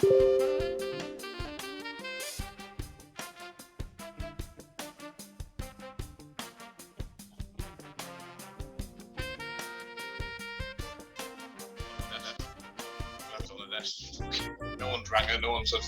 That's all of that. No one drank it, no one said.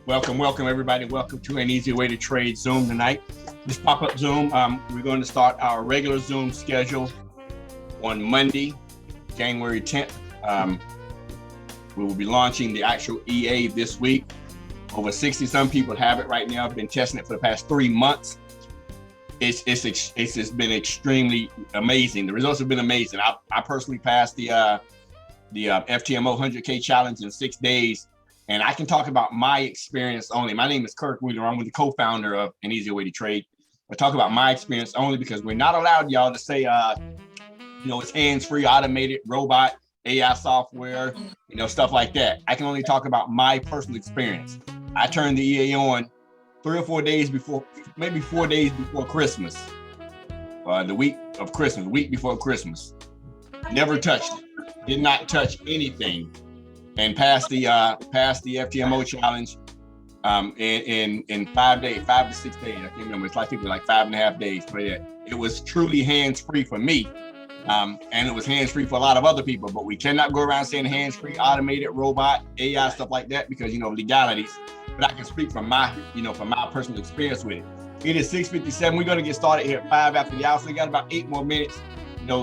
Welcome everybody. Welcome to An Easy Way to Trade Zoom tonight. This pop-up Zoom, we're going to start our regular Zoom schedule on Monday, January 10th. We will be launching the actual EA this week. Over 60 some people have it right now. I've been testing it for the past 3 months. It's been extremely amazing. The results have been amazing. I personally passed the FTMO 100K challenge in 6 days. And I can talk about my experience only. My name is Kirk Wheeler. I'm the co-founder of An Easy Way to Trade. I talk about my experience only because we're not allowed, y'all, to say, it's hands-free, automated, robot, AI software, stuff like that. I can only talk about my personal experience. I turned the EA on 3 or 4 days before, maybe 4 days before Christmas, the week before Christmas. Never touched it. Did not touch anything. And passed the FTMO challenge in 5 days, 5 to 6 days. I can't remember. It's like 5.5 days. But yeah, it was truly hands-free for me, and it was hands-free for a lot of other people. But we cannot go around saying hands-free, automated, robot, AI, stuff like that because legalities. But I can speak from my personal experience with it. It is 6:57. We're gonna get started here at 5 after the hour. So we got about 8 more minutes.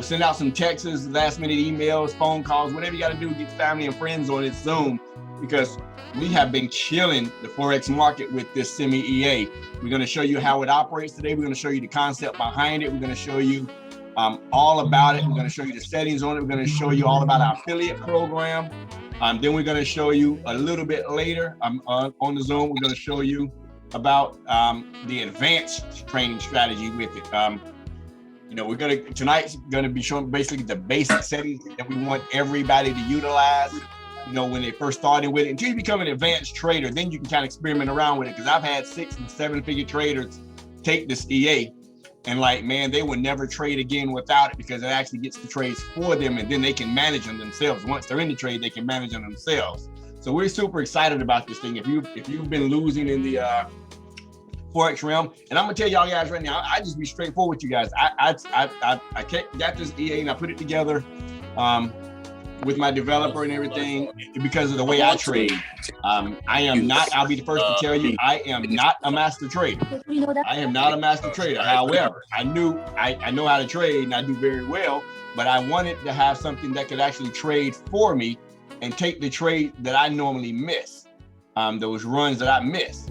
Send out some texts, last minute emails, phone calls, whatever you got to do to get family and friends on this Zoom, because we have been killing the Forex market with this semi-EA. We're going to show you how it operates today. We're going to show you the concept behind it. We're going to show you all about it. We're going to show you the settings on it. We're going to show you all about our affiliate program. Then we're going to show you a little bit later on the Zoom. We're going to show you about the advanced training strategy with it. Tonight's gonna be showing basically the basic settings that we want everybody to utilize, when they first started with it. Until you become an advanced trader, then you can kind of experiment around with it. Because I've had 6 and 7 figure traders take this EA and they will never trade again without it, because it actually gets the trades for them, and then they can manage them themselves. Once they're in the trade, they can manage them themselves. So we're super excited about this thing. If you've been losing in the Forex realm, and I'm gonna tell y'all guys right now, I just be straightforward with you guys. I got this EA and I put it together with my developer and everything because of the way I trade. I am not, I'll be the first to tell you, I am not a master trader. I am not a master trader. However, I know how to trade and I do very well, but I wanted to have something that could actually trade for me and take the trade that I normally miss, those runs that I miss.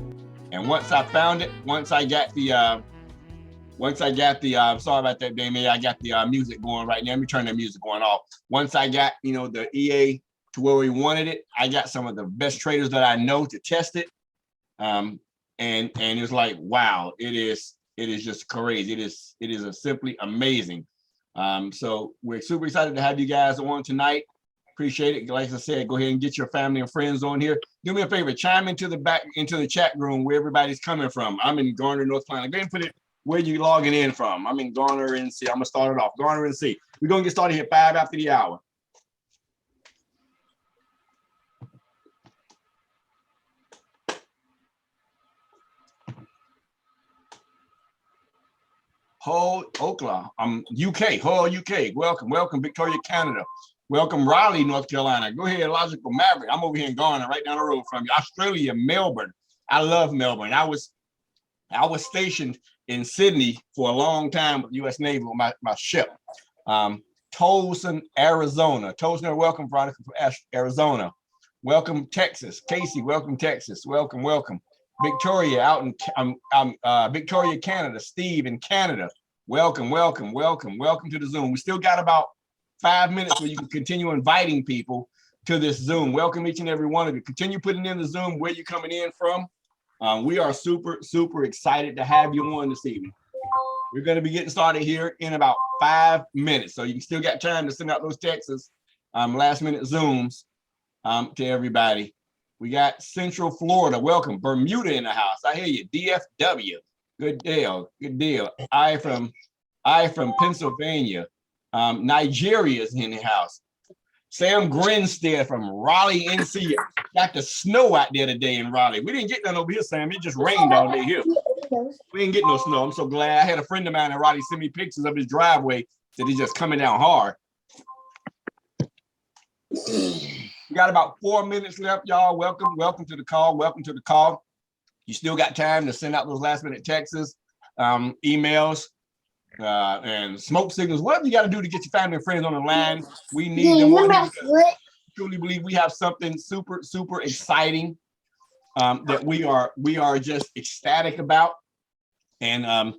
And once I found it, once I got the sorry about that, Damien, I got the music going right now. Let me turn the music going off. Once I got, the EA to where we wanted it, I got some of the best traders that I know to test it. And it was like, wow, it is just crazy. It is simply amazing. So we're super excited to have you guys on tonight. Appreciate it. Like I said, go ahead and get your family and friends on here. Do me a favor, chime into the chat room where everybody's coming from. I'm in Garner, North Carolina. Go ahead and put it where you logging in from. I'm in Garner, NC. I'm gonna start it off. Garner, NC. We're gonna get started here 5 after the hour. Hull, Oklahoma, UK, Hull, UK. Welcome, Victoria, Canada. Welcome, Raleigh, North Carolina. Go ahead, Logical Maverick. I'm over here in Garner, right down the road from you. Australia, Melbourne. I love Melbourne. I was stationed in Sydney for a long time with U.S. Navy with my ship. Tolson, Arizona. Tolson, welcome, Veronica from Arizona. Welcome, Texas. Casey, welcome, Texas. Welcome, welcome. Victoria out in Victoria, Canada. Steve in Canada. Welcome, welcome, welcome, welcome to the Zoom. We still got about 5 minutes where you can continue inviting people to this Zoom. Welcome each and every one of you. Continue putting in the Zoom where you're coming in from. We are super, super excited to have you on this evening. We're going to be getting started here in about 5 minutes. So you can still got time to send out those texts, last minute Zooms to everybody. We got Central Florida. Welcome. Bermuda in the house. I hear you. DFW. Good deal. Good deal. I from Pennsylvania. Nigeria is in the house. Sam Grinstead from Raleigh, NC. Got the snow out there today in Raleigh. We didn't get none over here, Sam. It just rained all day here. We didn't get no snow. I'm so glad. I had a friend of mine in Raleigh send me pictures of his driveway that is just coming down hard. We got about 4 minutes left, y'all. Welcome to the call. Welcome to the call. You still got time to send out those last minute texts, emails, and smoke signals. Whatever you got to do to get your family and friends on the line. We need them on here. Truly believe we have something super, super exciting that we are just ecstatic about. And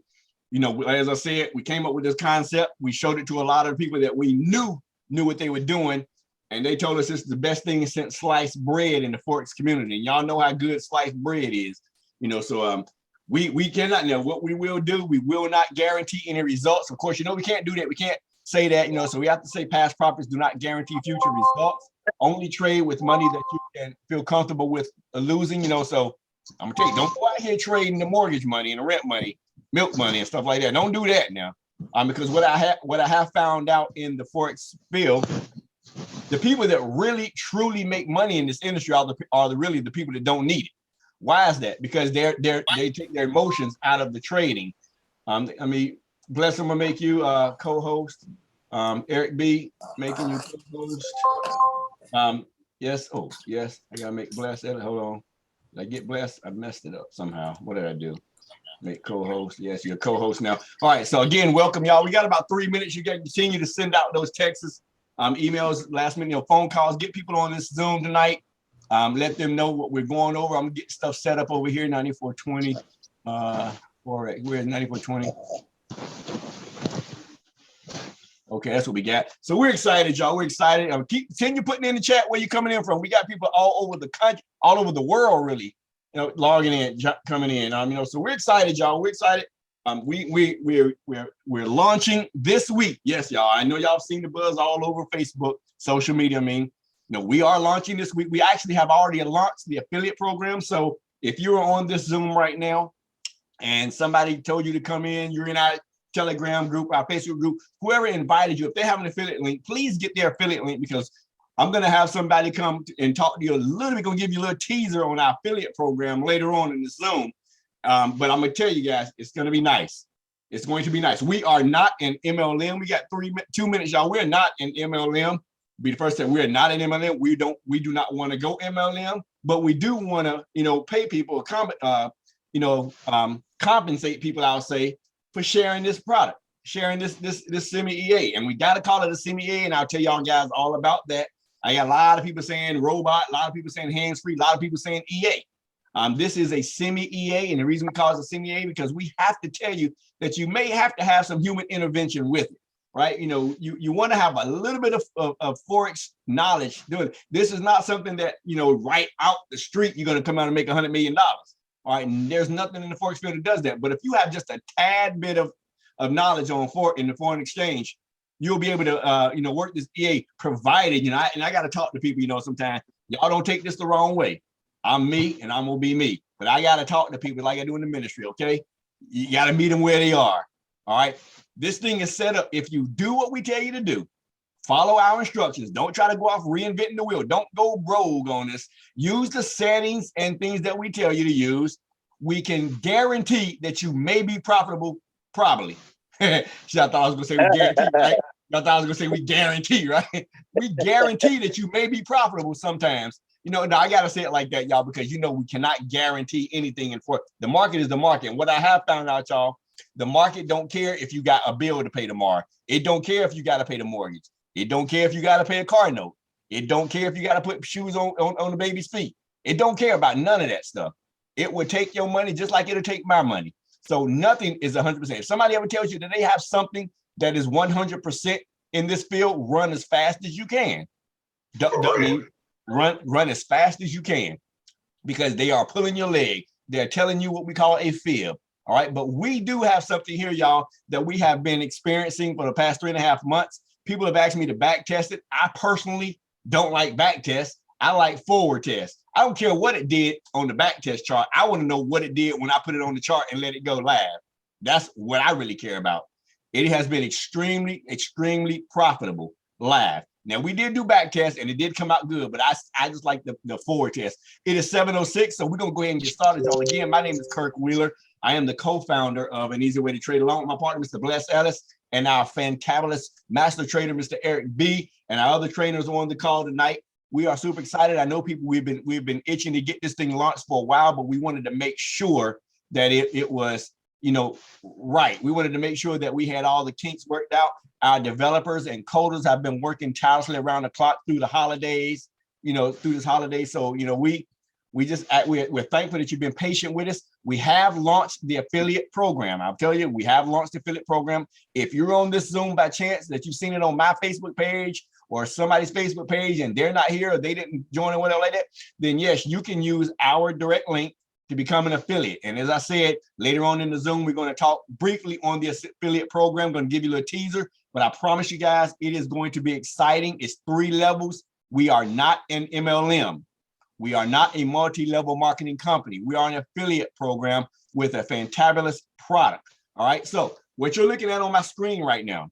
you know, as I said, we came up with this concept. We showed it to a lot of people that we knew what they were doing. And they told us this is the best thing since sliced bread in the Forex community. And y'all know how good sliced bread is, you know. So we cannot know what we will do. We will not guarantee any results. Of course, you know, we can't do that. We can't say that, you know, so we have to say past profits do not guarantee future results. Only trade with money that you can feel comfortable with losing, you know. So I'm gonna tell you, don't go out here trading the mortgage money and the rent money, milk money and stuff like that. Don't do that now. Because what I have found out in the Forex field, the people that really truly make money in this industry are really the people that don't need it. Why is that? Because they take their emotions out of the trading. I mean, Bless, I'm gonna make you co-host. Eric B, making you co-host. Yes. Oh, yes. I gotta make Bless edit. Hold on. Did I get Bless? I messed it up somehow. What did I do? Make co-host. Yes, you're a co-host now. All right. So again, welcome y'all. We got about 3 minutes. You can continue to send out those texts. Emails, last minute, phone calls, get people on this Zoom tonight. Let them know what we're going over. I'm gonna get stuff set up over here, 9420. We're at 9420. Okay, that's what we got. So we're excited, y'all. We're excited. Continue putting in the chat where you're coming in from. We got people all over the country, all over the world, really, you know, logging in, coming in. You know, so we're excited, y'all. We're excited. We're launching this week. Yes, y'all. I know y'all have seen the buzz all over Facebook, social media. I mean, you know, we are launching this week. We actually have already launched the affiliate program. So if you're on this Zoom right now and somebody told you to come in, you're in our Telegram group, our Facebook group, whoever invited you, if they have an affiliate link, please get their affiliate link, because I'm going to have somebody come and talk to you a little bit, going to give you a little teaser on our affiliate program later on in the Zoom. But I'm going to tell you guys, it's going to be nice. It's going to be nice. We are not an MLM. We got 2 minutes, y'all. We're not an MLM. Be the first time we're not an MLM. We do not want to go MLM, but we do want to, you know, pay people, compensate people, I'll say, for sharing this product, sharing this semi-EA. And we got to call it a semi-EA. And I'll tell y'all guys all about that. I got a lot of people saying robot, a lot of people saying hands-free, a lot of people saying EA. This is a semi-EA, and the reason we call it a semi-EA because we have to tell you that you may have to have some human intervention with it, right? You know, you want to have a little bit of Forex knowledge doing it. This is not something that, you know, right out the street, you're going to come out and make $100 million. All right, and there's nothing in the Forex field that does that. But if you have just a tad bit of knowledge in the foreign exchange, you'll be able to, work this EA, provided, you know, I got to talk to people, you know, sometimes. Y'all don't take this the wrong way. I'm me and I'm gonna be me, but I gotta talk to people like I do in the ministry. Okay, you gotta meet them where they are. All right, this thing is set up. If you do what we tell you to do, follow our instructions. Don't try to go off reinventing the wheel. Don't go rogue on this. Use the settings and things that we tell you to use. We can guarantee that you may be profitable. Probably. I thought I was gonna say we guarantee, right? I thought I was gonna say we guarantee, right? We guarantee that you may be profitable sometimes. No, I gotta say it like that, y'all, because we cannot guarantee anything. And for the market is the market. And what I have found out, y'all, the market don't care if you got a bill to pay tomorrow. It don't care if you got to pay the mortgage. It don't care if you got to pay a car note. It don't care if you got to put shoes on the baby's feet. It don't care about none of that stuff. It will take your money just like it'll take my money. So nothing is 100%. If somebody ever tells you that they have something that is 100% in this field, run as fast as you can. Run as fast as you can, because they are pulling your leg. They're telling you what we call a fib. All right. But we do have something here, y'all, that we have been experiencing for the past 3.5 months. People have asked me to back test it. I personally don't like back tests. I like forward tests. I don't care what it did on the back test chart. I want to know what it did when I put it on the chart and let it go live. That's what I really care about. It has been extremely, extremely profitable live. Now, we did do back tests and it did come out good, but I just like the forward test. It is 7:06, so we're going to go ahead and get started, y'all. Again, my name is Kirk Wheeler. I am the co-founder of An Easy Way to Trade, along with my partner, Mr. Bless Ellis, and our fantabulous master trader, Mr. Eric B., and our other trainers on the call tonight. We are super excited. I know people, we've been itching to get this thing launched for a while, but we wanted to make sure that it was, right. We wanted to make sure that we had all the kinks worked out. Our developers and coders have been working tirelessly around the clock through the holidays, through this holiday. So, we're thankful that you've been patient with us. We have launched the affiliate program. I'll tell you, we have launched the affiliate program. If you're on this Zoom by chance that you've seen it on my Facebook page or somebody's Facebook page and they're not here or they didn't join or whatever like that, then yes, you can use our direct link to become an affiliate. And as I said, later on in the Zoom, we're going to talk briefly on the affiliate program. I'm going to give you a little teaser, but I promise you guys, it is going to be exciting. It's 3 levels. We are not an MLM. We are not a multi-level marketing company. We are an affiliate program with a fantabulous product. All right. So what you're looking at on my screen right now,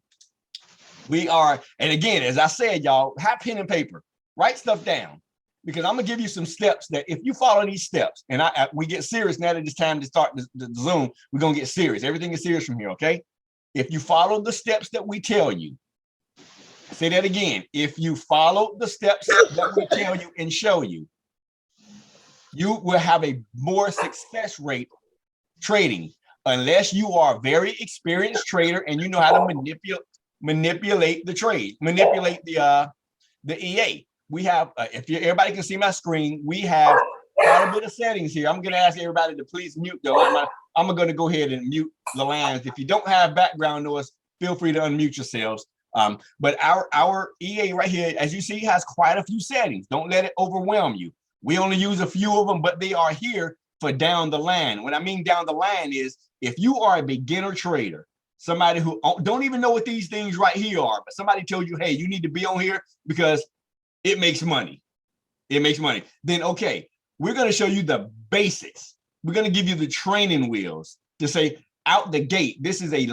we are, and again, as I said, y'all, have pen and paper, write stuff down, because I'm gonna give you some steps that if you follow these steps, and we get serious now that it's time to start the Zoom, we're gonna get serious. Everything is serious from here, okay? If you follow the steps that we tell you, say that again. If you follow the steps that we tell you and show you, you will have a more success rate trading, unless you are a very experienced trader and you know how to manipulate the trade, manipulate the EA. We have, everybody can see my screen, we have quite a bit of settings here. I'm going to ask everybody to please mute though. I'm going to go ahead and mute the lines. If you don't have background noise, feel free to unmute yourselves. But our EA right here, as you see, has quite a few settings. Don't let it overwhelm you. We only use a few of them, but they are here for down the line. What I mean down the line is if you are a beginner trader, somebody who don't even know what these things right here are, but somebody told you, hey, you need to be on here because it makes money. It makes money. Then, okay, we're going to show you the basics. We're going to give you the training wheels to say out the gate, this is a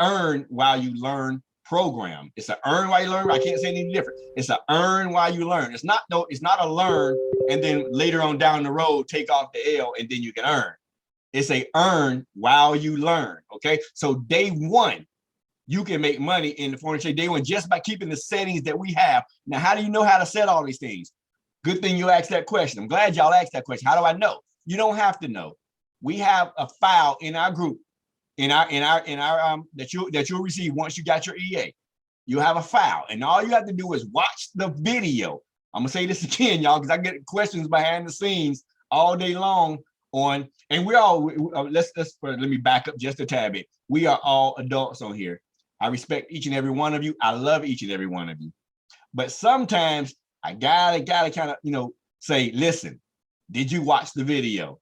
earn while you learn program. It's an earn while you learn. I can't say anything different. It's an earn while you learn. It's not a learn and then later on down the road, take off the L and then you can earn. It's a earn while you learn. Okay. So day one, you can make money in the foreign trade day one just by keeping the settings that we have. Now, how do you know how to set all these things? Good thing you asked that question. I'm glad y'all asked that question. How do I know? You don't have to know. We have a file in our group, that you'll receive once you got your EA. You have a file, and all you have to do is watch the video. I'm gonna say this again, y'all, because I get questions behind the scenes all day long on, and we're all let me back up just a tad bit. We are all adults on here. I respect each and every one of you. I love each and every one of you. But sometimes I gotta kind of, say, listen, did you watch the video?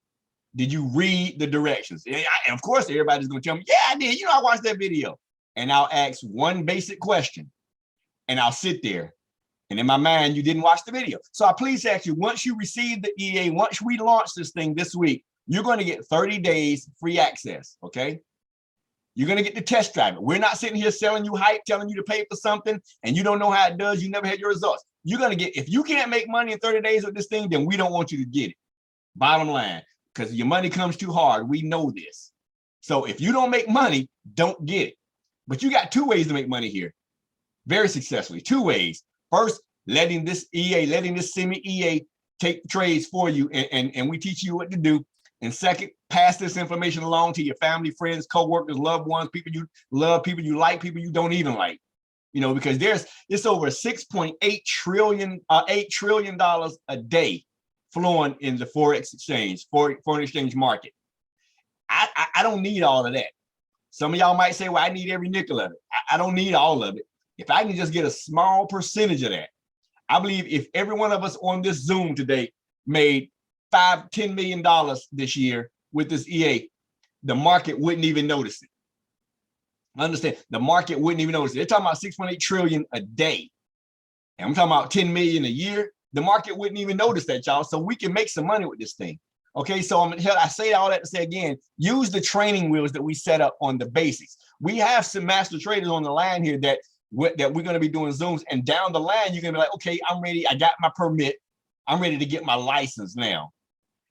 Did you read the directions? And of course, everybody's gonna tell me, yeah, I did. I watched that video. And I'll ask one basic question and I'll sit there. And in my mind, you didn't watch the video. So I please ask you, once you receive the EA, once we launch this thing this week, you're going to get 30 days free access, okay? You're going to get to test drive it. We're not sitting here selling you hype, telling you to pay for something, and you don't know how it does. You never had your results. You're going to get, if you can't make money in 30 days with this thing, then we don't want you to get it. Bottom line, because your money comes too hard. We know this. So if you don't make money, don't get it. But you got two ways to make money here, very successfully. Two ways. First, letting this semi-EA take trades for you, and we teach you what to do. And second, pass this information along to your family, friends, co-workers, loved ones, people you love, people you like, people you don't even like. You know, because it's over $6.8 trillion, $8 trillion a day flowing in the Forex exchange, foreign exchange market. I don't need all of that. Some of y'all might say, well, I need every nickel of it. I don't need all of it. If I can just get a small percentage of that, I believe if every one of us on this Zoom today made $5-10 million this year with this EA, the market wouldn't even notice it. Understand, the market wouldn't even notice it. They're talking about 6.8 trillion a day. And I'm talking about 10 million a year. The market wouldn't even notice that, y'all. So we can make some money with this thing. Okay, so I say all that to say again, use the training wheels that we set up on the basics. We have some master traders on the line here that we're going to be doing Zooms, and down the line, you're going to be like, okay, I'm ready. I got my permit. I'm ready to get my license now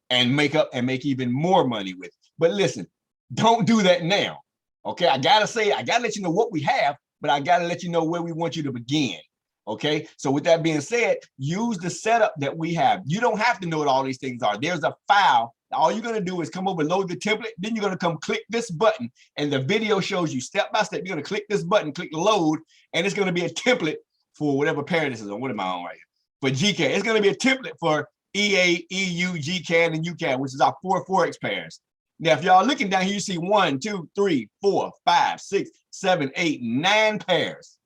and make even more money with it. But listen, don't do that now. Okay, I got to let you know what we have, but I got to let you know where we want you to begin. Okay, so with that being said, use the setup that we have. You don't have to know what all these things are. There's a file. All you're going to do is come over, load the template. Then you're going to come click this button, and the video shows you step by step. You're going to click this button, click load, and it's going to be a template for whatever pair this is on. What am I on right here? For GCAD. It's going to be a template for EA, EU, GCAD, and UCAD, which is our 4 Forex pairs. Now, if y'all looking down here, you see 1, 2, 3, 4, 5, 6, 7, 8, 9 pairs.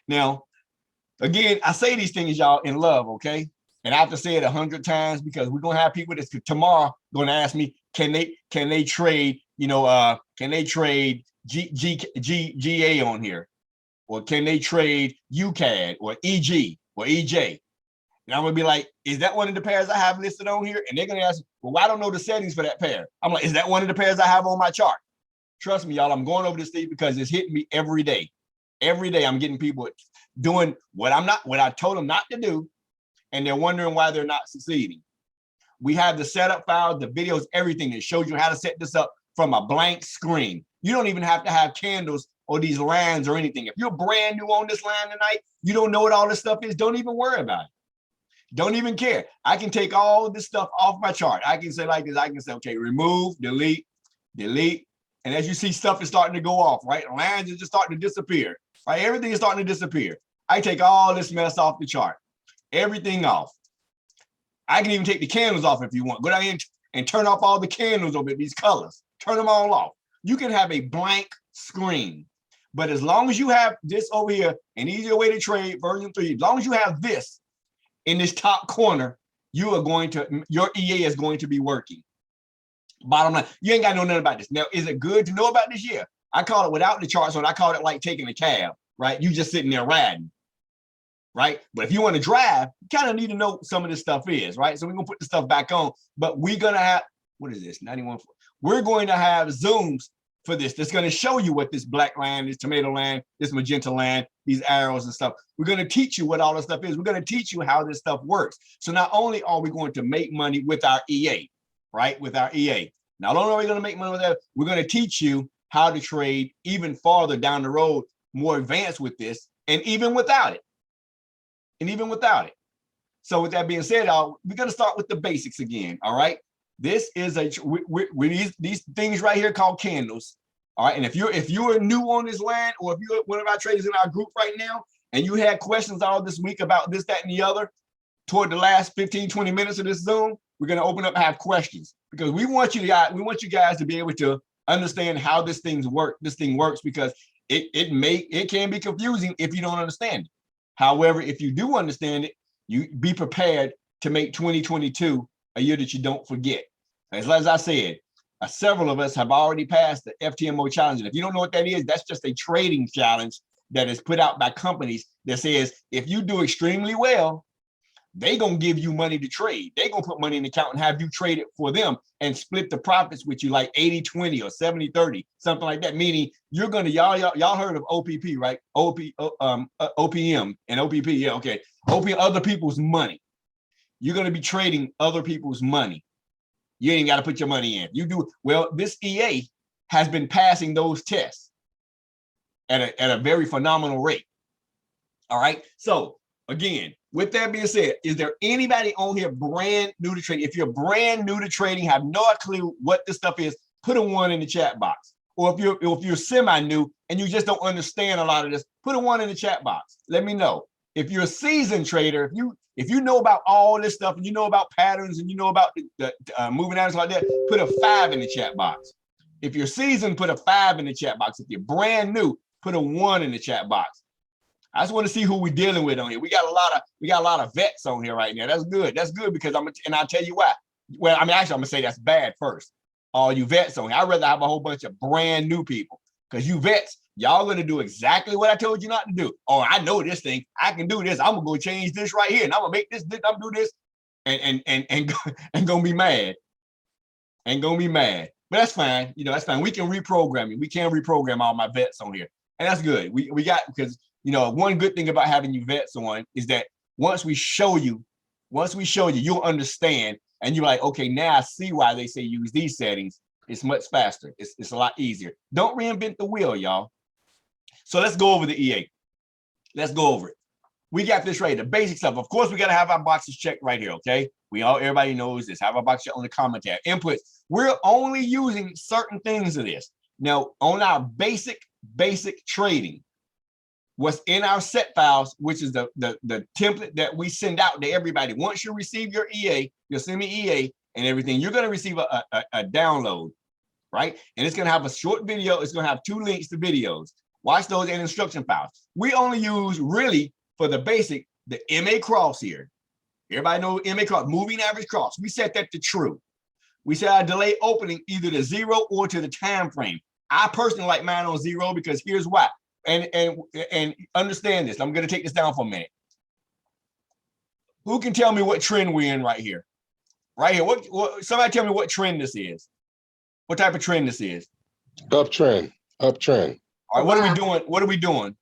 Now, again, I say these things, y'all, in love, okay? And I have to say it 100 times because we're gonna have people that's tomorrow gonna ask me, can they trade, can they trade GA on here? Or can they trade UCAD or EG or EJ? And I'm gonna be like, is that one of the pairs I have listed on here? And they're gonna ask, well, I don't know the settings for that pair. I'm like, is that one of the pairs I have on my chart? Trust me, y'all, I'm going over this thing because it's hitting me every day. Every day I'm getting people doing what I told them not to do, and they're wondering why they're not succeeding. We have the setup file, the videos, everything that shows you how to set this up from a blank screen. You don't even have to have candles or these lines or anything. If you're brand new on this line tonight, you don't know what all this stuff is, don't even worry about it. Don't even care. I can take all this stuff off my chart. I can say like this, I can say, okay, remove, delete, delete. And as you see, stuff is starting to go off, right? Lines are just starting to disappear, right? Everything is starting to disappear. I take all this mess off the chart, everything off. I can even take the candles off if you want. Go down here and turn off all the candles over these colors. Turn them all off. You can have a blank screen. But as long as you have this over here, an easier way to trade, version 3, as long as you have this in this top corner, your EA is going to be working. Bottom line, you ain't got to know nothing about this. Now, is it good to know about this? Yeah. I call it without the charts on. I call it like taking a cab, right? You just sitting there riding, right? But if you want to drive, you kind of need to know some of this stuff is, right? So we're going to put the stuff back on, but we're going to have, what is this, 91? We're going to have Zooms for this. That's going to show you what this black line, this tomato line, this magenta line, these arrows and stuff. We're going to teach you what all this stuff is. We're going to teach you how this stuff works. So not only are we going to make money with our EA, right? With our EA. Not only are we going to make money with that, we're going to teach you how to trade even farther down the road, more advanced with this, and even without it. And even without it. So with that being said, we're going to start with the basics again. All right. This is these things right here called candles. All right. And if you're new on this line, or if you're one of our traders in our group right now, and you had questions all this week about this, that, and the other, toward the last 15, 20 minutes of this Zoom, we're going to open up and have questions, because we want you guys to be able to understand how this thing works, because it can be confusing if you don't understand it. However, if you do understand it, you be prepared to make 2022 a year that you don't forget. As I said, several of us have already passed the FTMO challenge. And if you don't know what that is, that's just a trading challenge that is put out by companies that says, if you do extremely well, they gonna give you money to trade. They gonna put money in the account and have you trade it for them and split the profits with you, like 80-20 or 70-30, something like that. Meaning you're gonna, y'all heard of OPP, right? OPM and OPP, yeah, okay. OPM, other people's money. You're gonna be trading other people's money. You ain't gotta put your money in. You do, well, this EA has been passing those tests. at a very phenomenal rate. All right. So again, with that being said, is there anybody on here brand new to trading? If you're brand new to trading, have no clue what this stuff is, put a 1 in the chat box. Or if you're semi-new and you just don't understand a lot of this, put a 1 in the chat box. Let me know. If you're a seasoned trader, if you know about all this stuff and you know about patterns and you know about the moving averages like that, put a 5 in the chat box. If you're seasoned, put a 5 in the chat box. If you're brand new, put a 1 in the chat box. I just want to see who we're dealing with on here. We got a lot of vets on here right now. That's good. That's good because and I'll tell you why. Well, I mean, actually, I'm gonna say that's bad first. All you vets on here. I'd rather have a whole bunch of brand new people because you vets, y'all gonna do exactly what I told you not to do. Oh, I know this thing. I can do this. I'm gonna go change this right here, and I'm gonna make this. I'm gonna do this, and gonna be mad. And gonna be mad. But that's fine. You know, that's fine. We can reprogram it. We can reprogram all my vets on here, and that's good. We got because. You know, one good thing about having you vets on is that once we show you, you'll understand. And you're like, okay, now I see why they say use these settings. It's much faster. It's a lot easier. Don't reinvent the wheel, y'all. So let's go over the EA. Let's go over it. We got this right. The basic stuff. Of course, we got to have our boxes checked right here, okay? Everybody knows this. Have our box checked on the comment tab. Inputs. We're only using certain things of this. Now, on our basic trading, what's in our set files, which is the template that we send out to everybody. Once you receive your EA, you'll send me EA and everything, you're going to receive a download, right? And it's going to have a short video. It's going to have 2 links to videos. Watch those and instruction files. We only use really for the basic, the MA cross here. Everybody knows MA cross, moving average cross. We set that to true. We set our delay opening either to 0 or to the time frame. I personally like mine on 0 because here's why. And understand this. I'm going to take this down for a minute. Who can tell me what trend we're in right here? Right here. What somebody tell me what trend this is. What type of trend this is? Uptrend. All right, what are we doing? What are we doing?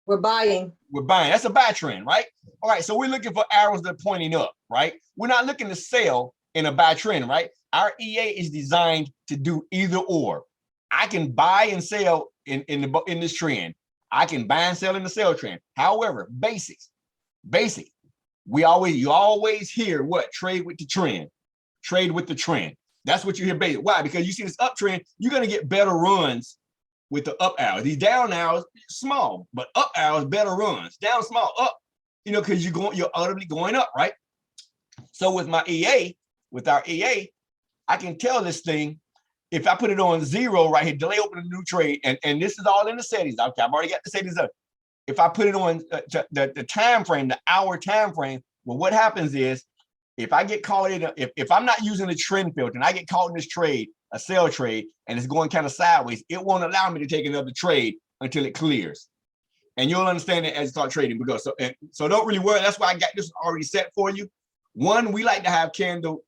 We're buying. We're buying. That's a buy trend, right? All right, so we're looking for arrows that are pointing up, right? We're not looking to sell in a buy trend, right? Our EA is designed to do either or. I can buy and sell in this trend. I can buy and sell in the sell trend. However, basic. You always hear what? Trade with the trend. Trade with the trend. That's what you hear basic. Why? Because you see this uptrend, you're going to get better runs with the up arrows. These down arrows, small, but up arrows, better runs. Down, small, up, because you're audibly going up, right? So with our EA, I can tell this thing. If I put it on 0 right here, delay open a new trade, and this is all in the settings. Okay, I've already got the settings up. If I put it on the time frame, the hour time frame, well, what happens is if I get caught in if I'm not using the trend filter and I get caught in this trade, a sell trade, and it's going kind of sideways, it won't allow me to take another trade until it clears. And you'll understand it as you start trading. Because so don't really worry. That's why I got this already set for you. One, we like to have candle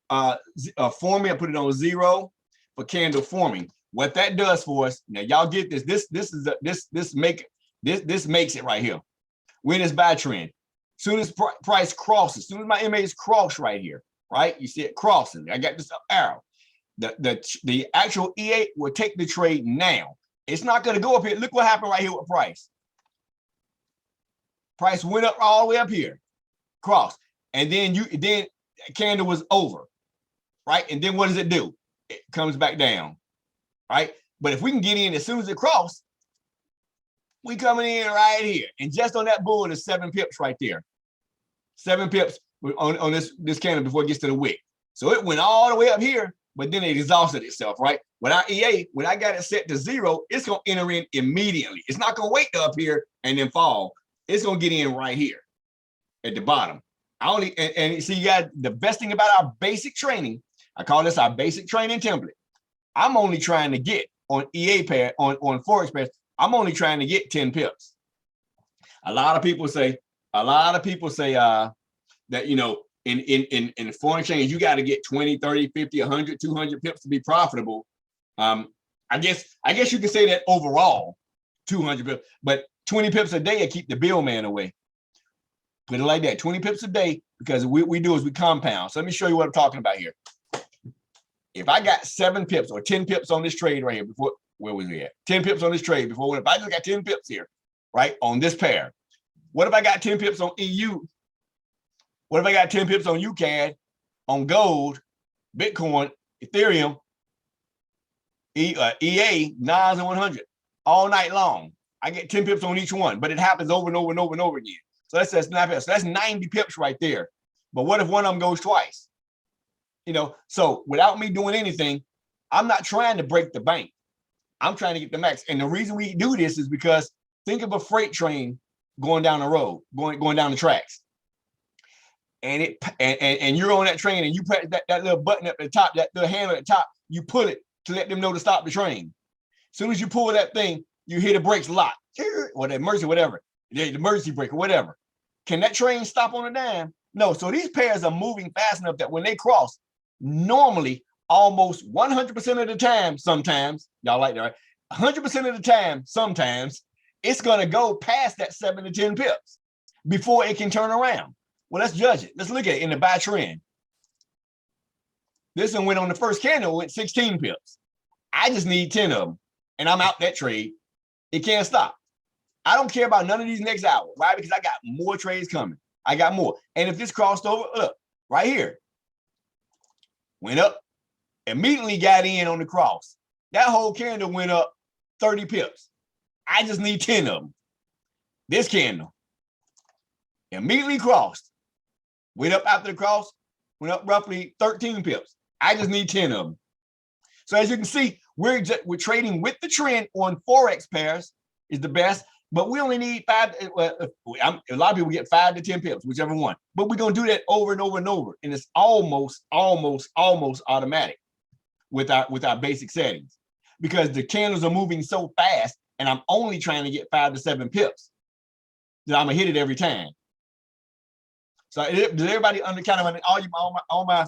forming. I put it on 0. For candle forming. What that does for us, now y'all get this. This makes it right here. We're in this buy trend. Soon as price crosses, soon as my MA is crossed right here, right? You see it crossing. I got this up arrow. The actual EA will take the trade now. It's not going to go up here. Look what happened right here with price. Price went up all the way up here, cross, and then candle was over, right? And then what does it do? It comes back down, right? But if we can get in as soon as it crosses, we coming in right here. And just on that bull is 7 pips right there. 7 pips on this candle before it gets to the wick. So it went all the way up here, but then it exhausted itself, right? With our EA, when I got it set to 0, it's going to enter in immediately. It's not going to wait up here and then fall. It's going to get in right here at the bottom. And see, you got the best thing about our basic training. I call this our basic training template. I'm only trying to get on EA pair, on Forex pairs, I'm only trying to get 10 pips. A lot of people say that, in foreign exchange, you got to get 20, 30, 50, 100, 200 pips to be profitable. I guess you can say that overall, 200 pips, but 20 pips a day will keep the bill man away. Put it like that, 20 pips a day, because what we do is we compound. So let me show you what I'm talking about here. If I got 7 pips or 10 pips on this trade right here, where was we at? 10 pips on this trade before. If I just got 10 pips here, right, on this pair, what if I got 10 pips on EU? What if I got 10 pips on UCAD, on gold, Bitcoin, Ethereum, EA, Nas, and 100 all night long? I get 10 pips on each one, but it happens over and over and over and over again. So that's 9 pips. So that's 90 pips right there. But what if one of them goes twice? You know, so without me doing anything, I'm not trying to break the bank. I'm trying to get the max. And the reason we do this is because think of a freight train going down the road, going down the tracks. And you're on that train and you press that little button up at the top, that little handle at the top, you pull it to let them know to stop the train. As soon as you pull that thing, you hear the brakes lock, or the emergency, whatever, the emergency brake or whatever. Can that train stop on a dime? No. So these pairs are moving fast enough that when they cross, normally almost 100% of the time, sometimes, y'all like that, right? 100% of the time, sometimes, it's going to go past that 7 to 10 pips before it can turn around. Well, let's judge it. Let's look at it in the buy trend. This one went on the first candle, went 16 pips. I just need 10 of them, and I'm out that trade. It can't stop. I don't care about none of these next hour. Why? Because I got more trades coming. I got more. And if this crossed over, look, right here, went up, immediately got in on the cross. That whole candle went up 30 pips. I just need 10 of them. This candle immediately crossed, went up after the cross, went up roughly 13 pips. I just need 10 of them. So as you can see, we're trading with the trend on Forex pairs is the best, but we only need 5. A lot of people get 5 to 10 pips, whichever one. But we're going to do that over and over and over. And it's almost automatic with our basic settings because the candles are moving so fast and I'm only trying to get 5 to 7 pips that I'm going to hit it every time. So does everybody all my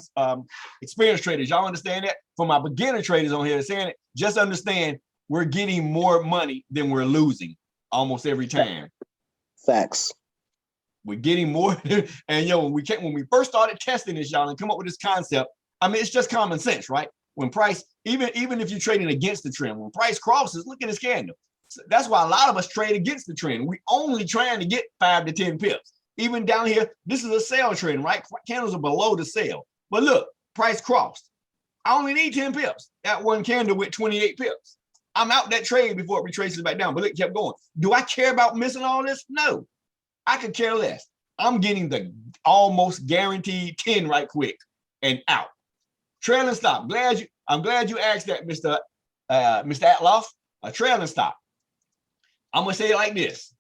experienced traders, y'all understand that? For my beginner traders on here saying it, just understand we're getting more money than we're losing almost every time. Facts. We're getting more. And when we first started testing this, y'all, and come up with this concept, I mean, it's just common sense, right? When price, even if you're trading against the trend, when price crosses, look at this candle. So that's why a lot of us trade against the trend. We only trying to get 5 to 10 pips. Even down here, this is a sell trend, right? Candles are below the sell. But look, price crossed. I only need 10 pips. That one candle with 28 pips. I'm out that trade before it retraces back down. But look, it kept going. Do I care about missing all this? No. I could care less. I'm getting the almost guaranteed 10 right quick and out. Trailing stop. I'm glad you asked that, Mr. Atloff. A trailing stop. I'm gonna say it like this.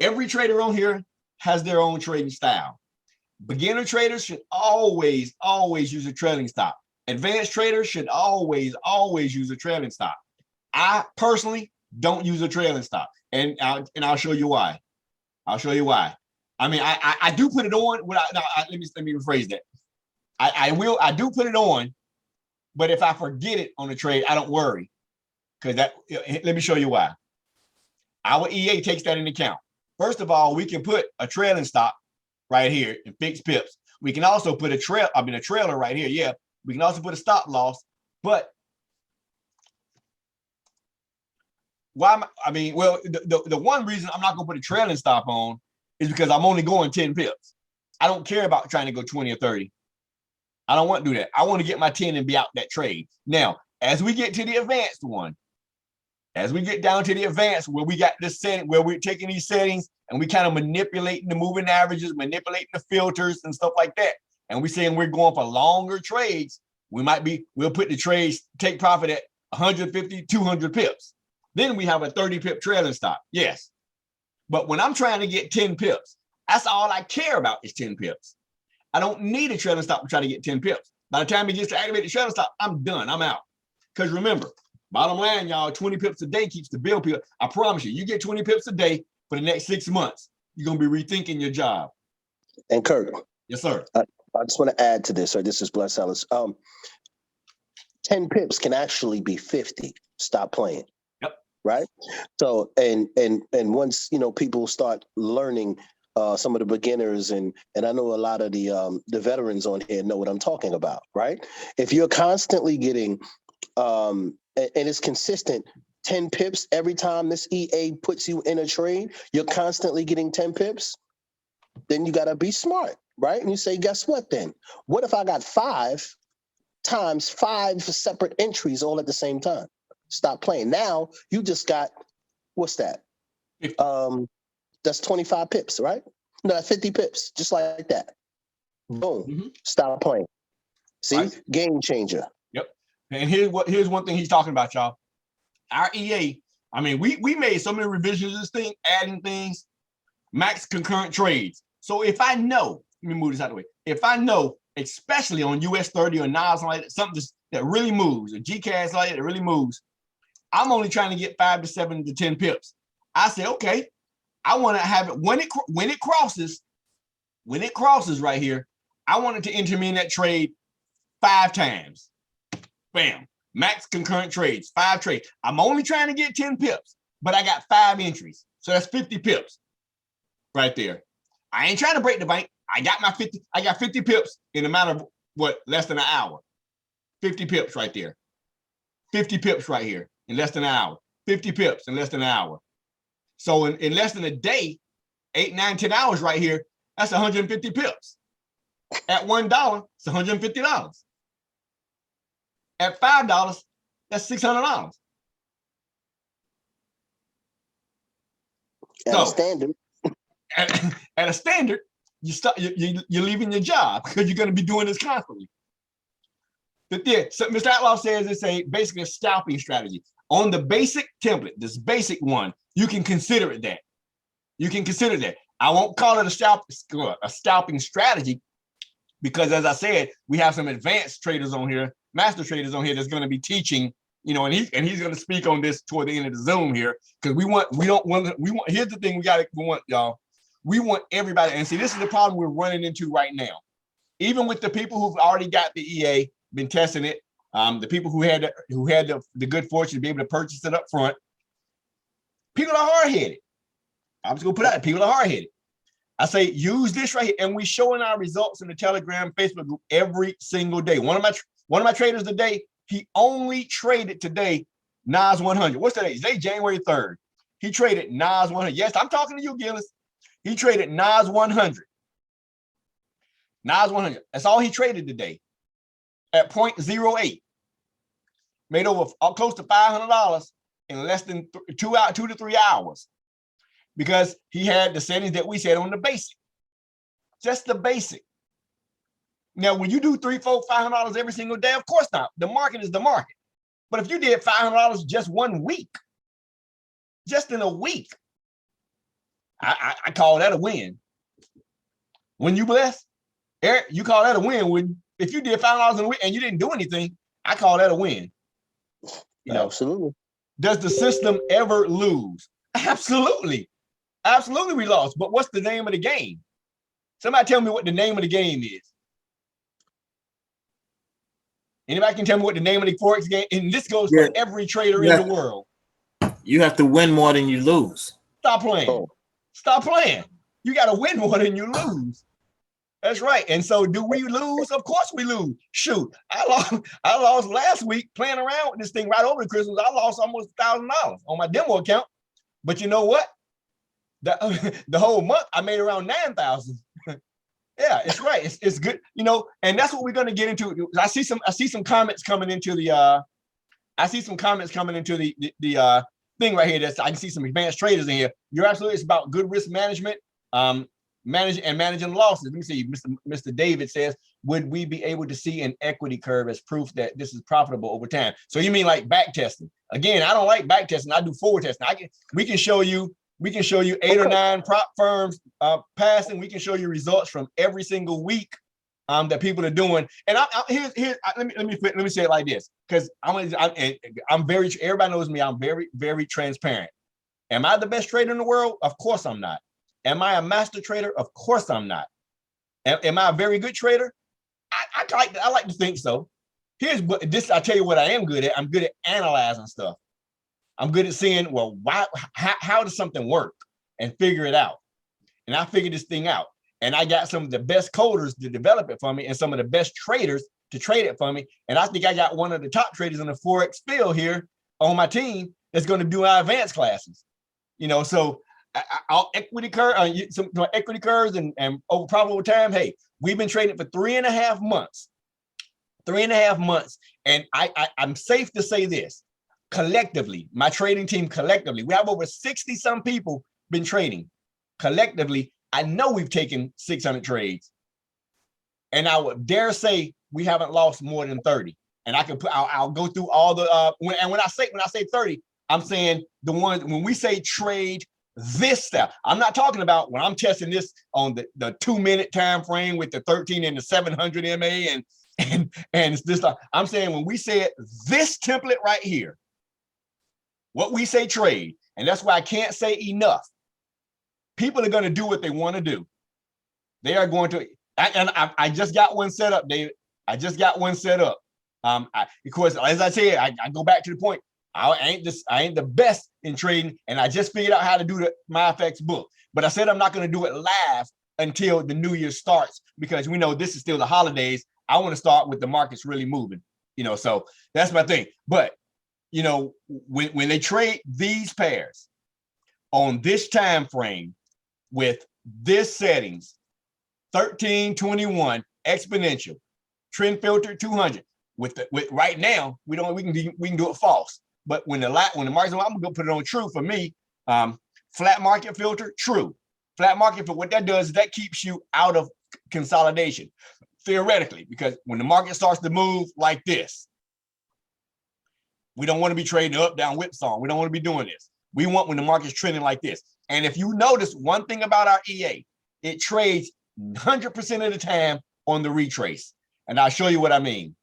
Every trader on here has their own trading style. Beginner traders should always use a trailing stop. Advanced traders should always use a trailing stop. I personally don't use a trailing stop, and I'll show you why. I'll show you why. I mean, I do put it on. Let me rephrase that. I do put it on, but if I forget it on the trade, I don't worry, because let me show you why. Our EA takes that into account. First of all, we can put a trailing stop right here and fix pips. We can also put a trailer right here. Yeah, we can also put a stop loss. But why? The one reason I'm not going to put a trailing stop on is because I'm only going 10 pips. I don't care about trying to go 20 or 30. I don't want to do that. I want to get my 10 and be out that trade. Now, as we get to the advanced one, as we get down to the advanced where we got this setting, where we're taking these settings and we kind of manipulating the moving averages, manipulating the filters and stuff like that. And we're saying we're going for longer trades. We'll put the trades, take profit at 150, 200 pips. Then we have a 30 pip trailing stop. Yes. But when I'm trying to get 10 pips, that's all I care about is 10 pips. I don't need a trailing stop to try to get 10 pips. By the time it gets to activate the trailing stop, I'm done. I'm out. Because remember, bottom line, y'all, 20 pips a day keeps the bill peel. I promise you, you get 20 pips a day for the next 6 months, you're going to be rethinking your job. And Kurt. Yes, sir. I just want to add to this, sir. This is Bless Ellis. 10 pips can actually be 50. Stop playing. Yep. Right? So, and once, people start learning, some of the beginners and I know a lot of the veterans on here know what I'm talking about, right? If you're constantly getting, and it's consistent, 10 pips every time this EA puts you in a trade, you're constantly getting 10 pips, then you got to be smart, right? And you say, guess what then? What if I got 5 times 5 separate entries all at the same time? Stop playing. Now you just got, what's that? That's 25 pips, right? No, that's 50 pips, just like that. Boom. Stop playing. See, right. Game changer. Yep. And here's one thing he's talking about, y'all. Our EA, I mean, we made so many revisions of this thing, adding things, max concurrent trades. So if I know, let me move this out of the way. If I know, especially on US 30 or NAS, like that, something that really moves, a GCAS like that really moves, I'm only trying to get 5 to 7 to 10 pips. I say, okay, I want to have it when it crosses right here. I wanted to enter me in that trade 5 times. Bam. Max concurrent trades, 5 trades. I'm only trying to get 10 pips, but I got 5 entries. So that's 50 pips right there. I ain't trying to break the bank. I got 50 pips in a matter of what, less than an hour. 50 pips right there. 50 pips right here in less than an hour. 50 pips in less than an hour. So in less than a day, 8, 9, 10 hours right here, that's 150 pips. At $1, it's $150. At $5, that's $600. At a standard. At a standard, you're leaving your job because you're going to be doing this constantly. But there, so Mr. Outlaw says it's basically a scalping strategy. On the basic template, this basic one, you can consider it that. You can consider that. I won't call it a scalping strategy because, as I said, we have some advanced traders on here, master traders on here that's going to be teaching, and he's going to speak on this toward the end of the Zoom here because we want here's the thing we want y'all. We want everybody, and see, this is the problem we're running into right now. Even with the people who've already got the EA, been testing it, the people who had the good fortune to be able to purchase it up front, people are hard-headed. I'm just gonna put out, people are hard-headed. I say use this right here, and we showing our results in the Telegram, Facebook group every single day. One of my traders today, he only traded today NAS 100. What's today? Today, January 3rd. He traded NAS 100. Yes, I'm talking to you, Gillis. He traded NAS 100. NAS 100. That's all he traded today. At 0.08. Made over close to $500 in less than 2 to 3 hours. Because he had the settings that we said on the basic. Just the basic. Now, when you do $300, $400, $500 every single day, of course not. The market is the market. But if you did $500 just 1 week, just in a week, I call that a win. When you blessed, Eric, you call that a win. If you did $500 in a week and you didn't do anything, I call that a win. Absolutely. Does the system ever lose? Absolutely. Absolutely we lost. But what's the name of the game? Somebody tell me what the name of the game is. Anybody can tell me what the name of the Forex game, and this goes for every trader in the world. You have to win more than you lose. Stop playing. Oh. Stop playing. You got to win more than you lose. That's right. And so do we lose? Of course we lose. Shoot, I lost last week playing around with this thing right over Christmas. I lost almost $1,000 on my demo account. But you know what? The whole month I made around 9,000. Yeah, it's right. It's good, and that's what we're going to get into. I see some comments coming into the thing right here. I can see some advanced traders in here. You're absolutely. It's about good risk management, managing losses. Let me see. Mr. David says, would we be able to see an equity curve as proof that this is profitable over time? So you mean like back testing? Again, I don't like back testing. I do forward testing. We can show you 8 or 9 prop firms passing. We can show you results from every single week that people are doing. And let me say it like this, because I'm very, everybody knows me. I'm very, very transparent. Am I the best trader in the world? Of course I'm not. Am I a master trader? Of course I'm not. Am I a very good trader? I like to think so. I tell you what I am good at. I'm good at analyzing stuff. I'm good at seeing, well, how does something work and figure it out. And I figured this thing out. And I got some of the best coders to develop it for me and some of the best traders to trade it for me. And I think I got one of the top traders in the Forex field here on my team that's going to do our advanced classes. So our equity curve, some equity curves and over probable time. Hey, we've been trading for 3.5 months. 3.5 months. And I'm safe to say this. Collectively, my trading team collectively, we have over 60 some people been trading. Collectively, I know we've taken 600 trades. And I would dare say we haven't lost more than 30. And I'll go through all the when I say 30, I'm saying the ones when we say trade this stuff. I'm not talking about when I'm testing this on the 2-minute time frame with the 13 and the 700 MA and this stuff. I'm saying when we say this template right here, what we say trade, and that's why I can't say enough. People are going to do what they want to do. They are going to, and I just got one set up, David. I just got one set up. Because as I said, I go back to the point. I ain't the best in trading, and I just figured out how to do my FX book. But I said I'm not going to do it live until the new year starts because we know this is still the holidays. I want to start with the markets really moving, so that's my thing. But when they trade these pairs on this time frame with this settings, 1321 exponential, trend filter 200. With right now, we can do it false. But when the market's, I'm gonna put it on true for me. Flat market filter, true. Flat market filter, what that does is that keeps you out of consolidation, theoretically, because when the market starts to move like this, we don't want to be trading up, down, whipsaw. We don't want to be doing this. We want when the market's trending like this. And if you notice one thing about our EA, it trades 100% of the time on the retrace. And I'll show you what I mean.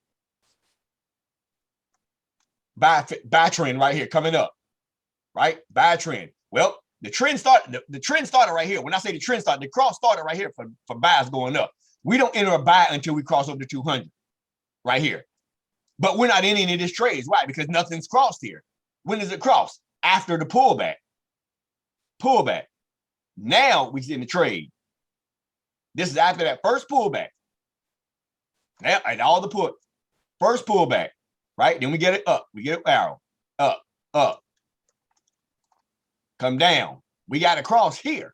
Buy trend right here coming up, right? Buy trend. Well, the trend started right here. When I say the trend started, the cross started right here for buys going up. We don't enter a buy until we cross over to 200 right here. But we're not in any of this trades. Why? Because nothing's crossed here. When does it cross? After the pullback. Pullback. Now we see in the trade. This is after that first pullback. Now, and all the put. First pullback, right? Then we get it up. We get an arrow. Up, up. Come down. We got to cross here.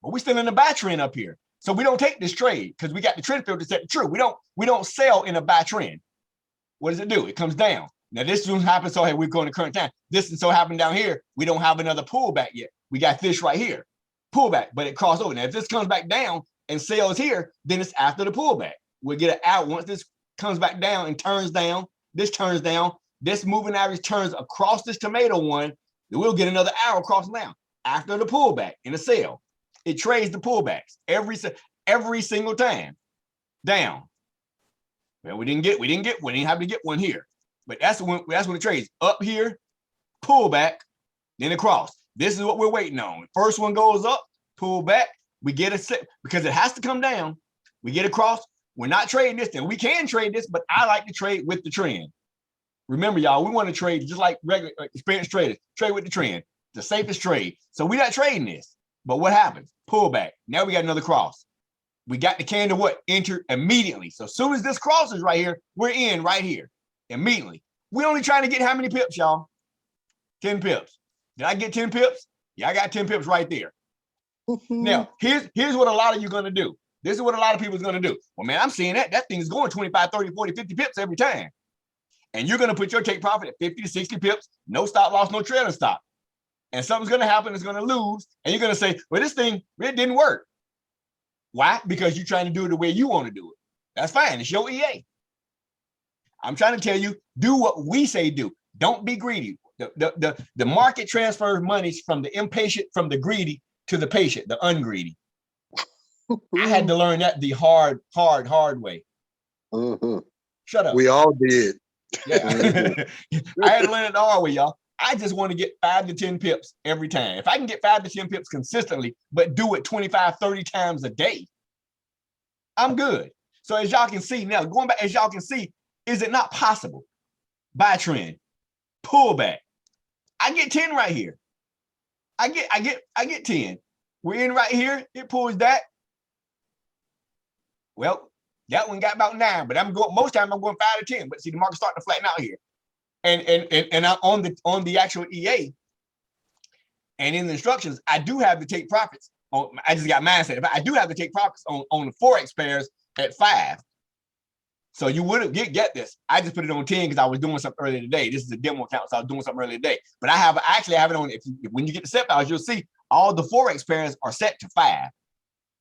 But we're still in the buy trend up here. So we don't take this trade because we got the trend filter set to true. We don't sell in a buy trend. What does it do? It comes down. Now this one happens, so hey, we're going to current time. This is so happened down here. We don't have another pullback yet. We got this right here. Pullback, but it crossed over. Now, if this comes back down and sells here, then it's after the pullback. We'll get it out once this comes back down and turns down. This turns down. This moving average turns across this tomato one. Then we'll get another arrow crossing down after the pullback in a sale. It trades the pullbacks every single time down. Well, we didn't have to get one here, but that's when it trades up here, pullback, then across. This is what we're waiting on. First one goes up, pull back. We get a set because it has to come down. We get across. We're not trading this thing. We can trade this, but I like to trade with the trend. Remember, y'all, we want to trade just like regular experienced traders. Trade with the trend, the safest trade. So we're not trading this. But what happens? Pullback. Now we got another cross. We got the candle what? Enter immediately. So as soon as this crosses right here, we're in right here immediately. We're only trying to get how many pips, y'all? 10 pips. Did I get 10 pips? Yeah, I got 10 pips right there. Now, here's what a lot of you are going to do. This is what a lot of people is going to do. Well, man, I'm seeing that thing is going 25, 30, 40, 50 pips every time. And you're going to put your take profit at 50 to 60 pips, no stop loss, no trailing stop. And something's going to happen, it's going to lose. And you're going to say, well, this thing, it didn't work. Why? Because you're trying to do it the way you want to do it. That's fine. It's your EA. I'm trying to tell you, do what we say do. Don't be greedy. The market transfers monies from the impatient, from the greedy to the patient, the ungreedy. I had to learn that the hard way. Mm-hmm. Shut up. We all did. Yeah. I had to learn it the hard way, y'all. I just want to get 5 to 10 pips every time. If I can get 5 to 10 pips consistently, but do it 25, 30 times a day, I'm good. So as y'all can see now, going back, as y'all can see, is it not possible? Buy trend, pullback. I get 10 right here. I get 10. We're in right here. It pulls that. Well, that one got about 9, but I'm going most time I'm going 5 to 10. But see, the market's starting to flatten out here. And on the actual EA and in the instructions, I do have to take profits. I just got mine set. I do have to take profits on the Forex pairs at 5. So you wouldn't get this. I just put it on 10 because I was doing something earlier today. This is a demo account, so I was doing something earlier today. But I have it on. When you get the set values, you'll see all the Forex pairs are set to 5.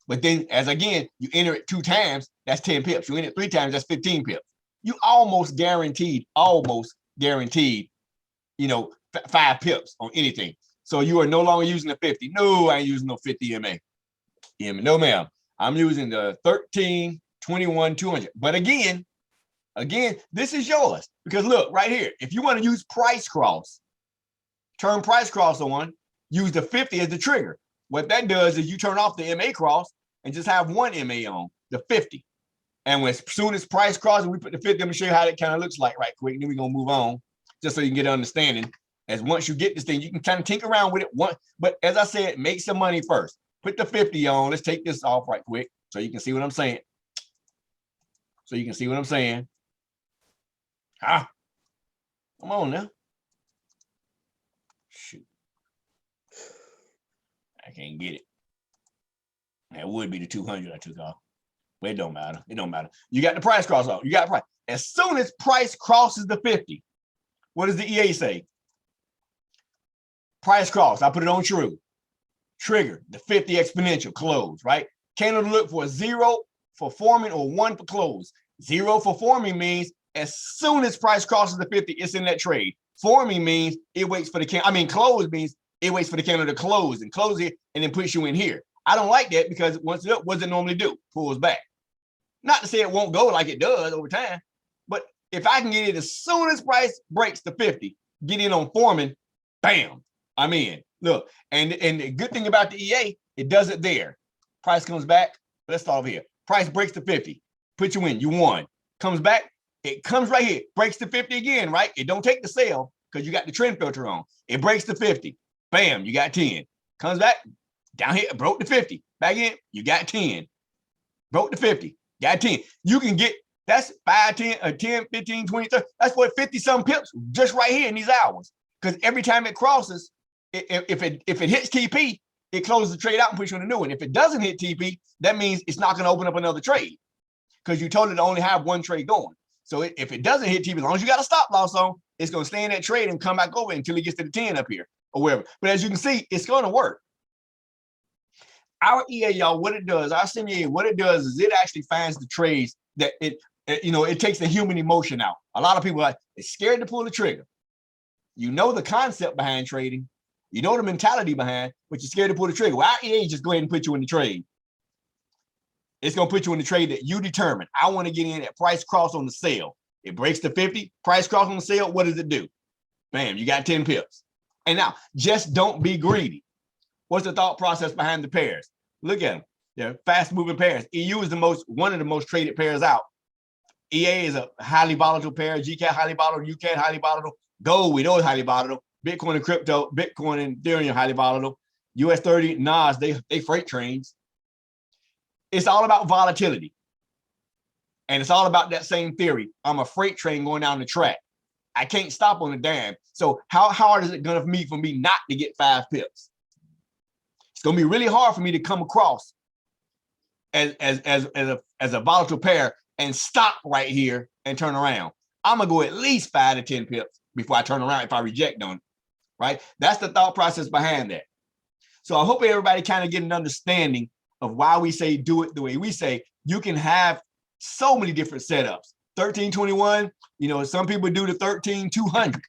But then, as again, you enter it 2 times, that's 10 pips. You enter it 3 times, that's 15 pips. You almost guaranteed, you know, 5 pips on anything. So you are no longer using the 50. No, I ain't using no 50 EMA. No, ma'am. I'm using the 13, 21, 200. But again, this is yours. Because look, right here, if you want to use price cross, turn price cross on, use the 50 as the trigger. What that does is you turn off the MA cross and just have one MA on, the 50. And as soon as price cross, we put the 50, I'm going to show you how that kind of looks like right quick. And then we're going to move on just so you can get an understanding. As once you get this thing, you can kind of tinker around with it. But as I said, make some money first. Put the 50 on. Let's take this off right quick so you can see what I'm saying. Ah, come on now. Shoot. I can't get it. That would be the 200 I took off. But it don't matter. You got the price cross off. You got price. As soon as price crosses the 50, what does the EA say? Price cross. I put it on true. Trigger, the 50 exponential, close, right? Candle to look for a 0 for forming or 1 for close. 0 for forming means as soon as price crosses the 50, it's in that trade. Forming means it waits for the candle. Close means it waits for the candle to close and close it and then puts you in here. I don't like that because once it up, what does it normally do? Pulls back. Not to say it won't go like it does over time, but if I can get it as soon as price breaks the 50, get in on forming, bam, I'm in. Look, and the good thing about the EA, it does it there. Price comes back. Let's start over here. Price breaks the 50. Put you in. You won. Comes back. It comes right here. Breaks the 50 again, right? It don't take the sale because you got the trend filter on. It breaks the 50. Bam, you got 10. Comes back. Down here, broke the 50. Back in, you got 10. Broke the 50. Got 10. You can get, that's 5, 10, 10, 15, 20, 30. That's what 50-some pips just right here in these hours. Because every time it crosses, if it hits TP, it closes the trade out and puts you on a new one. If it doesn't hit TP, that means it's not going to open up another trade because you told it to only have one trade going. So if it doesn't hit TP, as long as you got a stop loss on, it's going to stay in that trade and come back over until it gets to the 10 up here or wherever. But as you can see, it's going to work. Our EA, y'all, what it does, our sim EA, what it does is it actually finds the trades that it takes the human emotion out. A lot of people are scared to pull the trigger. You know the concept behind trading. You know the mentality behind, but you're scared to pull the trigger. Well, our EA just go ahead and put you in the trade. It's going to put you in the trade that you determine. I want to get in at price cross on the sale. It breaks the 50, price cross on the sale. What does it do? Bam, you got 10 pips. And now, just don't be greedy. What's the thought process behind the pairs? Look at them. They're fast-moving pairs. EU is one of the most traded pairs out. EA is a highly volatile pair. GCAT highly volatile. UCAT highly volatile. Gold, we know is highly volatile. Bitcoin and crypto, Bitcoin and Ethereum highly volatile. US 30, NAS, they freight trains. It's all about volatility. And it's all about that same theory. I'm a freight train going down the track. I can't stop on a dime. So how hard is it going to be for me not to get 5 pips? It's going to be really hard for me to come across as a volatile pair and stop right here and turn around. I'm going to go at least 5 to 10 pips before I turn around if I reject on it, right? That's the thought process behind that. So I hope everybody kind of get an understanding of why we say do it the way we say. You can have so many different setups. 1321, some people do the 13-200.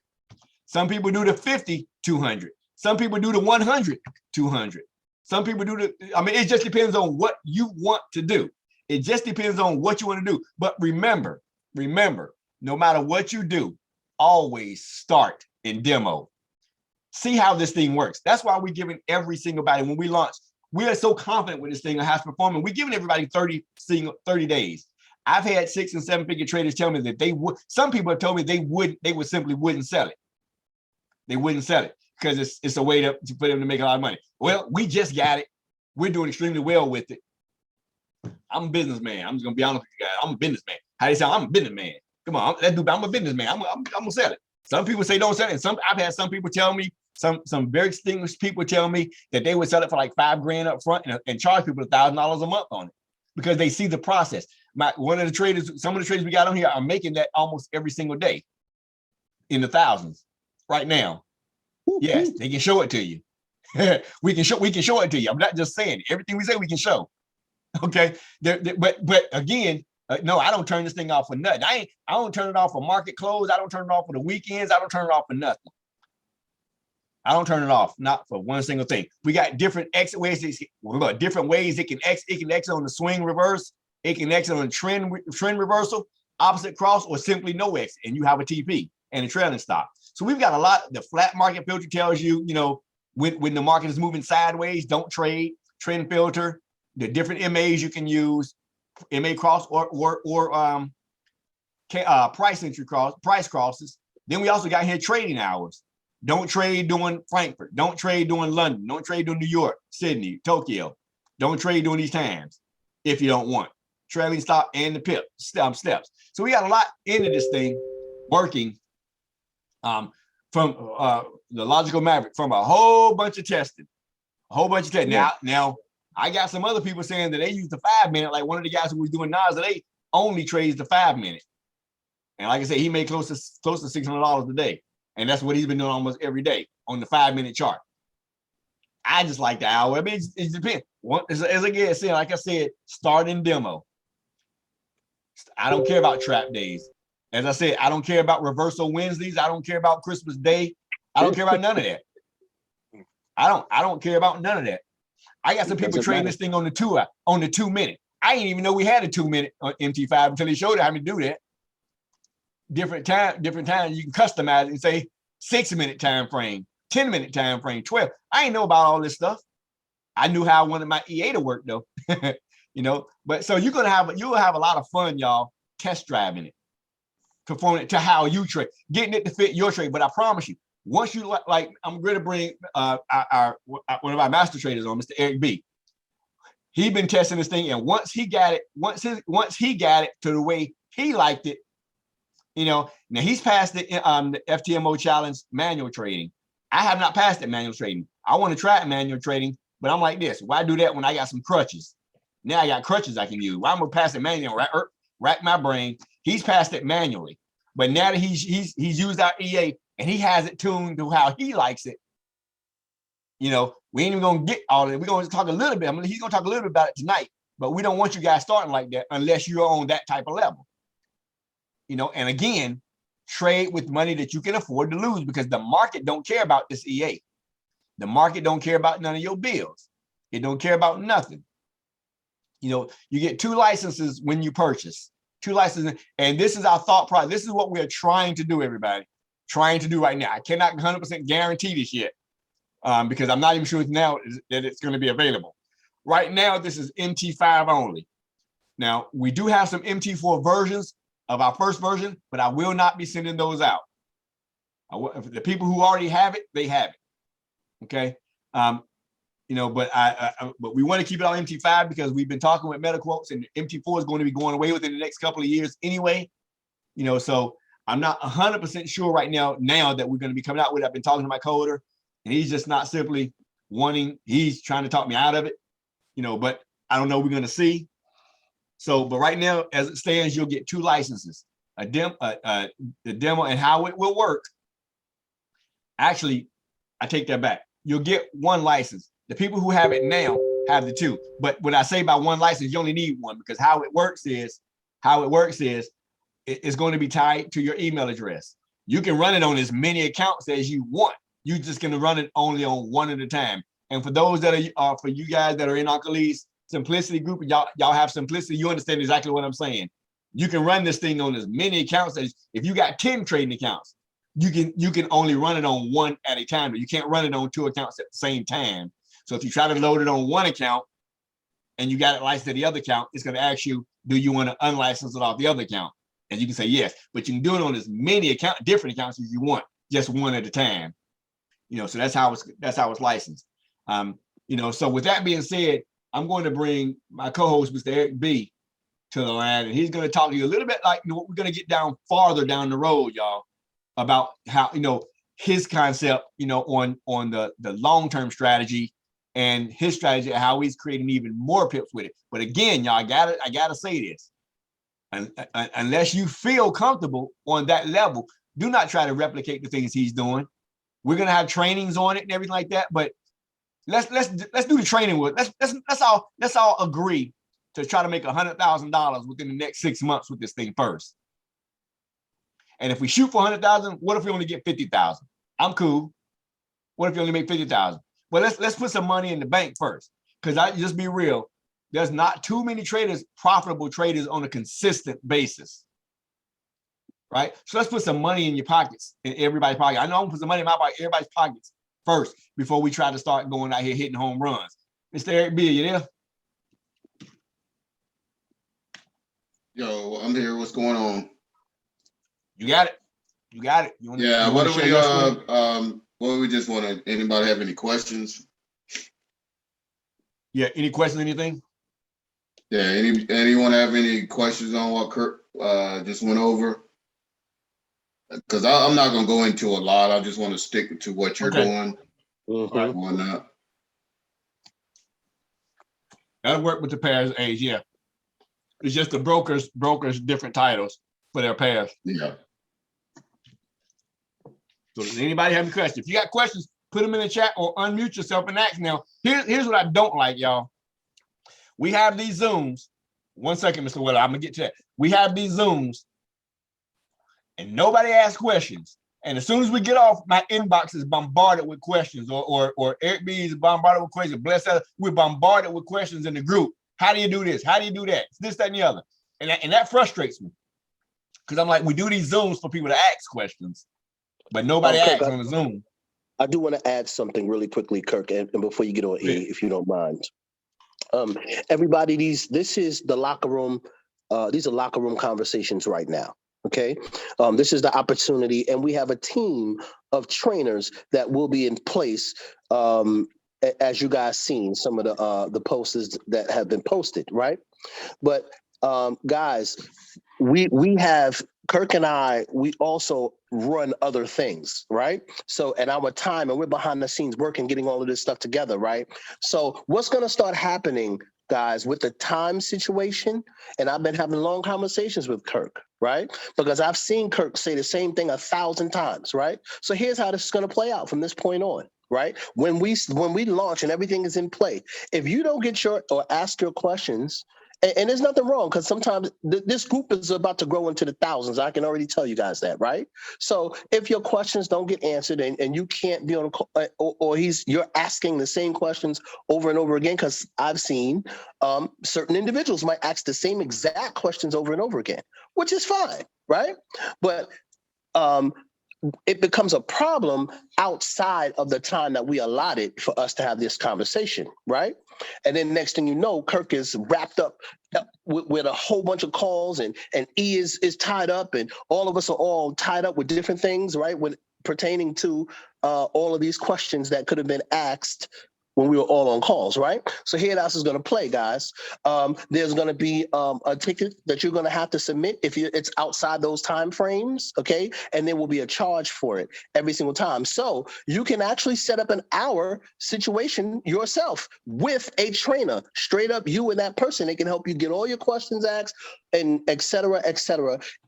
Some people do the 50-200. Some people do the 100-200. Some people do it just depends on what you want to do. It just depends on what you want to do. But remember, no matter what you do, always start in demo. See how this thing works. That's why we're giving every single body, when we launch, we are so confident with this thing, how it's performing. We're giving everybody 30 days. I've had 6 and 7 figure traders tell me that they would, some people have told me they would simply wouldn't sell it. They wouldn't sell it because it's a way for them to make a lot of money. Well, we just got it. We're doing extremely well with it. I'm a businessman. I'm just gonna be honest with you guys. I'm a businessman. How do you sound? I'm a businessman. Come on, I'm a businessman. I'm gonna sell it. Some people say don't sell it. And I've had some people tell me, some very distinguished people tell me that they would sell it for like $5,000 up front and charge people $1,000 a month on it because they see the process. Some of the traders we got on here are making that almost every single day in the thousands right now. Yes, they can show it to you. we can show it to you. I'm not just saying it. Everything we say we can show. Okay, but again, no, I don't turn this thing off for nothing. I don't turn it off for market close. I don't turn it off for the weekends. I don't turn it off for nothing. I don't turn it off, not for one single thing. We got different exit ways. Different ways it can exit on the swing reverse. It can exit on the trend reversal, opposite cross, or simply no exit, and you have a TP and a trailing stop. So we've got a lot. The flat market filter tells you, when the market is moving sideways, don't trade. Trend filter, the different MAs you can use, MA cross or price entry price crosses. Then we also got here trading hours. Don't trade doing Frankfurt. Don't trade doing London. Don't trade doing New York, Sydney, Tokyo. Don't trade doing these times if you don't want. Trailing stop and the pip steps. So we got a lot into this thing working from the Logical Maverick, from a whole bunch of testing. Now, I got some other people saying that they use the 5 minute, like one of the guys who was doing Nas, that they only trades the 5 minute. And like I said, he made close to $600 a day. And that's what he's been doing almost every day on the 5 minute chart. I just like the hour. I mean, it depends. As I said, like I said, start in demo. I don't care about trap days. As I said, I don't care about reversal Wednesdays. I don't care about Christmas Day. I don't care about none of that. I don't care about none of that. I got some people trading this thing on the 2 minute. I didn't even know we had a 2 minute on MT5 until he showed how to do that. Different times you can customize it and say 6 minute time frame, 10 minute time frame, 12. I ain't know about all this stuff. I knew how I wanted my EA to work though. But so you'll have a lot of fun, y'all, test driving it, conforming it to how you trade, getting it to fit your trade. But I promise you, once you like, I'm going to bring one of our master traders on, Mr. Eric B. He's been testing this thing, and once he got it to the way he liked it, now he's passed the FTMO challenge manual trading. I have not passed it manual trading. I want to try manual trading, but I'm like this. Why do that when I got some crutches? Now I got crutches I can use. Why I'm gonna pass it manually? Rack my brain. He's passed it manually, but now that he's used our EA and he has it tuned to how he likes it. We ain't even gonna get all of it. We're gonna talk a little bit. He's gonna talk a little bit about it tonight, but we don't want you guys starting like that unless you're on that type of level. And again, trade with money that you can afford to lose, because the market don't care about this EA. The market don't care about none of your bills. It don't care about nothing. You get 2 licenses when you purchase. 2 licenses, and this is our thought process. This is what we are trying to do, everybody. Trying to do right now. I cannot 100% guarantee this yet, because I'm not even sure now that it's going to be available. Right now, this is MT5 only. Now, we do have some MT4 versions of our first version, but I will not be sending those out. The people who already have it, they have it. Okay. But we want to keep it on MT5 because we've been talking with MetaQuotes, and MT4 is going to be going away within the next couple of years anyway. So I'm not 100% sure right now that we're going to be coming out with it. I've been talking to my coder, and he's just not simply he's trying to talk me out of it, but I don't know. We're going to see. So, but right now, as it stands, you'll get 2 licenses, the demo and how it will work. Actually, I take that back. You'll get 1 license. The people who have it now have the 2. But when I say by 1 license, you only need 1, because how it works is it's going to be tied to your email address. You can run it on as many accounts as you want. You're just going to run it only on 1 at a time. And for those that are for you guys that are in Uncle Lee's Simplicity group, y'all have Simplicity, you understand exactly what I'm saying. You can run this thing on as many accounts as, if you got 10 trading accounts, you can only run it on 1 at a time, but you can't run it on 2 accounts at the same time. So if you try to load it on 1 account and you got it licensed to the other account, it's going to ask you, do you want to unlicense it off the other account? And you can say yes, but you can do it on as many different accounts as you want, just 1 at a time. So that's how it's licensed. So with that being said, I'm going to bring my co-host, Mr. Eric B, to the line, and he's going to talk to you a little bit like what we're going to get down farther down the road, y'all. about how, his concept, on the long-term strategy and his strategy, how he's creating even more pips with it. But again, y'all, I gotta say this. Unless you feel comfortable on that level, do not try to replicate the things he's doing. We're gonna have trainings on it and everything like that, but let's do the training with. Let's all agree to try to make $100,000 within the next 6 months with this thing first. And if we shoot for 100,000, what if we only get 50,000? I'm cool. What if you only make 50,000? Well, let's put some money in the bank first, because I just be real. There's not too many traders, profitable traders on a consistent basis, right? So let's put some money in your pockets, in everybody's pocket. I know I'm gonna put some money in my pocket, everybody's pockets first before we try to start going out here hitting home runs. Mr. Eric B, you there? Yo, I'm here. What's going on? You got it. You got it. What do we just want to? Anybody have any questions? Yeah. Any questions? Anything? Yeah. Anyone have any questions on what Kirk just went over? Because I'm not gonna go into a lot. I just want to stick to what you're doing. Mhm. That'll work with the pairs age. Yeah. It's just the brokers different titles for their pairs. Yeah. So does anybody have any questions? If you got questions, put them in the chat or unmute yourself and ask. Now, here's what I don't like, y'all. We have these Zooms. 1 second, Mr. Weller, I'm gonna get to that. We have these Zooms and nobody asks questions. And as soon as we get off, my inbox is bombarded with questions, or Eric B is bombarded with questions. We're bombarded with questions in the group. How do you do this? How do you do that? It's this, that, and the other. And that frustrates me. Because I'm like, we do these Zooms for people to ask questions, but nobody asks on the Zoom. I do want to add something really quickly, Kirk, and before you get on E, if you don't mind. Everybody, this is the locker room. These are locker room conversations right now. Okay, this is the opportunity, and we have a team of trainers that will be in place. As you guys seen some of the posters that have been posted, right? But guys, we have Kirk and I. We also run other things, right? So at our time, and we're behind the scenes working, getting all of this stuff together, right? So what's going to start happening, guys, with the time situation? And I've been having long conversations with Kirk, right? Because I've seen Kirk say the same thing 1,000 times, right? So here's how this is going to play out from this point on. Right? When we launch and everything is in play, if you don't get your or ask your questions, and there's nothing wrong, because sometimes this group is about to grow into the thousands. I can already tell you guys that, right? So if your questions don't get answered and you can't be on a, or you're asking the same questions over and over again, because I've seen certain individuals might ask the same exact questions over and over again, which is fine, right? But it becomes a problem outside of the time that we allotted for us to have this conversation, right? And then next thing you know, Kirk is wrapped up with a whole bunch of calls, and E is tied up, and all of us are all tied up with different things, right? When pertaining to all of these questions that could have been asked when we were all on calls, right? So here else is going to play, guys. There's going to be a ticket that you're going to have to submit if it's outside those time frames, okay? And there will be a charge for it every single time. So you can actually set up an hour situation yourself with a trainer, straight up you and that person. They can help you get all your questions asked, and et cetera,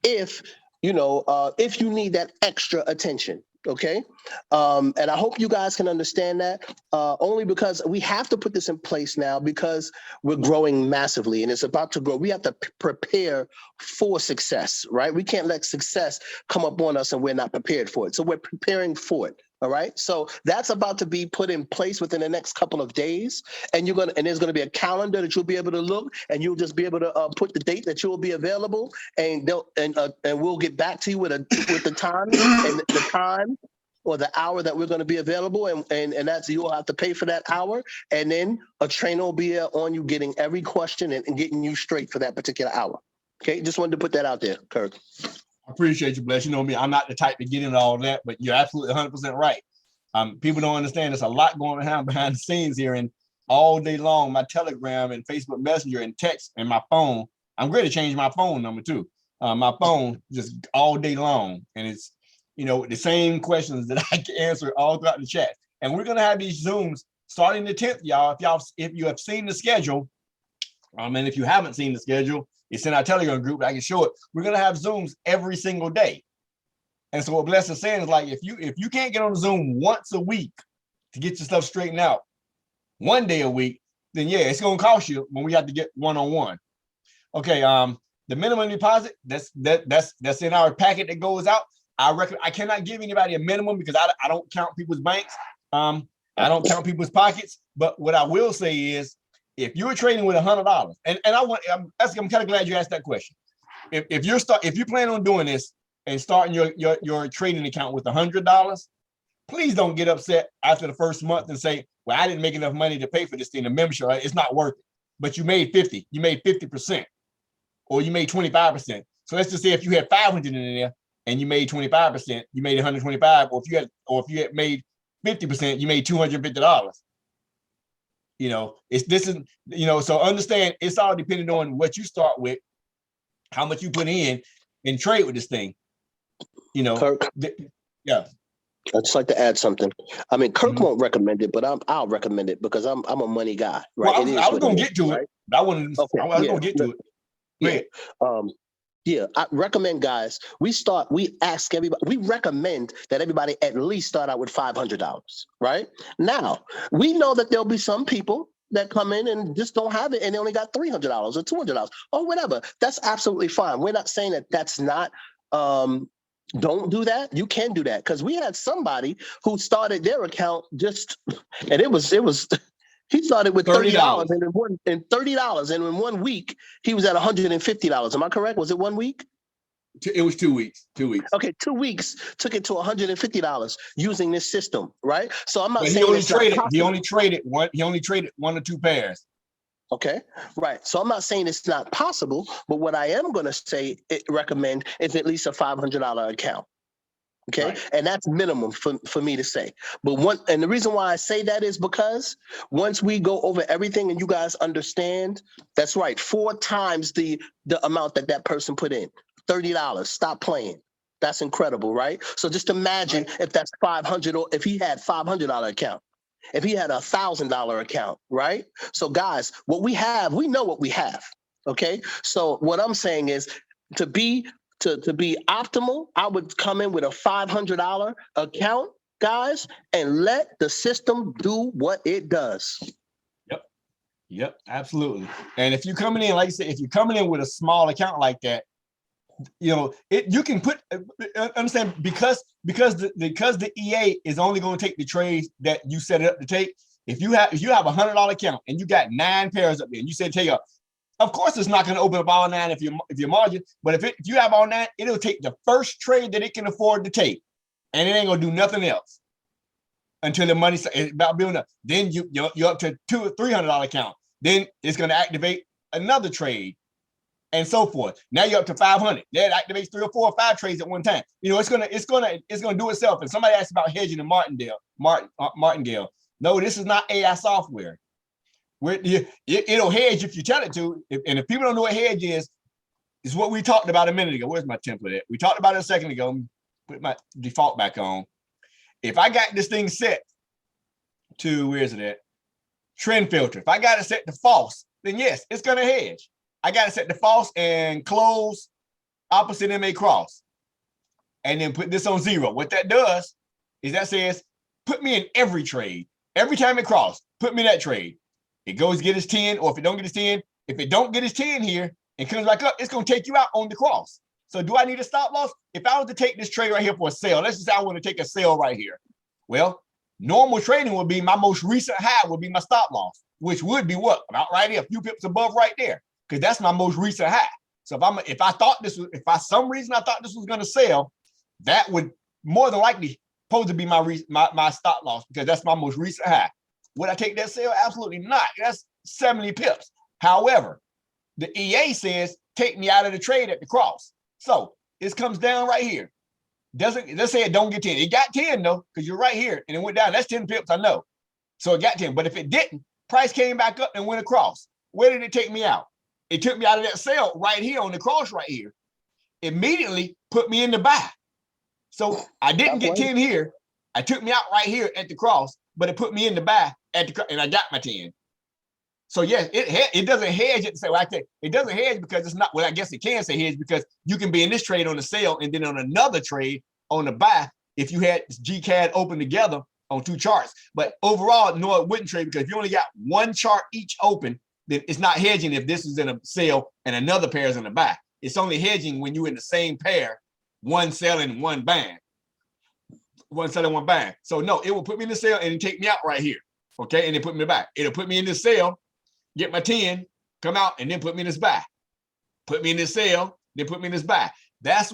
if if you need that extra attention. Okay. And I hope you guys can understand that, only because we have to put this in place now because we're growing massively and it's about to grow. We have to prepare for success, right? We can't let success come up on us and we're not prepared for it. So we're preparing for it. All right. So that's about to be put in place within the next couple of days. And there's going to be a calendar that you'll be able to look, and you'll just be able to put the date that you will be available, and we'll get back to you with the time and the time or the hour that we're going to be available. And that's, you'll have to pay for that hour. And then a trainer will be on you getting every question and getting you straight for that particular hour. Okay. Just wanted to put that out there, Kirk. I appreciate you, Bless. You know me, I'm not the type to get into all that, but you're absolutely 100% right. People don't understand there's a lot going on behind the scenes here, and all day long, my Telegram and Facebook Messenger and text and my phone. I'm ready to change my phone number too. My phone just all day long, and it's you know, the same questions that I can answer all throughout the chat. And we're gonna have these Zooms starting the 10th, y'all. If you have seen the schedule, and if you haven't seen the schedule, it's in our Telegram group. I can show it. We're gonna have Zooms every single day. And so what Bless is saying is like, if you can't get on Zoom once a week to get your stuff straightened out, one day a week, then yeah, it's gonna cost you when we have to get one-on-one. Okay, the minimum deposit, that's in our packet that goes out. I cannot give anybody a minimum because I don't count people's banks. I don't count people's pockets. But what I will say is, if you're trading with $100, and I'm kind of glad you asked that question. If you plan on doing this and starting your trading account with $100, please don't get upset after the first month and say, well, I didn't make enough money to pay for this thing, the membership, it's not worth it. But you made 50%, or you made 25%. So let's just say if you had 500 in there and you made 25%, you made 125, or if you had made 50%, you made $250. You know, so understand it's all depending on what you start with, how much you put in and trade with this thing. You know, Kirk, yeah. I'd just like to add something. I mean, Kirk won't recommend it, but I'll recommend it because I'm a money guy, right? Well, I was gonna get to it. I was gonna get to it. Yeah, I recommend, guys, we ask everybody, we recommend that everybody at least start out with $500, right? Now, we know that there'll be some people that come in and just don't have it and they only got $300 or $200 or whatever. That's absolutely fine. We're not saying that that's not, don't do that. You can do that because we had somebody who started their account and it was he started with $30 and $30, and in 1 week he was at $150. Am I correct? Was it 1 week? It was 2 weeks. 2 weeks. Okay, 2 weeks took it to $150 using this system, right? So I'm not saying he only traded one or two pairs. Okay, right. So I'm not saying it's not possible, but what I am going to recommend is at least a $500 account. Okay, right. And that's minimum for me to say. But the reason why I say that is because once we go over everything and you guys understand, that's right, 4 times the amount that person put in, $30. Stop playing. That's incredible, right? So just imagine if that's 500, or if he had $500 account. If he had $1,000 account, right? So guys, what we have, we know what we have, okay? So what I'm saying is to be optimal, I would come in with a $500 account, guys, and let the system do what it does. Yep, absolutely. And if you're coming in, like I said, if you're coming in with a small account like that, you know, you can understand because the EA is only going to take the trades that you set it up to take. If you have a $100 account and you got 9 pairs up there, and you said take up, of course it's not going to open up all 9 if you're margin. But if you have all 9, it'll take the first trade that it can afford to take, and it ain't gonna do nothing else until the money's about building up. Then you're up to $200 or $300 account. Then it's going to activate another trade, and so forth. Now you're up to 500. That activates 3 or 4 or 5 trades at one time. You know, it's gonna do itself. And somebody asked about hedging in Martingale. No, this is not AI software. It'll hedge if you tell it to. And if people don't know what hedge is, it's what we talked about a minute ago. Where's my template at? We talked about it a second ago. Put my default back on. If I got this thing set to, where's it at? Trend filter. If I got it set to false, then yes, it's gonna hedge. I got it set to false and close opposite MA cross. And then put this on 0. What that does is that says, put me in every trade. Every time it crosses, put me in that trade. It goes get his 10, or if it don't get his 10, if it don't get his 10 here and comes back up, it's going to take you out on the cross. So do I need a stop loss? If I was to take this trade right here for a sale, let's just say I want to take a sale right here. Well, normal trading would be my most recent high would be my stop loss, which would be what? About right here, a few pips above right there. Because that's my most recent high. So if for some reason I thought this was going to sell, that would more than likely supposed to be my stop loss, because that's my most recent high. Would I take that sale? Absolutely not. That's 70 pips. However, the EA says take me out of the trade at the cross. So this comes down right here. Let's say it don't get 10. It got 10 though, because you're right here, and it went down. That's 10 pips, I know. So it got 10. But if it didn't, price came back up and went across. Where did it take me out? It took me out of that sale right here on the cross right here. Immediately put me in the buy. So I didn't get 10 here. I took me out right here at the cross, but it put me in the buy at the and I got my 10. So yes, it doesn't hedge it to say, well, it doesn't hedge because it's not, well, I guess it can say hedge because you can be in this trade on the sell and then on another trade on the buy if you had GCAD open together on 2 charts. But overall, no, it wouldn't trade because if you only got 1 chart each open, then it's not hedging if this is in a sell and another pair is in a buy. It's only hedging when you're in the same pair, 1 selling, 1 buying. 1 selling, 1 buying. So no, it will put me in the sell and take me out right here. Okay, and then put me back. It'll put me in the sell, get my 10, come out, and then put me in this buy. Put me in this sell, then put me in this buy. That's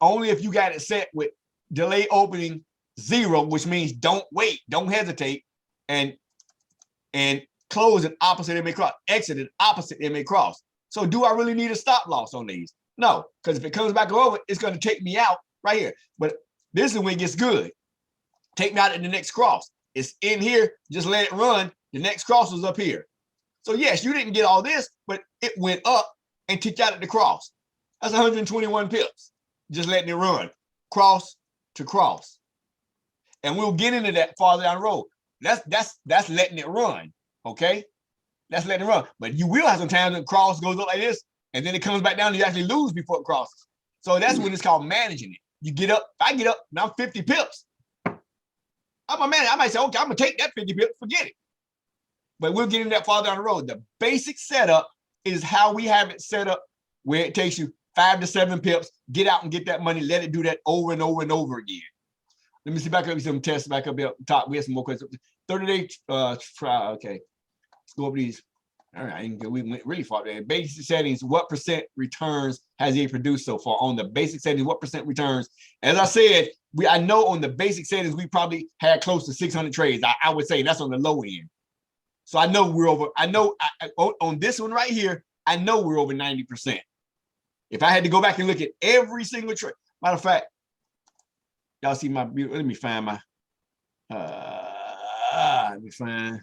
only if you got it set with delay opening 0, which means don't wait, don't hesitate, and close an opposite MA cross, exit an opposite MA cross. So do I really need a stop loss on these? No, because if it comes back over, it's going to take me out right here. But this is when it gets good. Take me out at the next cross. It's in here, just let it run. The next cross was up here. So yes, you didn't get all this, but it went up and took you out at the cross. That's 121 pips, just letting it run, cross to cross. And we'll get into that farther down the road. That's letting it run, okay? That's letting it run. But you will have some times when the cross goes up like this, and then it comes back down and you actually lose before it crosses. So that's when it's called managing it. You get up, if I get up, now I'm 50 pips. I'm a man. I might say, okay, I'm gonna take that 50 pips, forget it. But we'll get into that farther down the road. The basic setup is how we have it set up, where it takes you 5 to 7 pips, get out and get that money, let it do that over and over and over again. Let me see back up some tests back up here top. We have some more questions. 30-day trial. Okay, let's go over these. All right, we went really far there. Basic settings, what percent returns has he produced so far? On the basic settings, what percent returns? As I said, I know on the basic settings, we probably had close to 600 trades. I would say that's on the low end. So I know we're over, on this one right here, I know we're over 90%. If I had to go back and look at every single trade, matter of fact, y'all see my, let me find my, let me find,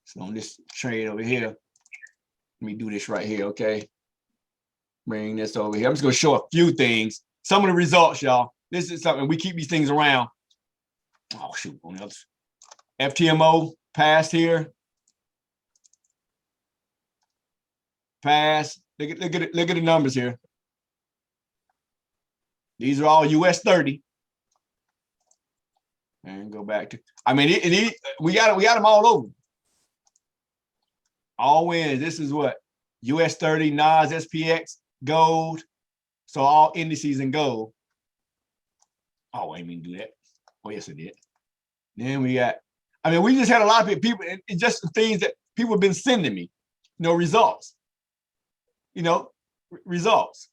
so on this trade over here. Let me do this right here, okay? Bring this over here. I'm just gonna show a few things. Some of the results, y'all. This is something, we keep these things around. Oh, shoot, on the other. FTMO passed here. Pass. Look at the numbers here. These are all US 30. And go back to, I mean, we got them all over. All wins. This is what? US 30, NAS, SPX, gold. So all indices in gold. Oh, I didn't mean to do that. Oh, yes, it did. Then we got, I mean, we just had a lot of people, and just things that people have been sending me, results. Results.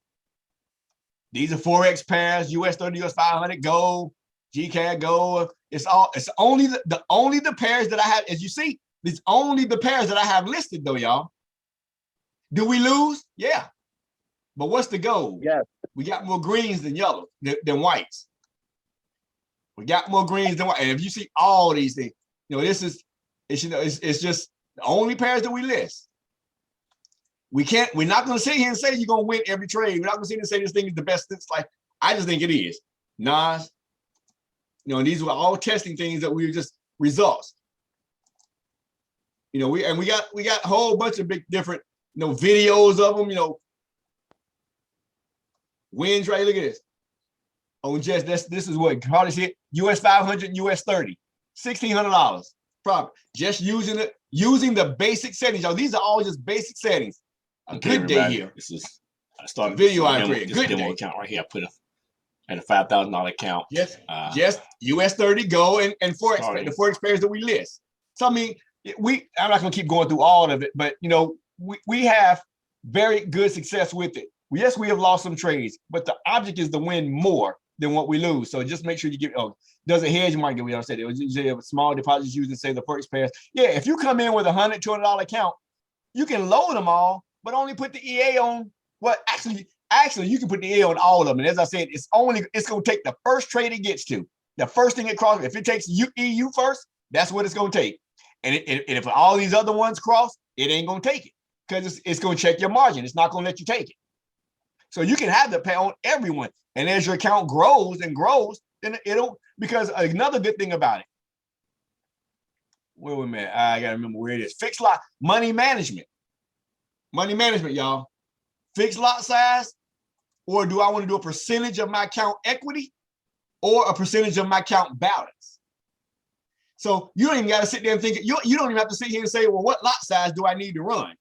These are Forex pairs, US 30, US 500, gold, GCAD, gold. It's only the pairs that I have, as you see, it's only the pairs that I have listed though, y'all. Do we lose? Yeah. But what's the goal? Yeah. We got more greens than yellow, than whites. We got more greens than white. And if you see all these things, it's just the only pairs that we list. We're not going to sit here and say you're going to win every trade. We're not going to sit here and say this thing is the best. It's like, I just think it is. NAS, and these were all testing things that we were just results. We got a whole bunch of big different, videos of them, wins, right? Look at this. Oh, just this is what hardest hit, US 500, US 30, $1,600 profit. Just using the basic settings, y'all. These are all just basic settings. A good day here. I started video I create. Good demo day. account right here. I had a $5,000 account. Yes, just US 30 go and Forex, the Forex pairs that we list. So I mean, I'm not gonna keep going through all of it, but we have very good success with it. Yes, we have lost some trades, but the object is to win more than what we lose. So just make sure you get, does a hedge market, we don't say that. You have small deposits using, say, the Forex pairs. Yeah, if you come in with a $100, $200 account, you can load them all, but only put the EA on actually you can put the EA on all of them. And as I said, it's going to take the first trade it gets to. The first thing it crosses, if it takes EU first, that's what it's going to take. And if all these other ones cross, it ain't going to take it because it's going to check your margin. It's not going to let you take it. So you can have that pay on everyone. And as your account grows and grows, then it'll, because another good thing about it, where we at? I gotta remember where it is. Fixed lot, money management. Money management, y'all. Fixed lot size, or do I want to do a percentage of my account equity or a percentage of my account balance? So you don't even got to sit there and think, you don't even have to sit here and say, well, what lot size do I need to run?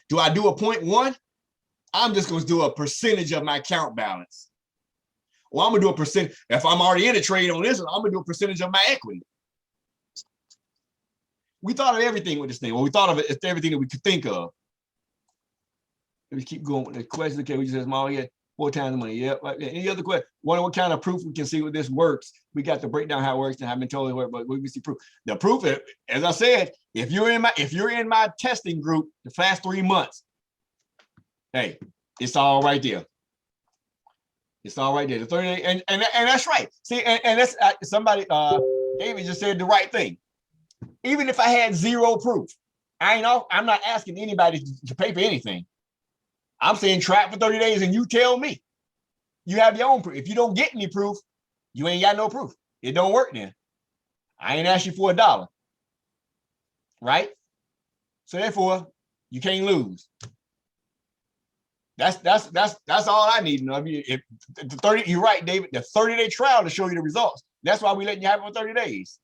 Do I do a 0.1? I'm just going to do a percentage of my account balance. Well, I'm going to do a percent. If I'm already in a trade on this one, I'm going to do a percentage of my equity. We thought of everything with this thing. Well, we thought of it as everything that we could think of. Let me keep going with the question. Okay, we just said small, yeah, 4 times the money. Yep. Any other question? Wonder what kind of proof we can see with this works. We got to break down how it works and have been told it works, but we can see proof. The proof, as I said, if you're in my testing group the last 3 months, hey, it's all right there. It's all right there. The 30 day, and that's right. See, and that's somebody. David just said the right thing. Even if I had zero proof, I'm not asking anybody to pay for anything. I'm saying trap for 30 days and you tell me. You have your own proof. If you don't get any proof, you ain't got no proof. It don't work then. I ain't asked you for $1. Right? So therefore, you can't lose. That's all I need to know. I mean, if the 30, you're right, David, the 30-day trial to show you the results. That's why we letting you have it for 30 days.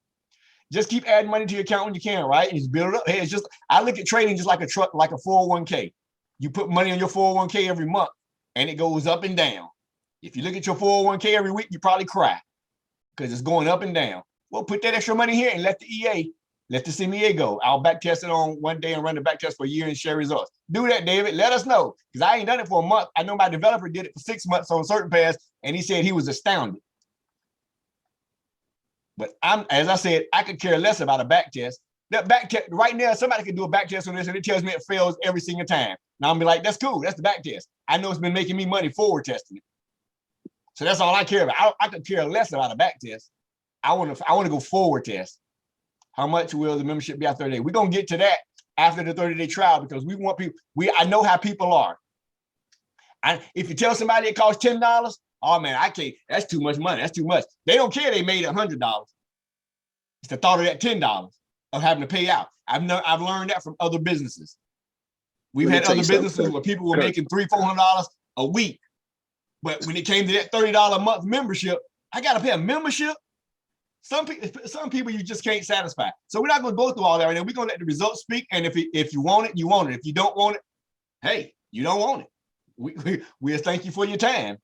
Just keep adding money to your account when you can, right? And just build it up. Hey, it's just, I look at trading just like a 401k. You put money on your 401k every month and it goes up and down. If you look at your 401k every week, you probably cry because it's going up and down. Well, put that extra money here and let the CMEA go. I'll back test it on one day and run the back test for a year and share results. Do that, David. Let us know because I ain't done it for a month. I know my developer did it for 6 months on certain pairs and he said he was astounded. But as I said, I could care less about a back test. That back test right now, somebody can do a back test on this and it tells me it fails every single time. Now I'm be like, that's cool. That's the back test. I know it's been making me money forward testing it. So that's all I care about. I could care less about a back test. I want to go forward test. How much will the membership be after 30 days? We're gonna get to that after the 30-day trial because we want people. I know how people are. If you tell somebody it costs $10, oh man, I can't. That's too much money. That's too much. They don't care. They made $100. It's the thought of that $10 of having to pay out. I've learned that from other businesses. We've had other businesses where people were making $300-400 a week. But when it came to that $30 a month membership, I got to pay a membership. Some people you just can't satisfy. So we're not going to go through all that right now. We're going to let the results speak. And if you want it, you want it. If you don't want it, hey, you don't want it. We'll thank you for your time.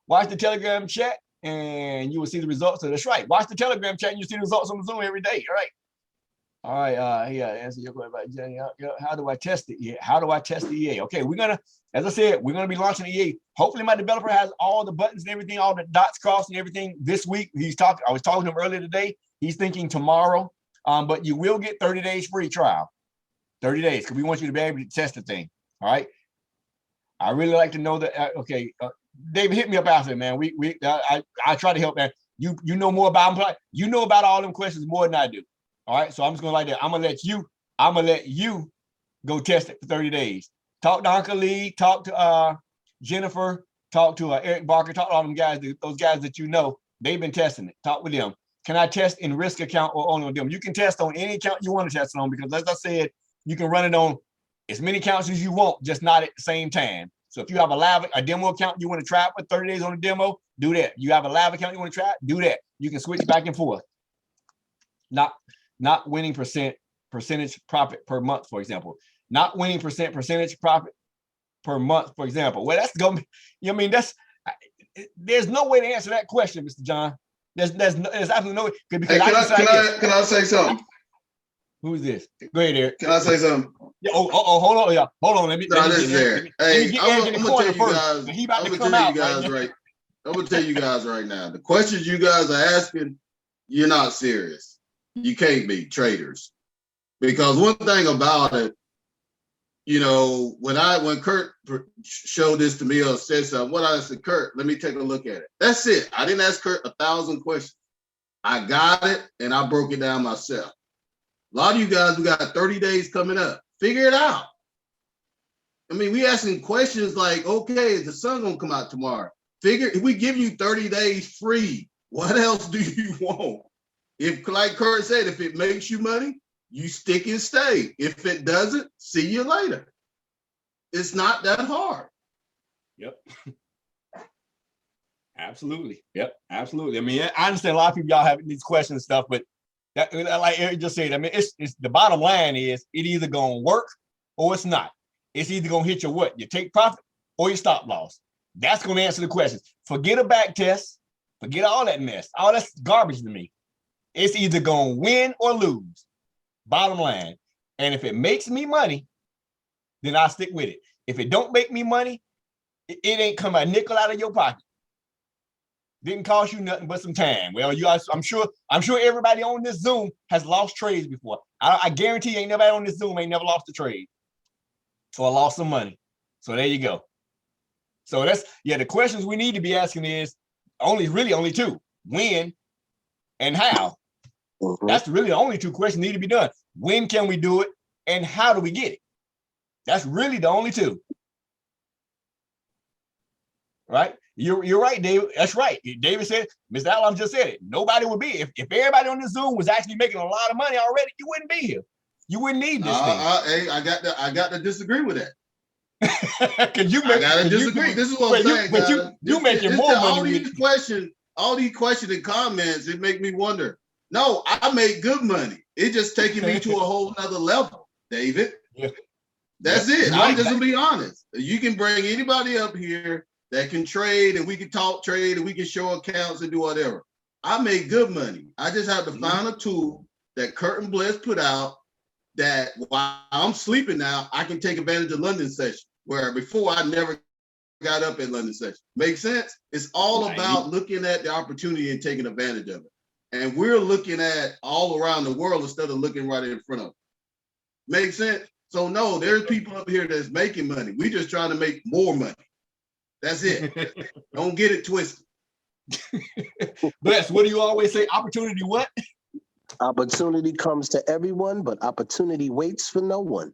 Watch the Telegram chat and you will see the results. So that's right. Watch the Telegram chat and you see the results on the Zoom every day. All right. All right, yeah, answer your question about Jenny. How do I test it? Yeah, how do I test the EA? Okay, as I said, we're gonna be launching the EA. Hopefully, my developer has all the buttons and everything, all the dots crossed and everything this week. I was talking to him earlier today. He's thinking tomorrow. But you will get 30 days free trial. 30 days, because we want you to be able to test the thing. All right. I really like to know that. Okay, David, hit me up after, man. I try to help, man. You know more about them. You know about all them questions more than I do. All right, so I'm just gonna like that. I'm gonna let you go test it for 30 days. Talk to Uncle Lee, talk to Jennifer, talk to Eric Barker, talk to all them guys, those guys that you know, they've been testing it. Talk with them. Can I test in risk account or only on them? You can test on any account you want to test it on because as I said, you can run it on as many accounts as you want, just not at the same time. So if you have a demo account you want to try for 30 days on a demo, do that. You have a live account you want to try, do that. You can switch back and forth. Not winning percentage profit per month, for example. Not winning percentage profit per month, for example. Well, that's going to be, there's no way to answer that question, Mr. John. There's absolutely no way. Because can I say something? Who's this? Go ahead, Eric. Can I say something? Yeah, hold on, y'all. Hold on. Let me Hey, I'm gonna tell you guys. I'm gonna tell you guys right now. The questions you guys are asking, you're not serious. You can't be traders, because one thing about it, when Kurt showed this to me or said something, what I said, Kurt, let me take a look at it. That's it. I didn't ask Kurt 1,000 questions. I got it and I broke it down myself. A lot of you guys, we got 30 days coming up. Figure it out. I mean, we asking questions like, okay, is the sun gonna come out tomorrow? Figure if we give you 30 days free, what else do you want? If, like Kurt said, if it makes you money, you stick and stay. If it doesn't, see you later. It's not that hard. Yep. Absolutely. Yep. Absolutely. I mean, I understand a lot of people y'all have these questions and stuff, but that, like Eric just said, I mean, it's the bottom line is it either gonna work or it's not. It's either gonna hit your what? Your take profit or your stop loss. That's gonna answer the questions. Forget a back test. Forget all that mess. All that's garbage to me. It's either gonna win or lose. Bottom line. And if it makes me money, then I'll stick with it. If it don't make me money, it ain't come a nickel out of your pocket. Didn't cost you nothing but some time. Well, you guys, I'm sure everybody on this Zoom has lost trades before. I guarantee ain't nobody on this Zoom ain't never lost a trade or lost some money. So there you go. So that's the questions we need to be asking is really only two: when and how. Mhm. That's really the only two questions need to be done. When can we do it, and how do we get it? That's really the only two. Right? You're right, David. That's right. David said, Mr. Allen just said it. Nobody would be if everybody on this Zoom was actually making a lot of money already. You wouldn't be here. You wouldn't need this thing. Hey, I got to disagree with that. Because you I gotta disagree. This is what I'm saying, but guys. you making more money. All these questions and comments, it make me wonder. No, I make good money. It's just taking me to a whole nother level, David. Yeah. That's it. Right. I'm just gonna be honest. You can bring anybody up here that can trade, and we can talk trade, and we can show accounts and do whatever. I make good money. I just have to find a tool that Kurt and Bless put out that while I'm sleeping now, I can take advantage of London session, where before I never got up at London session. Make sense? It's all about looking at the opportunity and taking advantage of it. And we're looking at all around the world instead of looking right in front of us. Make sense? So no, there's people up here that's making money. We just trying to make more money. That's it. Don't get it twisted. Bless, what do you always say? Opportunity what? Opportunity comes to everyone, but opportunity waits for no one.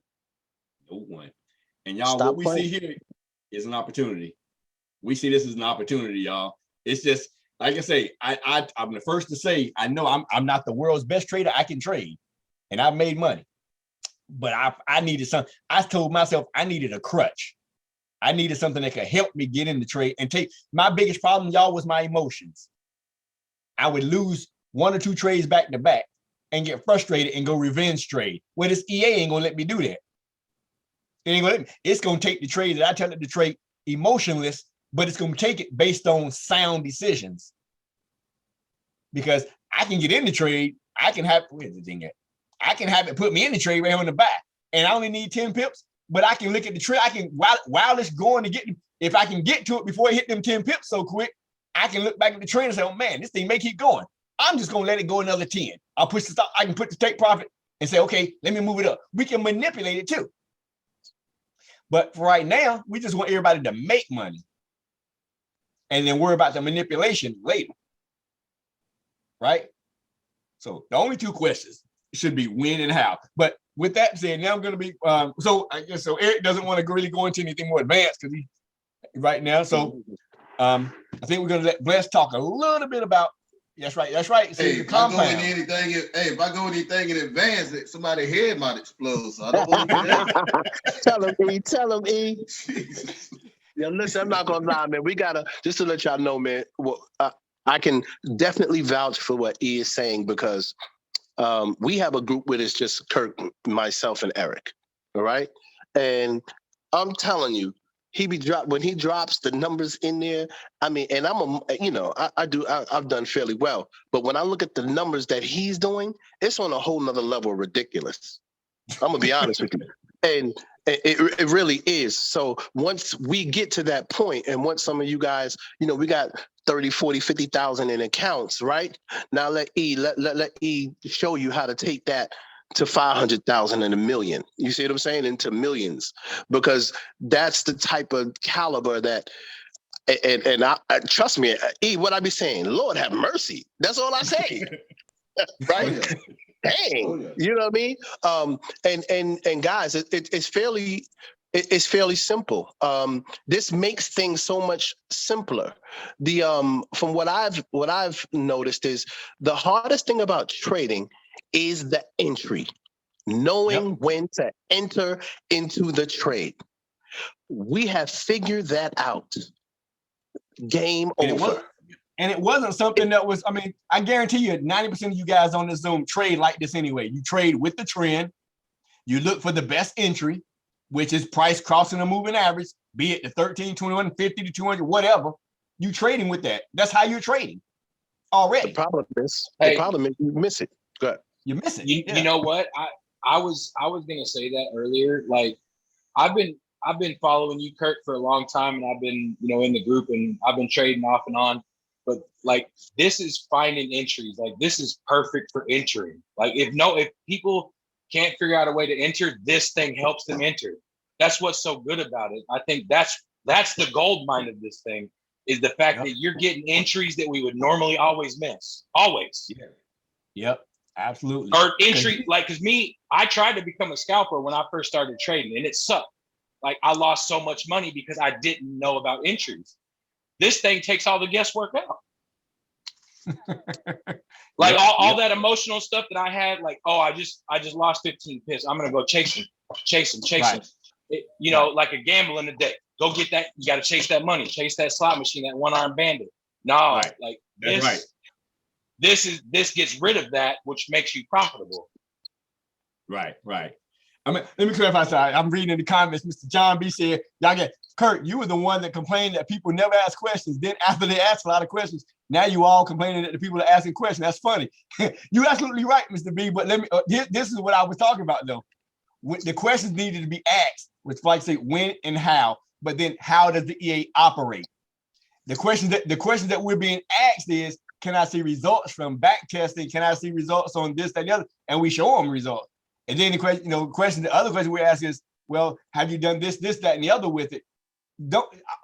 No one. And y'all, what we see here is an opportunity. We see this as an opportunity, y'all. It's just, like I say, I'm the first to say, I know I'm not the world's best trader. I can trade, and I've made money. But I needed something. I told myself I needed a crutch. I needed something that could help me get in the trade and take. My biggest problem, y'all, was my emotions. I would lose one or two trades back to back and get frustrated and go revenge trade. Well, this EA ain't gonna let me do that. It ain't gonna let me. It's gonna take the trade that I tell it to trade emotionless, but it's gonna take it based on sound decisions. Because I can get in the trade, I can have where's the thing at? I can have it put me in the trade right on the back, and I only need 10 pips. But I can look at the trade. I can while it's going to get, if I can get to it before it hit them 10 pips so quick, I can look back at the trade and say, oh man, this thing may keep going. I'm just gonna let it go another 10. I'll push the stop. I can put the take profit and say, okay, let me move it up. We can manipulate it too. But for right now, we just want everybody to make money, and then worry about the manipulation later. Right? So the only two questions should be when and how. But with that said, now I'm going to be so I guess so. Eric doesn't want to really go into anything more advanced because he right now. So I think we're going to let Bless talk a little bit about. That's right. So hey, if I go into anything in advance, that somebody's head might explode. So I don't want to do that. Tell him, E. Yeah, listen, I'm not gonna lie, man. We gotta just to let y'all know, man. Well, I can definitely vouch for what E is saying because we have a group where it's just Kirk, myself, and Eric. All right, and I'm telling you, when he drops the numbers in there. I mean, and I've done fairly well, but when I look at the numbers that he's doing, it's on a whole nother level of ridiculous. I'm gonna be honest with you, and it really is. So once we get to that point, and once some of you guys, we got 30, 40, 50,000 in accounts, right? Now let E show you how to take that to 500,000 and $1 million. You see what I'm saying? Into millions, because that's the type of caliber that. And I trust me, E, what I be saying, Lord have mercy. That's all I say, right? Dang, you know what I mean? And guys, it's fairly It's fairly simple. This makes things so much simpler. The From what I've noticed is the hardest thing about trading is the entry, knowing when to enter into the trade. We have figured that out. Game over. And it wasn't something that was, I mean, I guarantee you 90% of you guys on this Zoom trade like this anyway. You trade with the trend. You look for the best entry, which is price crossing a moving average, be it the 13, 21, 50 to 200, whatever. You trading with that. That's how you're trading already. The problem is you miss it. Go ahead. You miss it. You know what? I was gonna say that earlier. Like I've been following you, Kurt, for a long time, and I've been, in the group, and I've been trading off and on. But like this is finding entries. Like this is perfect for entering. Like if people can't figure out a way to enter, this thing helps them enter. That's what's so good about it. I think that's the gold mine of this thing, is the fact that you're getting entries that we would normally always miss. Always. Yeah. Yep. Absolutely. Or entry, because I tried to become a scalper when I first started trading, and it sucked. Like I lost so much money because I didn't know about entries. This thing takes all the guesswork out. Like all that emotional stuff that I had, like, oh, I just lost 15 pips. I'm gonna go chase him. Right. Like a gamble in the day. Go get that. You got to chase that money. Chase that slot machine. That one-armed bandit. No, like this. Right. This gets rid of that, which makes you profitable. Right. I mean, let me clarify. Sorry, I'm reading in the comments. Mr. John B said, "Y'all get Kurt. You were the one that complained that people never ask questions. Then after they ask a lot of questions, now you all complaining that the people are asking questions. That's funny. You're absolutely right, Mr. B. But let me. This is what I was talking about, though. The questions needed to be asked, which, like, say, when and how. But then, how does the EA operate? The question that we're being asked is, can I see results from back testing? Can I see results on this, that, and the other? And we show them results. And then the other question we ask is, well, have you done this, that, and the other with it?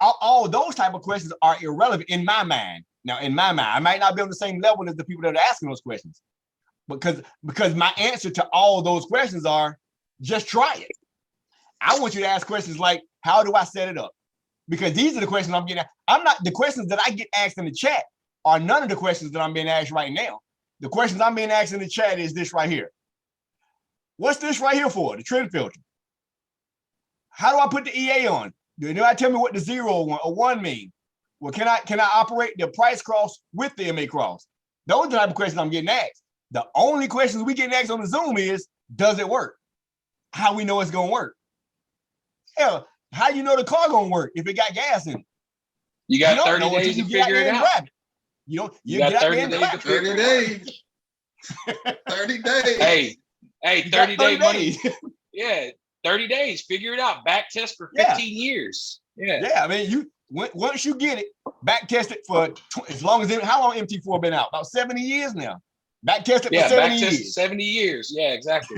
All those type of questions are irrelevant in my mind. Now, in my mind, I might not be on the same level as the people that are asking those questions, because my answer to all those questions are, just try it. I want you to ask questions like, how do I set it up? Because these are the questions I'm getting. The questions that I get asked in the chat are none of the questions that I'm being asked right now. The questions I'm being asked in the chat is this right here. What's this right here for? The trend filter. How do I put the EA on? Do you tell me what the 0 or 1 mean? Well, can I operate the price cross with the MA cross? Those are the type of questions I'm getting asked. The only questions we get asked on the Zoom is, does it work? How we know it's gonna work? Hell, how you know the car gonna work if it got gas in it? You got 30 days to figure it out. You got 30 days to figure it out. 30 days. Hey, 30 day money. Yeah, 30 days. Figure it out. Back test for 15 years. Yeah. Yeah, I mean, once you get it, back test it for as long as how long MT4 been out? About 70 years now. Back test it for 70 years. 70 years. Yeah, exactly.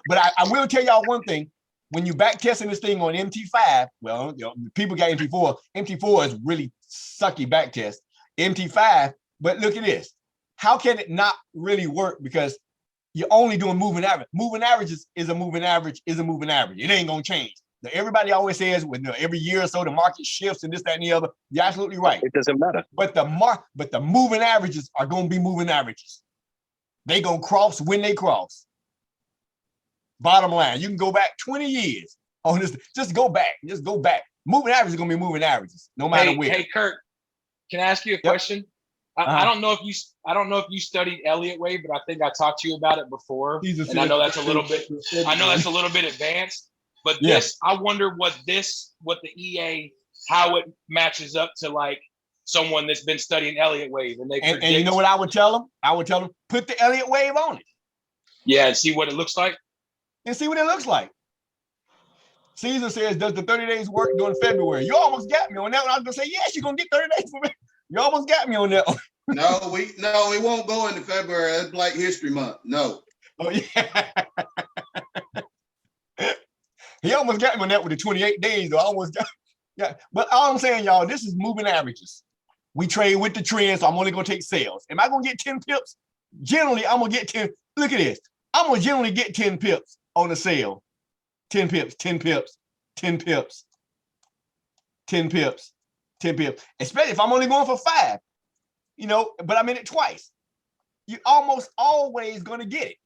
But I will tell y'all one thing. When you back testing this thing on MT5, well, people got MT4. MT4 is really sucky back test. MT5, but look at this. How can it not really work? Because you're only doing moving average. Moving averages is a moving average is a moving average. It ain't gonna change. Now, everybody always says when every year or so the market shifts and this, that, and the other. You're absolutely right. It doesn't matter. But the moving averages are gonna be moving averages. They gonna cross when they cross. Bottom line, you can go back 20 years on this. Just go back. Moving averages are gonna be moving averages, no matter where. Hey, Kurt, can I ask you a question? I don't know if you studied Elliott wave, but I think I talked to you about it before. And I know that's a little bit advanced. But I wonder what the EA, how it matches up to like someone that's been studying Elliott wave, and you know what I would tell them? I would tell them put the Elliott wave on it. Yeah, and see what it looks like. And see what it looks like. Caesar says, does the 30 days work during February? You almost got me on that one. I was gonna say, yes, you're gonna get 30 days from me. You almost got me on that one. No, it won't go into February. That's Black History Month. No. Oh yeah. He almost got me on that with the 28 days, though. I almost got, yeah. But all I'm saying, y'all, this is moving averages. We trade with the trend, so I'm only gonna take sales. Am I gonna get 10 pips? Generally, I'm gonna get 10. Look at this. I'm gonna generally get 10 pips on the sale. 10 pips, 10 pips, 10 pips, 10 pips, 10 pips, especially if I'm only going for 5, but I'm in it twice. You're almost always going to get it.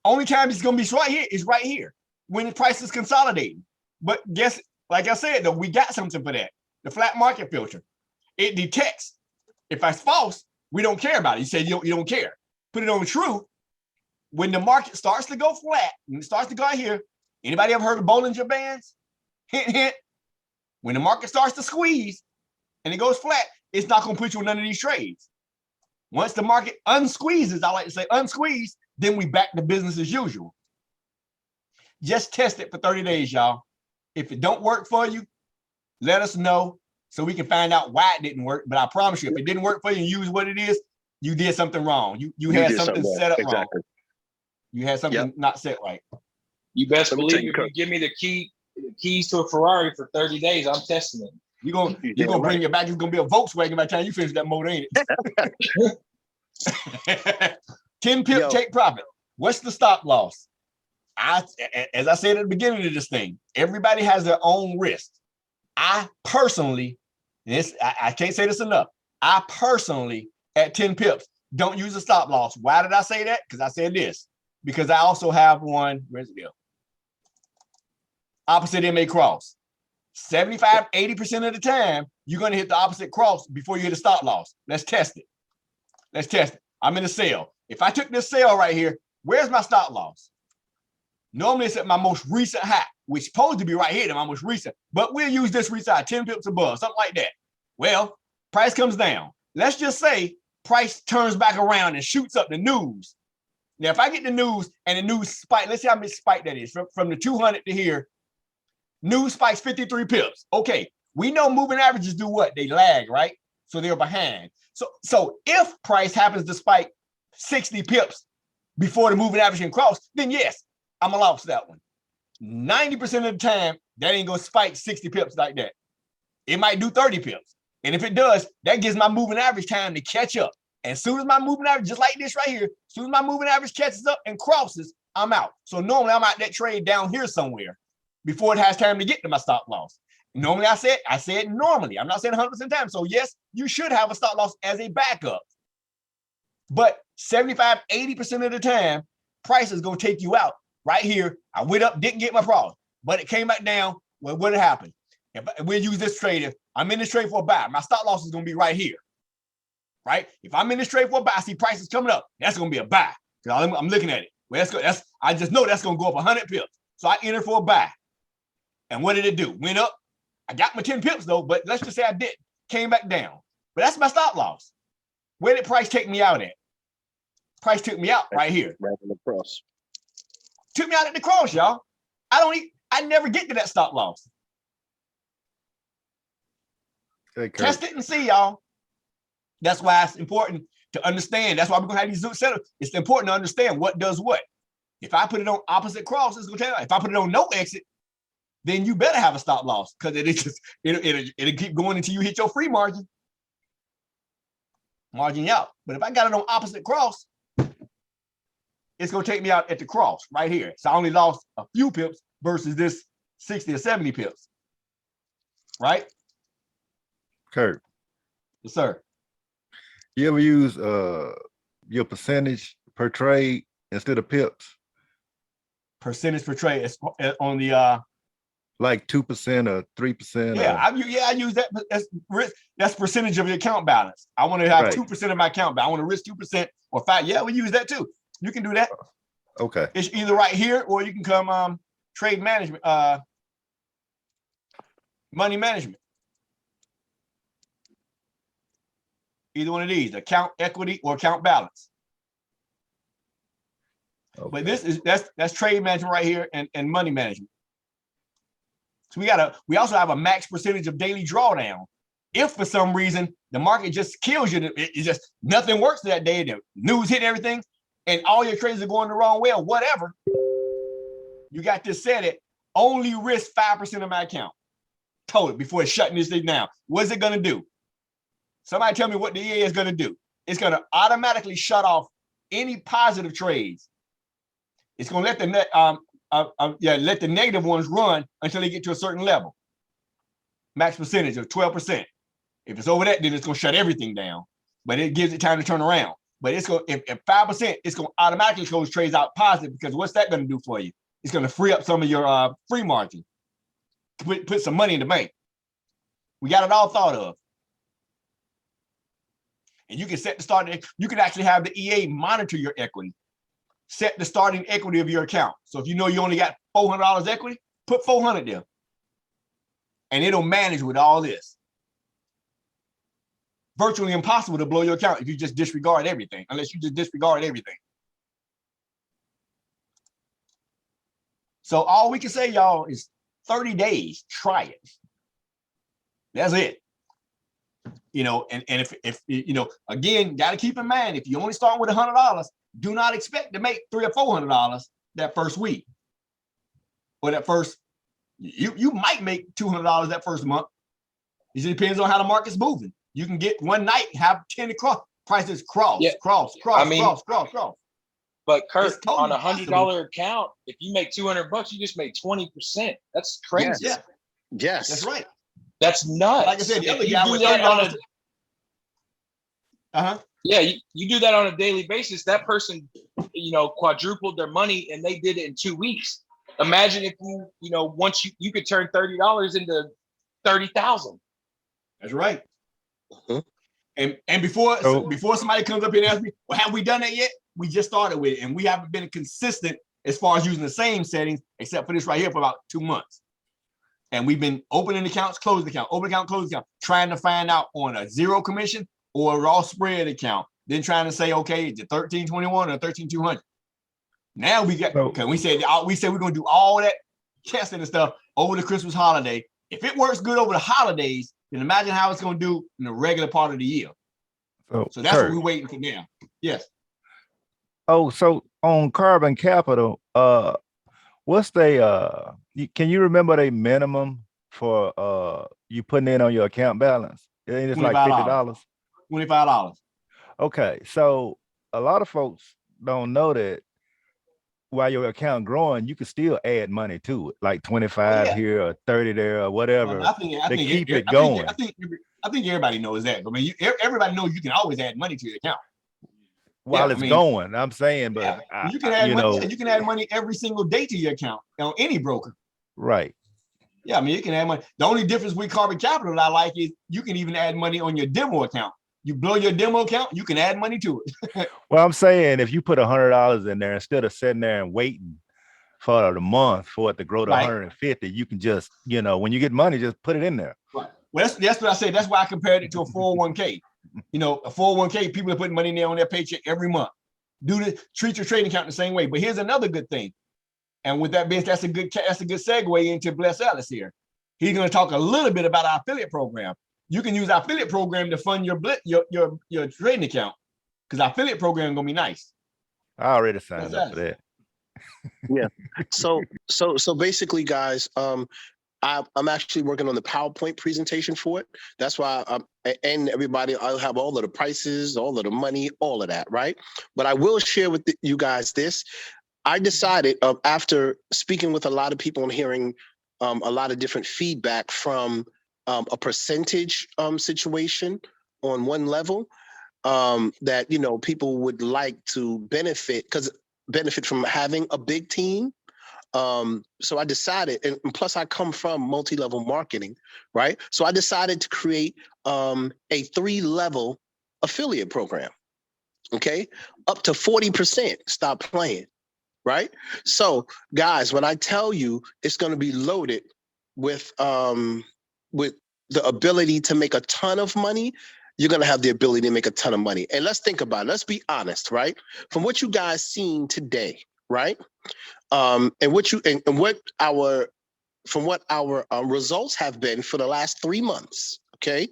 Only time it's going to be right here is right here when the price is consolidating. But guess, like I said, though, we got something for that. The flat market filter. It detects. If it's false, we don't care about it. You say you don't care. Put it on true. When the market starts to go flat, and it starts to go out here, anybody ever heard of Bollinger Bands? Hint, hint. When the market starts to squeeze and it goes flat, it's not going to put you in none of these trades. Once the market unsqueezes, I like to say unsqueeze, then we back to business as usual. Just test it for 30 days, y'all. If it don't work for you, let us know so we can find out why it didn't work. But I promise you, if it didn't work for you and use what it is, you did something wrong. You had something set up wrong. You had something not set right. You best believe if you give me the keys to a Ferrari for 30 days, I'm testing it. You're gonna bring it back. It's gonna be a Volkswagen by the time you finish that motor, ain't it? 10 pip take profit. What's the stop loss? As I said at the beginning of this thing, everybody has their own risk. I personally, I can't say this enough. I personally, at 10 pips, don't use a stop loss. Why did I say that? Because I said this. Because I also have one. Where's the deal? Opposite MA cross. 75, 80% of the time, you're going to hit the opposite cross before you hit a stop loss. Let's test it. Let's test it. I'm in a sale. If I took this sale right here, where's my stop loss? Normally it's at my most recent high, which is supposed to be right here, my most recent, but we'll use this recent high, 10 pips above, something like that. Well, price comes down. Let's just say price turns back around and shoots up the news. Now, if I get the news and the news spike, let's see how much spike that is from the 200 to here. News spikes 53 pips. Okay, we know moving averages do what? They lag, right? So they're behind. So if price happens to spike 60 pips before the moving average can cross, then yes, I'm gonna lose that one. 90% of the time, that ain't gonna spike 60 pips like that. It might do 30 pips. And if it does, that gives my moving average time to catch up. As soon as my moving average, just like this right here, as soon as my moving average catches up and crosses, I'm out. So normally I'm out that trade down here somewhere before it has time to get to my stop loss. Normally I said normally. I'm not saying 100% of the time. So yes, you should have a stop loss as a backup. But 75, 80% of the time, price is going to take you out. Right here, I went up, didn't get my problem, but it came back down. Well, what happened? If we'll use this trade. If I'm in this trade for a buy, my stop loss is going to be right here. Right? If I'm in this trade for a buy, I see prices coming up. That's going to be a buy. Because I'm looking at it. Well, I just know that's going to go up 100 pips. So I enter for a buy. And what did it do? Went up. I got my 10 pips though, but let's just say I didn't. Came back down. But that's my stop loss. Where did price take me out at? Price took me out right here. Right in the cross. Took me out at the cross, y'all. I never get to that stop loss. Test it and see, y'all. That's why it's important to understand. That's why we're gonna have these Zoom setups. It's important to understand what does what. If I put it on opposite cross, it's gonna tell you. If I put it on no exit, then you better have a stop loss because it'll keep going until you hit your free margin. Margin out. But if I got it on opposite cross, it's going to take me out at the cross right here. So I only lost a few pips versus this 60 or 70 pips. Right? Kurt. Yes, sir. You ever use your percentage per trade instead of pips? Percentage per trade on the like 2% or 3%. Yeah, I use that. That's percentage of your account balance. I want to have 2% of my account balance. I want to risk 2% or 5%. Yeah, we use that too. You can do that. Okay. It's either right here or you can come trade management, money management. Either one of these, account equity or account balance. Okay. But that's trade management right here and money management. So we also have a max percentage of daily drawdown. If for some reason the market just kills you, it just nothing works that day, the news hit everything, and all your trades are going the wrong way or whatever, you got this set at only risk 5% of my account total before it's shutting this thing down. What's it gonna do? Somebody tell me what the EA is gonna do. It's gonna automatically shut off any positive trades. It's gonna let the net let the negative ones run until they get to a certain level. Max percentage of 12%. If it's over that, then it's going to shut everything down. But it gives it time to turn around. But it's going if 5%, it's going to automatically close trades out positive, because what's that going to do for you? It's going to free up some of your free margin. Put some money in the bank. We got it all thought of. And you can set the starting, you can actually have the EA monitor your equity. Set the starting equity of your account. So if you know you only got $400 equity, put 400 there. And it'll manage with all this. Virtually impossible to blow your account if you just disregard everything, unless you just disregard everything. So all we can say, y'all, is 30 days, try it. That's it. You know, and if you know, again, got to keep in mind, if you only start with $100, do not expect to make $300 or $400 that first week. Or that first, you might make $200 that first month. It just depends on how the market's moving. You can get one night, have 10 across, prices cross. But Kurt, totally on $100 account, if you make $200, you just made 20%. That's crazy. Yes. Yes. That's right. That's nuts. Like I said, the other You guy do with that on $30. Yeah, you do that on a daily basis. That person, you know, quadrupled their money, and they did it in 2 weeks. Imagine if you know, once you could turn $30 into 30,000. That's right. Mhm. And before somebody comes up here and asks me, well, have we done that yet? We just started with it, and we haven't been consistent as far as using the same settings, except for this right here, for about 2 months. And we've been opening accounts, closing account, open account, closing account, trying to find out on a zero commission or a raw spread account. Then trying to say, okay, is it 1321 or 13200? Now we got, okay, we said we're gonna do all that testing and stuff over the Christmas holiday. If it works good over the holidays, then imagine how it's gonna do in the regular part of the year. So that's Kurt, what we're waiting for now. Yes. Oh, so on Carbon Capital, what's the can you remember the minimum for you putting in on your account balance? It's like $50. $25. Okay, so a lot of folks don't know that while your account growing, you can still add money to it, like 25 here or 30 there or whatever. I think keep it going. I think everybody knows that. I mean, everybody knows you can always add money to your account while it's going. I'm saying, but you can add money. You can add money every single day to your account on any broker. Right. Yeah, I mean, you can add money. The only difference with Carbon Capital that I like is you can even add money on your demo account. You blow your demo account, you can add money to it. Well, I'm saying if you put $100 in there, instead of sitting there and waiting for the month for it to grow to 150, you can just, you know, when you get money, just put it in there. Right. Well, that's what I say. That's why I compared it to a 401k. You know, a 401k, people are putting money in there on their paycheck every month. Treat your trading account the same way. But here's another good thing. And with that being, that's a good segue into Bless Ellis here. He's going to talk a little bit about our affiliate program. You can use our affiliate program to fund your trading account, because our affiliate program is going to be nice. I already signed up for that. Yeah. So basically, guys, I'm actually working on the PowerPoint presentation for it. That's why and everybody, I'll have all of the prices, all of the money, all of that, right? But I will share with you guys this. I decided after speaking with a lot of people and hearing a lot of different feedback from a percentage situation on one level, that, you know, people would like to benefit from having a big team. So I decided, and plus I come from multi-level marketing, right? So I decided to create a 3-level affiliate program, okay? Up to 40%, stop playing, right? So guys, when I tell you it's gonna be loaded with the ability to make a ton of money, you're going to have the ability to make a ton of money. And let's think about it. Let's be honest, right? From what you guys seen today, right? And what our results have been for the last 3 months, okay?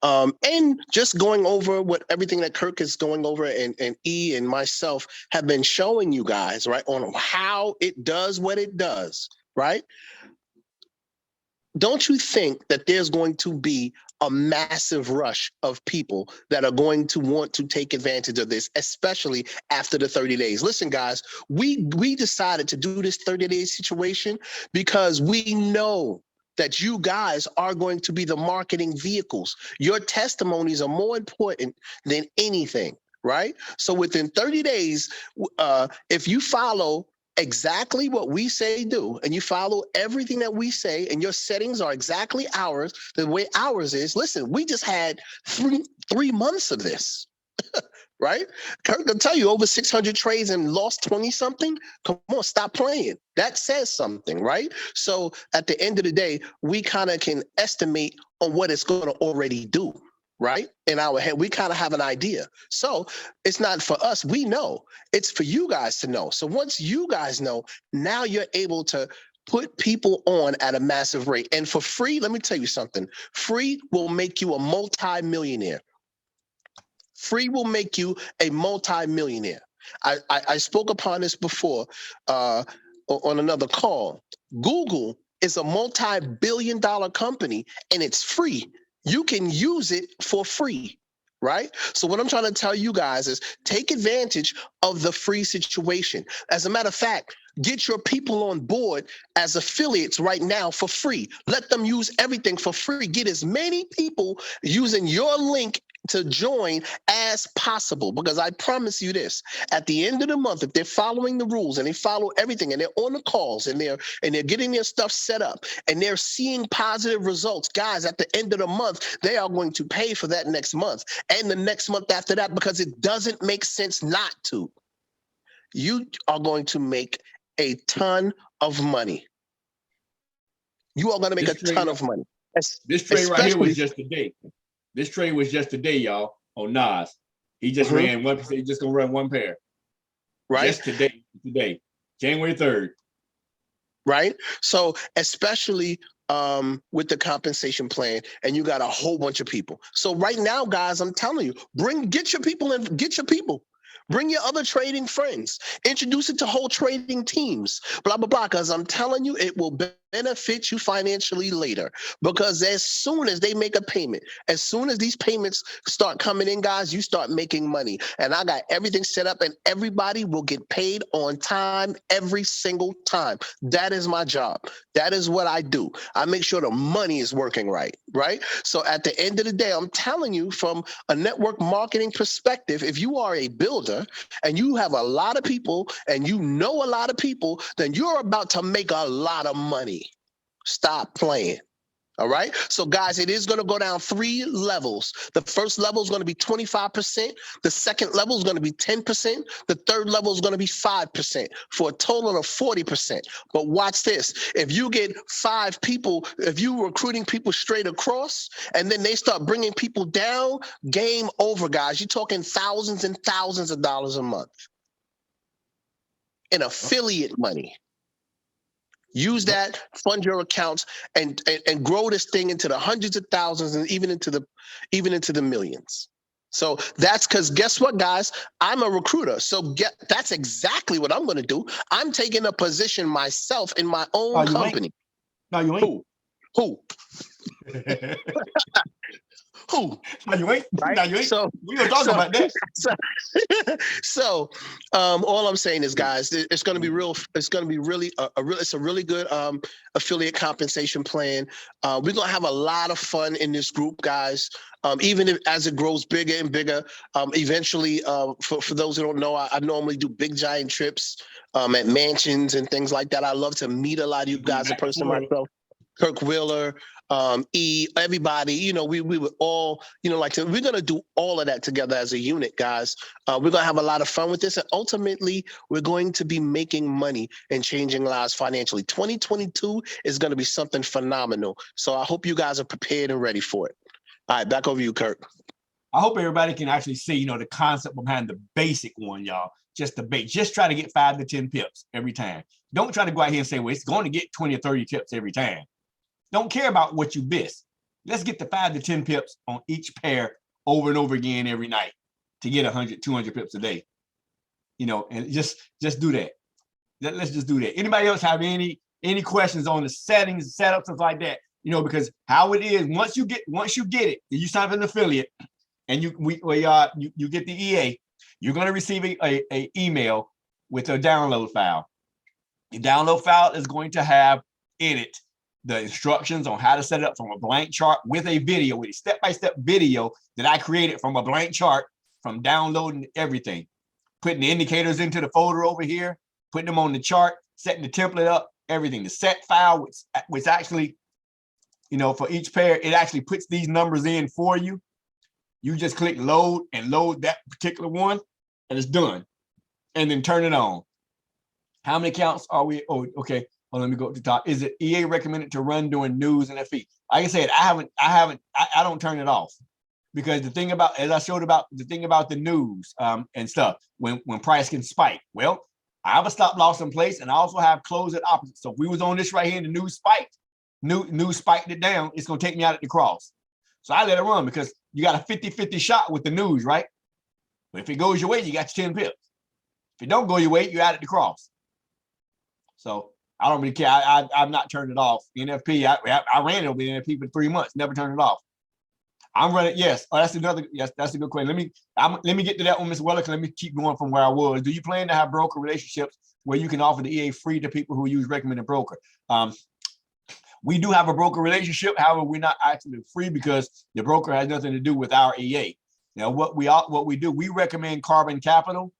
And just going over everything that Kirk is going over and E and myself have been showing you guys, right, on how it does what it does, right? Don't you think that there's going to be a massive rush of people that are going to want to take advantage of this, especially after the 30 days. Listen, guys, we decided to do this 30-day situation because we know that you guys are going to be the marketing vehicles. Your testimonies are more important than anything, right? So within 30 days, if you follow exactly what we say do, and you follow everything that we say, and your settings are exactly ours, the way ours is, listen, we just had three months of this. Right? Kirk will tell you over 600 trades and lost 20 something. Come on, stop playing. That says something, right? So at the end of the day, we kind of can estimate on what it's going to already do, right? In our head, we kind of have an idea. So it's not for us. We know. It's for you guys to know. So once you guys know, now you're able to put people on at a massive rate. And for free, let me tell you something. Free will make you a multi-millionaire. Free will make you a multi-millionaire. I spoke upon this before on another call. Google is a multi-billion-dollar company and it's free. You can use it for free, right? So what I'm trying to tell you guys is take advantage of the free situation. As a matter of fact, get your people on board as affiliates right now for free. Let them use everything for free. Get as many people using your link to join as possible, because I promise you this, at the end of the month, if they're following the rules and they follow everything and they're on the calls and they're getting their stuff set up and they're seeing positive results, guys, at the end of the month, they are going to pay for that next month and the next month after that, because it doesn't make sense not to. You are going to make a ton of money. You are going to make a ton of money. This trade right here was just today. This trade was just today, y'all, on Nas. He just ran one. He's just gonna run one pair. Right. Just today, January 3rd. Right. So especially with the compensation plan, and you got a whole bunch of people. So right now, guys, I'm telling you, get your people in, get your people. Bring your other trading friends. Introduce it to whole trading teams, blah, blah, blah, because I'm telling you, it will benefit you financially later. Because as soon as they make a payment, as soon as these payments start coming in, guys, you start making money. And I got everything set up and everybody will get paid on time every single time. That is my job. That is what I do. I make sure the money is working right, right? So at the end of the day, I'm telling you from a network marketing perspective, if you are a builder and you have a lot of people and you know a lot of people, then you're about to make a lot of money. Stop playing. All right. So, guys, it is going to go down 3 levels. The first level is going to be 25%. The second level is going to be 10%. The third level is going to be 5% for a total of 40%. But watch this. If you get 5 people, if you're recruiting people straight across and then they start bringing people down, game over, guys. You're talking thousands and thousands of dollars a month in affiliate money. Use that, fund your accounts, and grow this thing into the hundreds of thousands and even into the millions. So that's because guess what, guys? I'm a recruiter. So that's exactly what I'm going to do. I'm taking a position myself in my own company. No, you ain't. Who? Who? No, you ain't. Right? No, you ain't. So we gonna talk about that. So all I'm saying is, guys, it's going to be real. It's going to be really it's a really good affiliate compensation plan. We're going to have a lot of fun in this group, guys. Even as it grows bigger and bigger, eventually, for those who don't know, I normally do big giant trips at mansions and things like that. I love to meet a lot of you guys in person myself. Kirk Wheeler, everybody, we would all, we're going to do all of that together as a unit, guys. We're going to have a lot of fun with this. And ultimately, we're going to be making money and changing lives financially. 2022 is going to be something phenomenal. So I hope you guys are prepared and ready for it. All right, back over to you, Kirk. I hope everybody can actually see, the concept behind the basic one, y'all. Just the base. Just try to get 5 to 10 pips every time. Don't try to go out here and say, well, it's going to get 20 or 30 pips every time. Don't care about what you miss. Let's get the 5 to 10 pips on each pair over and over again every night to get 100, 200 pips a day. And just do that. Let's just do that. Anybody else have any questions on the settings, setups, stuff like that? you know, because how it is, once you get it, you sign up as an affiliate and you get the EA, you're going to receive a email with a download file. The download file is going to have in it the instructions on how to set it up from a blank chart with a video, with a step-by-step video that I created from a blank chart, from downloading everything, putting the indicators into the folder over here, putting them on the chart, setting the template up, everything. The set file, which actually, you know, for each pair, it actually puts these numbers in for you. You just click load and load that particular one, and it's done. And then turn it on. How many accounts are we? Oh, okay. Well, let me go to the top. Is it EA recommended to run during news and FE? Like I said, I don't turn it off, because the thing about, as I showed about the thing about the news and stuff, when price can spike, well, I have a stop loss in place, and I also have close at opposite. So if we was on this right here and the news spiked, news spiked it down, it's gonna take me out at the cross. So I let it run, because you got a 50-50 shot with the news, right? But if it goes your way, you got your 10 pips. If it don't go your way, you're out at the cross. So I don't really care. I've not turned it off. NFP, I ran it over the NFP for 3 months, never turned it off. I'm running, yes. Oh, that's a good question. Let me get to that one, Ms. Wellick. Let me keep going from where I was. Do you plan to have broker relationships where you can offer the EA free to people who use recommended broker? We do have a broker relationship. However, we're not actually free, because the broker has nothing to do with our EA. Now, what we do, we recommend Carbon Capital.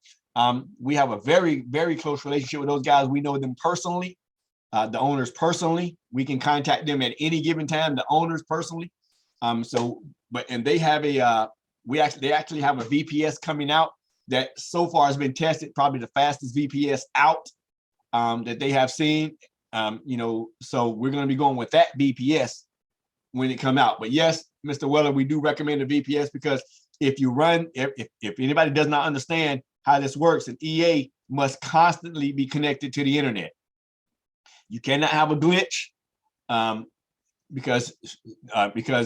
We have a very, very close relationship with those guys. We know them personally, the owners personally. We can contact them at any given time, the owners personally. And they have they actually have a VPS coming out that so far has been tested, probably the fastest VPS out that they have seen. You know, so we're going to be going with that VPS when it come out. But yes, Mr. Weller, we do recommend a VPS, because if you run, if anybody does not understand how this works, an EA must constantly be connected to the internet. You cannot have a glitch, because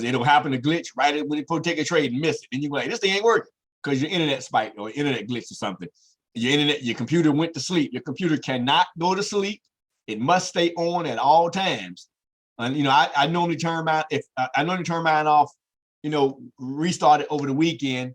it'll happen to glitch right when you take a trade and miss it, and you're like, this thing ain't working, because your internet spiked or internet glitch or something. Your computer went to sleep. Your computer cannot go to sleep. It must stay on at all times. And you know, I normally turn mine off, you know, restart it over the weekend,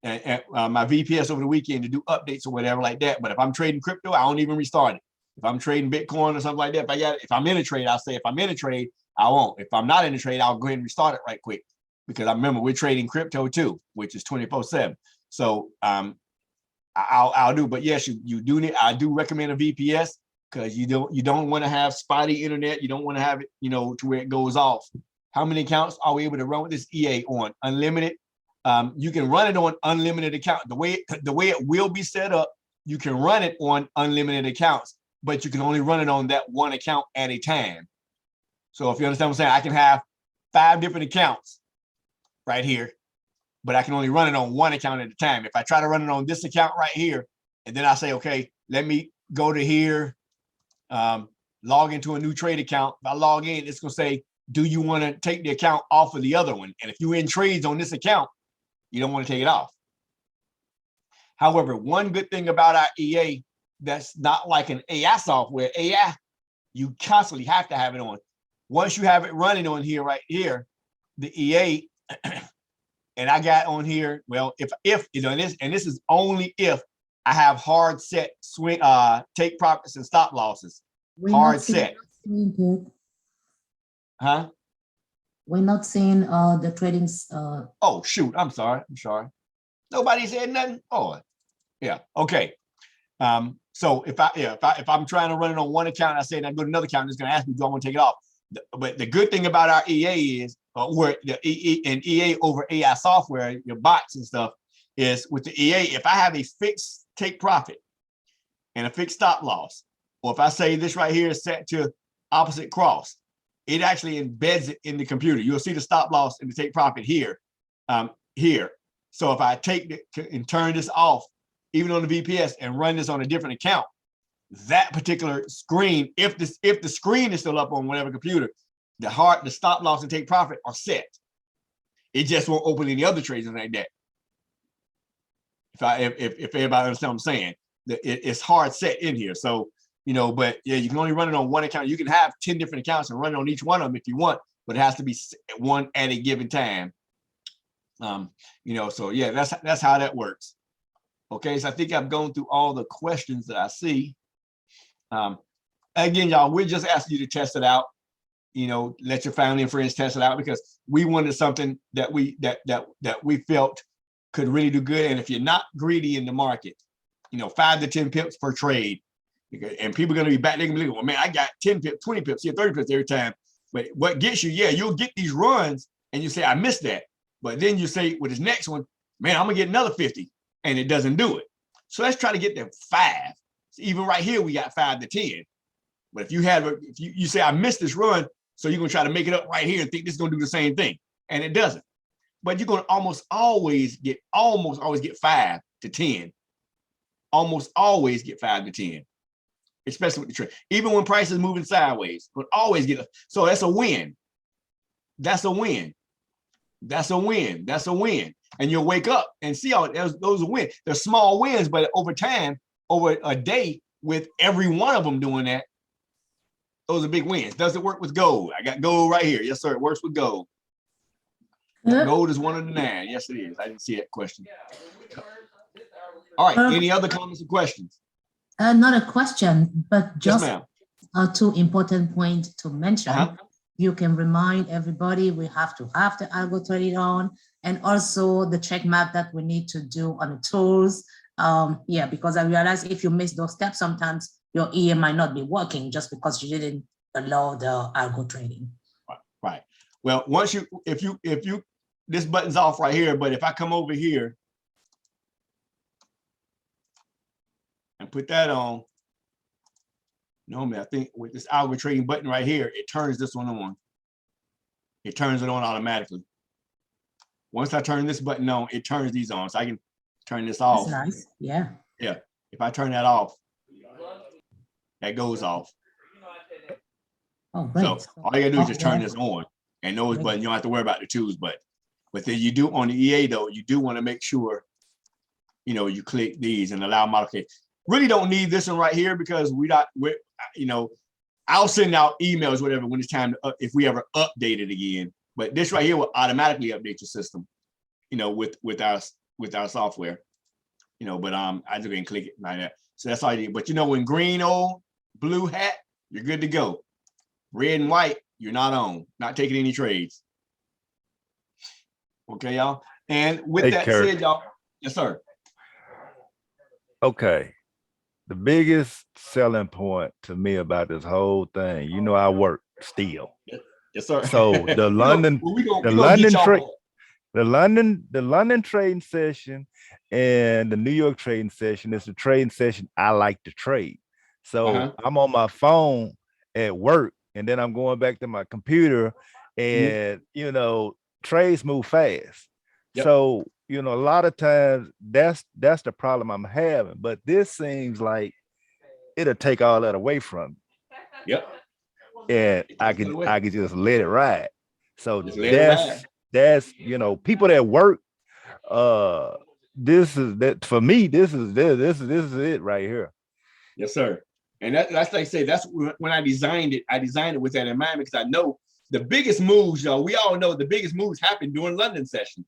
and my VPS over the weekend to do updates or whatever like that. But if I'm trading crypto, I don't even restart it. If I'm trading Bitcoin or something like that, if I'm in a trade, I'll say if I'm in a trade, I won't. If I'm not in a trade, I'll go ahead and restart it right quick, because I remember we're trading crypto too, which is 24/7. So I'll do. But yes, you do need. I do recommend a VPS, because you don't want to have spotty internet. You don't want to have it, you know, to where it goes off. How many accounts are we able to run with this EA on? Unlimited. You can run it on unlimited account. The way it will be set up, you can run it on unlimited accounts, but you can only run it on that one account at a time. So if you understand what I'm saying, I can have 5 different accounts right here, but I can only run it on one account at a time. If I try to run it on this account right here, and then I say, okay, let me go to here, log into a new trade account. If I log in, it's gonna say, do you want to take the account off of the other one? And if you're in trades on this account, you don't want to take it off. However, one good thing about our EA that's not like an AI software, AI, you constantly have to have it on. Once you have it running on here, right here, the EA, and I got on here, well, if you know, this is only if I have hard set swing, take profits and stop losses. Hard set. Huh? We're not seeing the tradings. Oh shoot! I'm sorry. Nobody said nothing. Oh, yeah. Okay. So if I'm trying to run it on one account, I say, and I go to another account, it's going to ask me, do I want to take it off? But the good thing about our EA is, where the EA over AI software, your bots and stuff, is with the EA, if I have a fixed take profit and a fixed stop loss, or if I say this right here is set to opposite cross, it actually embeds it in the computer. You'll see the stop loss and the take profit here, here. So if I take it and turn this off, even on the VPS, and run this on a different account, that particular screen, if the screen is still up on whatever computer, the stop loss and take profit are set. It just won't open any other trades like that. If everybody understands what I'm saying, it's hard set in here. So, you know, but yeah, you can only run it on one account. You can have 10 different accounts and run it on each one of them if you want, but it has to be one at a given time. You know, so yeah, that's how that works. Okay, so I think I've gone through all the questions that I see. Again, y'all, we're just asking you to test it out. You know, let your family and friends test it out, because we wanted something that we felt could really do good. And if you're not greedy in the market, you know, 5 to 10 pips per trade, and people are going to be back. They're going to be like, well, man, I got 10 pips, 20 pips, here, 30 pips every time. But what gets you, yeah, you'll get these runs, and you say, I missed that. But then you say with this next one, man, I'm gonna get another 50, and it doesn't do it. So let's try to get to 5. So even right here, we got 5 to 10. But if you have, if you say I missed this run, so you're gonna try to make it up right here and think this is gonna do the same thing, and it doesn't. But you're gonna almost always get 5 to 10. Almost always get 5 to 10, especially with the trade. Even when price is moving sideways, but always get so that's a win. That's a win. That's a win. That's a win. And you'll wake up and see how those are wins. They're small wins, but over time, over a day, with every one of them doing that, those are big wins. Does it work with gold? I got gold right here. Yes, sir. It works with gold. Gold is one of the 9. Yes, it is. I didn't see that question. All right. Any other comments or questions? Not a question, but just yes, 2 important points to mention. You can remind everybody we have to have the algo traded on, and also the check map that we need to do on the tools. Yeah, because I realize if you miss those steps, sometimes your EA might not be working just because you didn't allow the algo trading. Right. Well, once if you, this button's off right here, but if I come over here and put that on, normally I think with this algo trading button right here, it turns this one on. It turns it on automatically. Once I turn this button on, it turns these on. So I can turn this off. That's nice. Yeah. Yeah. If I turn that off, that goes off. Oh, great. So all you gotta do is just turn this on, and those buttons, you don't have to worry about the twos button. But then you do on the EA though, you do want to make sure, you know, you click these and allow modification. Really don't need this one right here, because we're you know, I'll send out emails, whatever, when it's time to if we ever update it again. But this right here will automatically update your system, you know, with our software, you know. But I just can click it like that. So that's all you need. But you know, when green, old, blue hat, you're good to go. Red and white, you're not on, not taking any trades. Okay, y'all. And with that said, y'all, yes, sir. Okay. The biggest selling point to me about this whole thing, you know, I work still. Yes, sir. So the London, the London trading session and the New York trading session is the trading session I like to trade. So I'm on my phone at work, and then I'm going back to my computer, and you know, trades move fast. Yep. So you know, a lot of times that's the problem I'm having. But this seems like it'll take all that away from me. Yep. And I can just let it ride. So that's you know, people that work, this is that for me, this is it right here. Yes, sir. And that's like I say, that's when I designed it with that in mind, because I know the biggest moves, y'all, we all know the biggest moves happen during London session.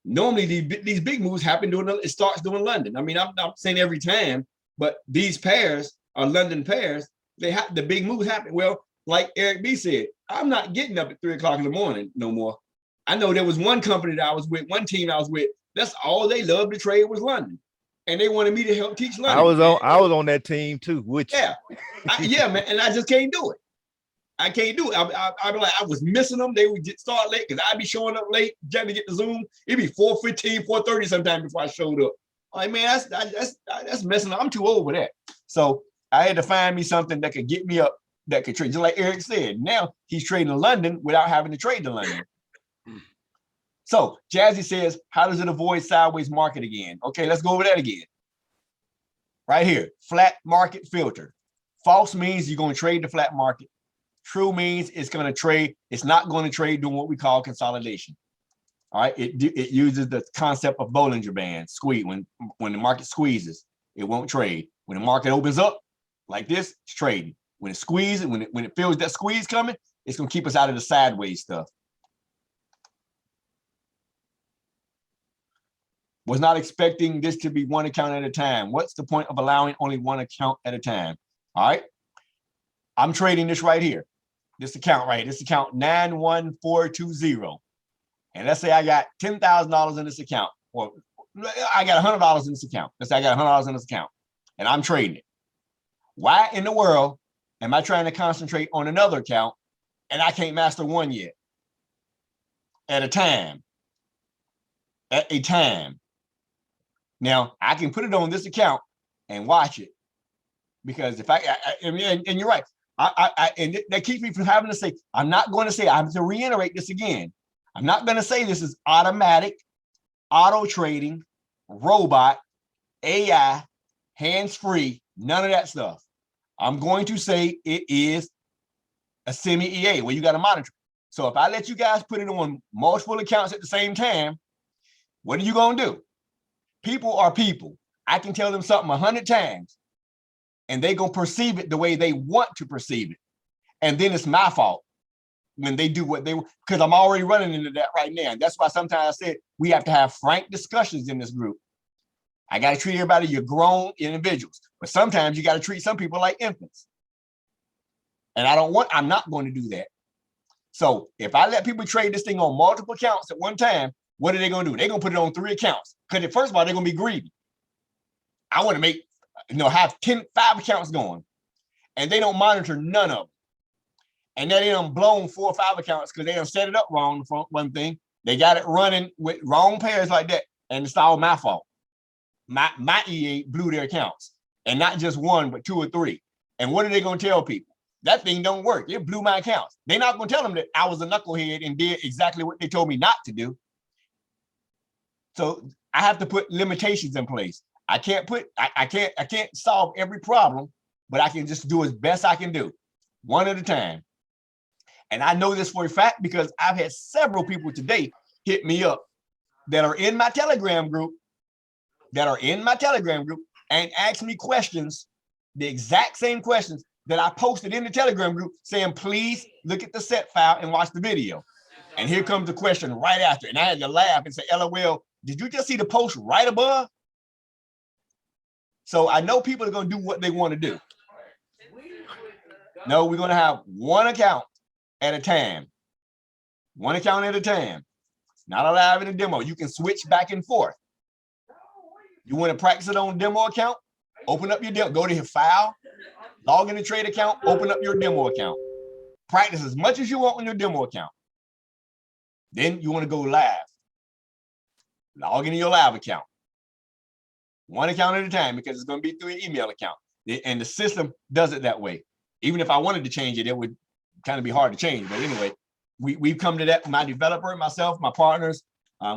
Normally these big moves happen it starts during London. I mean, I'm not saying every time, but these pairs are London pairs. The big moves happen. Well, like Eric B said, I'm not getting up at 3 o'clock in the morning no more. I know there was one company that I was with, one team I was with, that's all they loved to trade was London. And they wanted me to help teach London. I was on that team too, which yeah, man, and I just can't do it. I can't do it. I'd be like, I was missing them. They would start late because I'd be showing up late trying to get the Zoom. It'd be 4:15, 4:30 sometimes before I showed up. I'm like, man, that's messing up. I'm too old for that. So I had to find me something that could get me up, that could trade. Just like Eric said, now he's trading in London without having to trade to London. So Jazzy says, how does it avoid sideways market again? Okay, let's go over that again. Right here, flat market filter. False means you're going to trade the flat market. True means it's going to trade. It's not going to trade doing what we call consolidation. All right. It uses the concept of Bollinger Band squeeze. When the market squeezes, it won't trade. When the market opens up like this, it's trading. When it squeezes, when it feels that squeeze coming, It's going to keep us out of the sideways stuff. Was not expecting this to be one account at a time. What's the point of allowing only one account at a time? All right. I'm trading this right here. This account right here. This account 91420. And let's say I got $10,000 in this account. Or I got $100 in this account. Let's say I got $100 in this account. And I'm trading it. Why in the world am I trying to concentrate on another account and I can't master one yet? At a time. At a time. Now, I can put it on this account and watch it. Because if and you're right. And that keeps me from having to say, I'm not going to say, I have to reiterate this again. I'm not going to say this is automatic, auto trading, robot, AI, hands-free, none of that stuff. I'm going to say it is a semi-EA where you got to monitor. So if I let you guys put it on multiple accounts at the same time, what are you going to do? People are people. I can tell them something 100 times and they're going to perceive it the way they want to perceive it. And then it's my fault when they do what they, because I'm already running into that right now. And that's why sometimes I said we have to have frank discussions in this group. I got to treat everybody, you're grown individuals, but sometimes you got to treat some people like infants. And I'm not going to do that. So if I let people trade this thing on multiple accounts at one time, what are they going to do? They're going to put it on 3 accounts. Because first of all, they're going to be greedy. I want to make, have 5 accounts going. And they don't monitor none of them. And then they done blown 4 or 5 accounts because they done set it up wrong for one thing. They got it running with wrong pairs like that. And it's all my fault. My EA blew their accounts. And not just 1, but 2 or 3. And what are they going to tell people? That thing don't work. It blew my accounts. They're not going to tell them that I was a knucklehead and did exactly what they told me not to do. So I have to put limitations in place. I can't solve every problem, but I can just do as best I can do, one at a time. And I know this for a fact because I've had several people today hit me up that are in my Telegram group, and ask me questions, the exact same questions that I posted in the Telegram group saying, please look at the set file and watch the video. And here comes the question right after. And I had to laugh and say, LOL, did you just see the post right above? So I know people are going to do what they want to do. No, we're going to have one account at a time. One account at a time. Not allowed in a demo. You can switch back and forth. You want to practice it on demo account? Open up your demo. Go to your file, log in the trade account, open up your demo account. Practice as much as you want on your demo account. Then you want to go live. Log into your live account. One account at a time because it's going to be through your email account. And the system does it that way. Even if I wanted to change it, it would kind of be hard to change. But anyway, we've come to that. My developer, myself, my partners,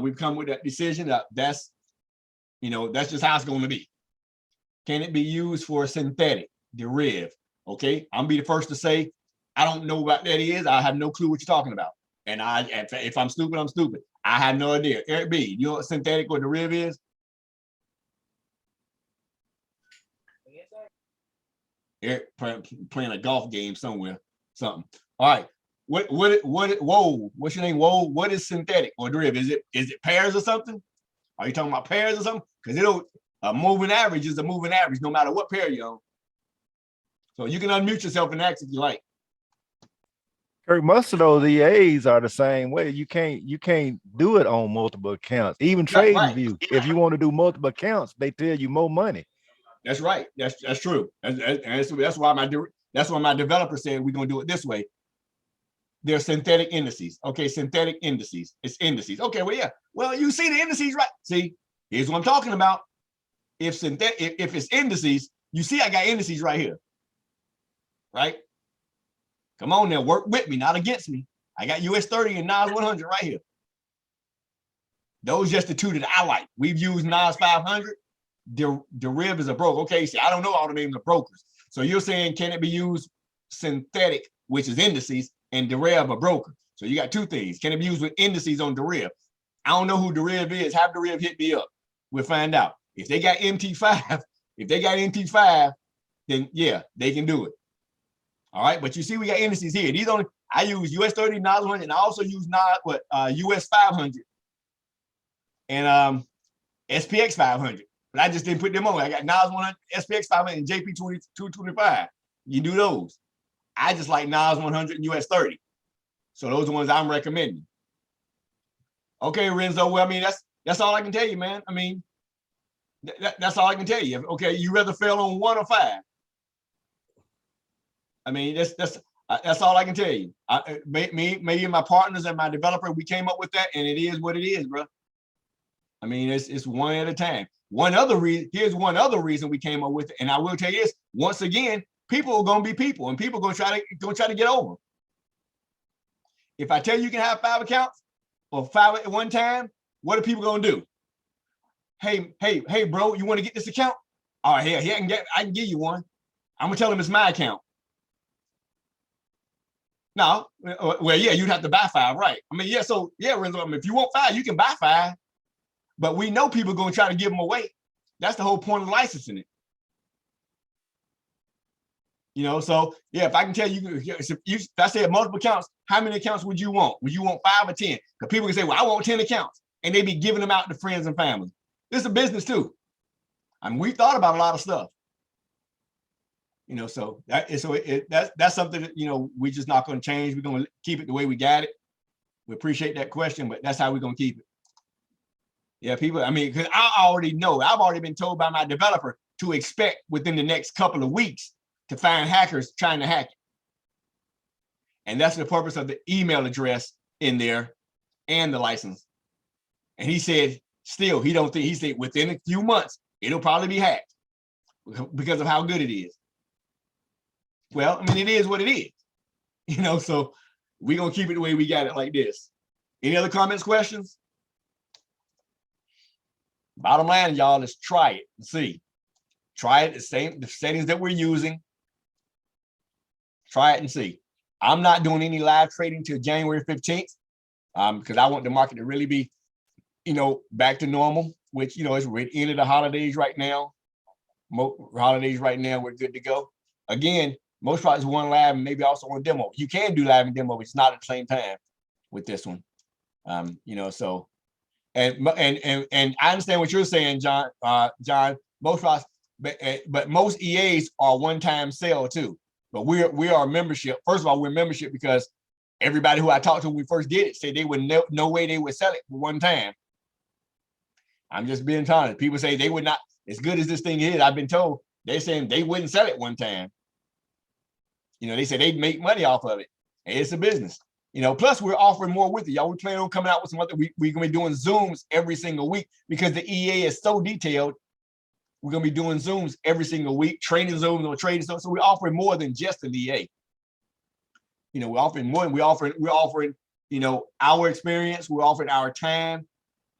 we've come with that decision. That's just how it's going to be. Can it be used for synthetic derivative? Okay, I'm gonna be the first to say I don't know what that is. I have no clue what you're talking about. And if I'm stupid, I'm stupid. I have no idea. Eric B, you know what synthetic or derivative is? Eric playing a golf game somewhere, something. All right. Whoa, what's your name? Whoa, what is synthetic or derivative? Is it pairs or something? Are you talking about pairs or something? Because a moving average is a moving average no matter what pair you're on. So you can unmute yourself and ask if you like. Kirk, most of those EAs are the same way. You can't do it on multiple accounts. Even TradingView, if you want to do multiple accounts, they tell you more money. That's right. That's true. That's why my developer said we're gonna do it this way. They're synthetic indices. Okay, synthetic indices. It's indices. Okay, well, yeah. Well, you see the indices, right? See, here's what I'm talking about. If it's indices, you see I got indices right here. Right? Come on now, work with me, not against me. I got US 30 and NAS 100 right here. Those just the two that I like. We've used NAS 500. Deriv is a broker. Okay, see, I don't know all the names of brokers. So you're saying, can it be used synthetic, which is indices, and deriv a broker? So you got two things. Can it be used with indices on deriv? I don't know who deriv is. Have deriv hit me up. We'll find out. If they got MT5, then yeah, they can do it. All right, but you see, we got indices here. I use US 30, NOS 100, and I also use US 500 and SPX 500. But I just didn't put them on. I got NOS 100, SPX 500, and JP 225. You do those. I just like NOS 100 and US 30. So those are the ones I'm recommending. Okay, Renzo. Well, I mean, that's all I can tell you, man. I mean, that's all I can tell you. Okay, you rather fail on 1 or 5. I mean, that's all I can tell you. Me and my partners and my developer, we came up with that, and it is what it is, bro. I mean, it's one at a time. Here's one other reason we came up with it, and I will tell you this: once again, people are gonna be people, and people are gonna try to get over. If I tell you can have 5 accounts or 5 at one time, what are people gonna do? Hey, bro, you want to get this account? Oh, yeah, I can give you one. I'm gonna tell them it's my account. No, well, yeah, you'd have to buy 5, right? I mean, yeah, so yeah, Renzo, I mean, if you want 5, you can buy 5, but we know people are gonna try to give them away. That's the whole point of licensing it. You know, so yeah, if I can tell you, if I said multiple accounts, how many accounts would you want? Would you want 5 or 10? Because people can say, well, I want 10 accounts, and they be giving them out to friends and family. This is a business too. I mean, we thought about a lot of stuff. You know, so that's something that, you know, we just not going to change. We're going to keep it the way we got it. We appreciate that question, but that's how we're going to keep it. Yeah, people, I mean, because I already know, I've already been told by my developer to expect within the next couple of weeks to find hackers trying to hack it. And that's the purpose of the email address in there and the license. And he said, still, he said within a few months, it'll probably be hacked because of how good it is. Well, I mean, it is what it is, you know, so we're going to keep it the way we got it like this. Any other comments, questions? Bottom line, y'all, is try it and see. Try it, the settings that we're using. Try it and see. I'm not doing any live trading till January 15th because I want the market to really be, you know, back to normal, which, you know, it's we're at the end of the holidays right now. We're good to go. Again, most products one live and maybe also on demo. You can do live and demo, but it's not at the same time with this one. You know, so and I understand what you're saying, John. Most products, but most EAs are one-time sale too. But we are a membership. First of all, we're membership because everybody who I talked to when we first did it said they would no way they would sell it for one time. I'm just being honest. People say they would not, as good as this thing is, I've been told, they're saying they wouldn't sell it one time. You know, they said they'd make money off of it. And it's a business. You know, plus we're offering more with it. Y'all, we plan on coming out with some other, we're going to be doing Zooms every single week because the EA is so detailed. We're going to be doing Zooms every single week, training Zooms on trading stuff. So we're offering more than just the EA. You know, we're offering more. We're offering, you know, our experience. We're offering our time.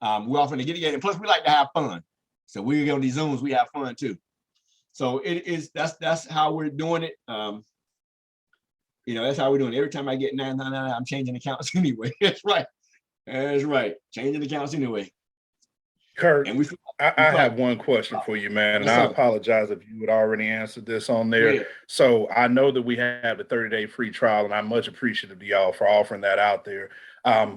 We're offering to get together. And plus, we like to have fun. So we're going to these Zooms. We have fun too. So that's how we're doing it. You know, that's how we're doing it. Every time I get 999, I'm changing accounts anyway. That's right. That's right. Changing accounts anyway. Kurt, and I have one question for you, man, and I apologize if you had already answered this on there. Yeah. So I know that we have the 30-day free trial, and I'm much appreciative to y'all for offering that out there.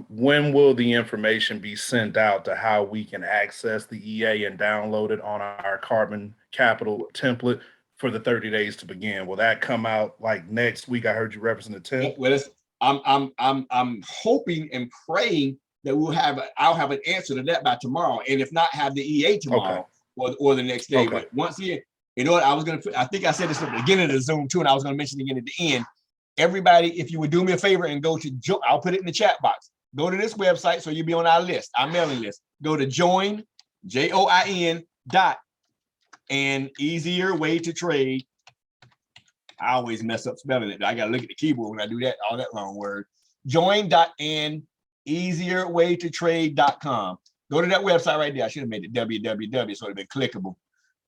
When will the information be sent out to how we can access the EA and download it on our Carbon Capital template for the 30 days to begin? Will that come out like next week? I heard you referencing the 10th. Well, I'm hoping and praying that I'll have an answer to that by tomorrow, and if not, have the EA tomorrow or the next day. But once again, you know what? I think I said this at the beginning of the Zoom too, and I was going to mention it again at the end. Everybody, if you would do me a favor and go to I'll put it in the chat box. Go to this website so you'll be on our list, our mailing list. Go to join, JOIN and easier way to trade. I always mess up spelling it. I got to look at the keyboard when I do that, all that long word. Join.and easierwaytotrade.com. Go to that website right there. I should have made it www so it'd been clickable.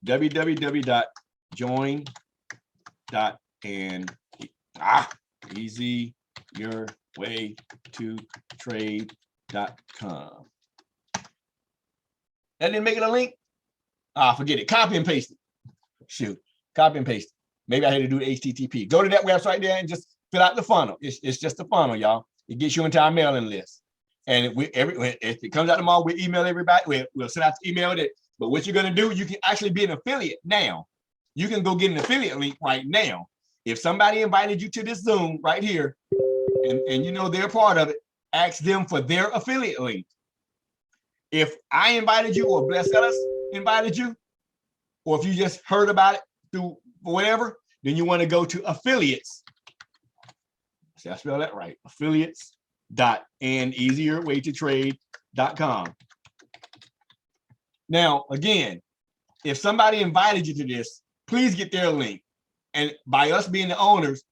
www.join.and easierwaytotrade.com. That didn't make it a link? Forget it. Copy and paste it. Shoot. Copy and paste it. Maybe I had to do HTTP. Go to that website there and just fill out the funnel. It's just a funnel, y'all. It gets you into our mailing list. And if it comes out tomorrow, we email everybody. We'll send out the email with it. But what you're gonna do, you can actually be an affiliate now. You can go get an affiliate link right now. If somebody invited you to this Zoom right here, and you know they're part of it, ask them for their affiliate link. If I invited you or Bless Ellis invited you, or if you just heard about it through whatever, then you want to go to affiliates. See, I spell that right. Affiliates.andeasierwaytotrade.com. Now, again, if somebody invited you to this, please get their link. And by us being the owners,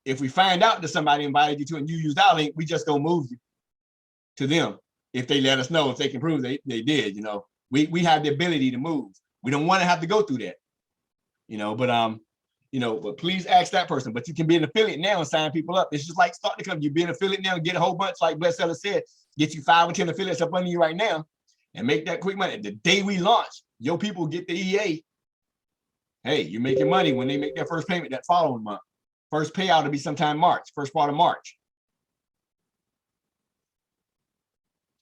if we find out that somebody invited you to and you used our link, we just gonna move you to them if they let us know, if they can prove they did. You know, we have the ability to move. We don't want to have to go through that. But please ask that person. But you can be an affiliate now and sign people up. It's just like start to come. You be an affiliate now and get a whole bunch, like Bless Ellis said, get you 5 or 10 affiliates up under you right now and make that quick money. The day we launch, your people get the EA. Hey, you're making money when they make their first payment that following month. First payout will be sometime March, first part of March.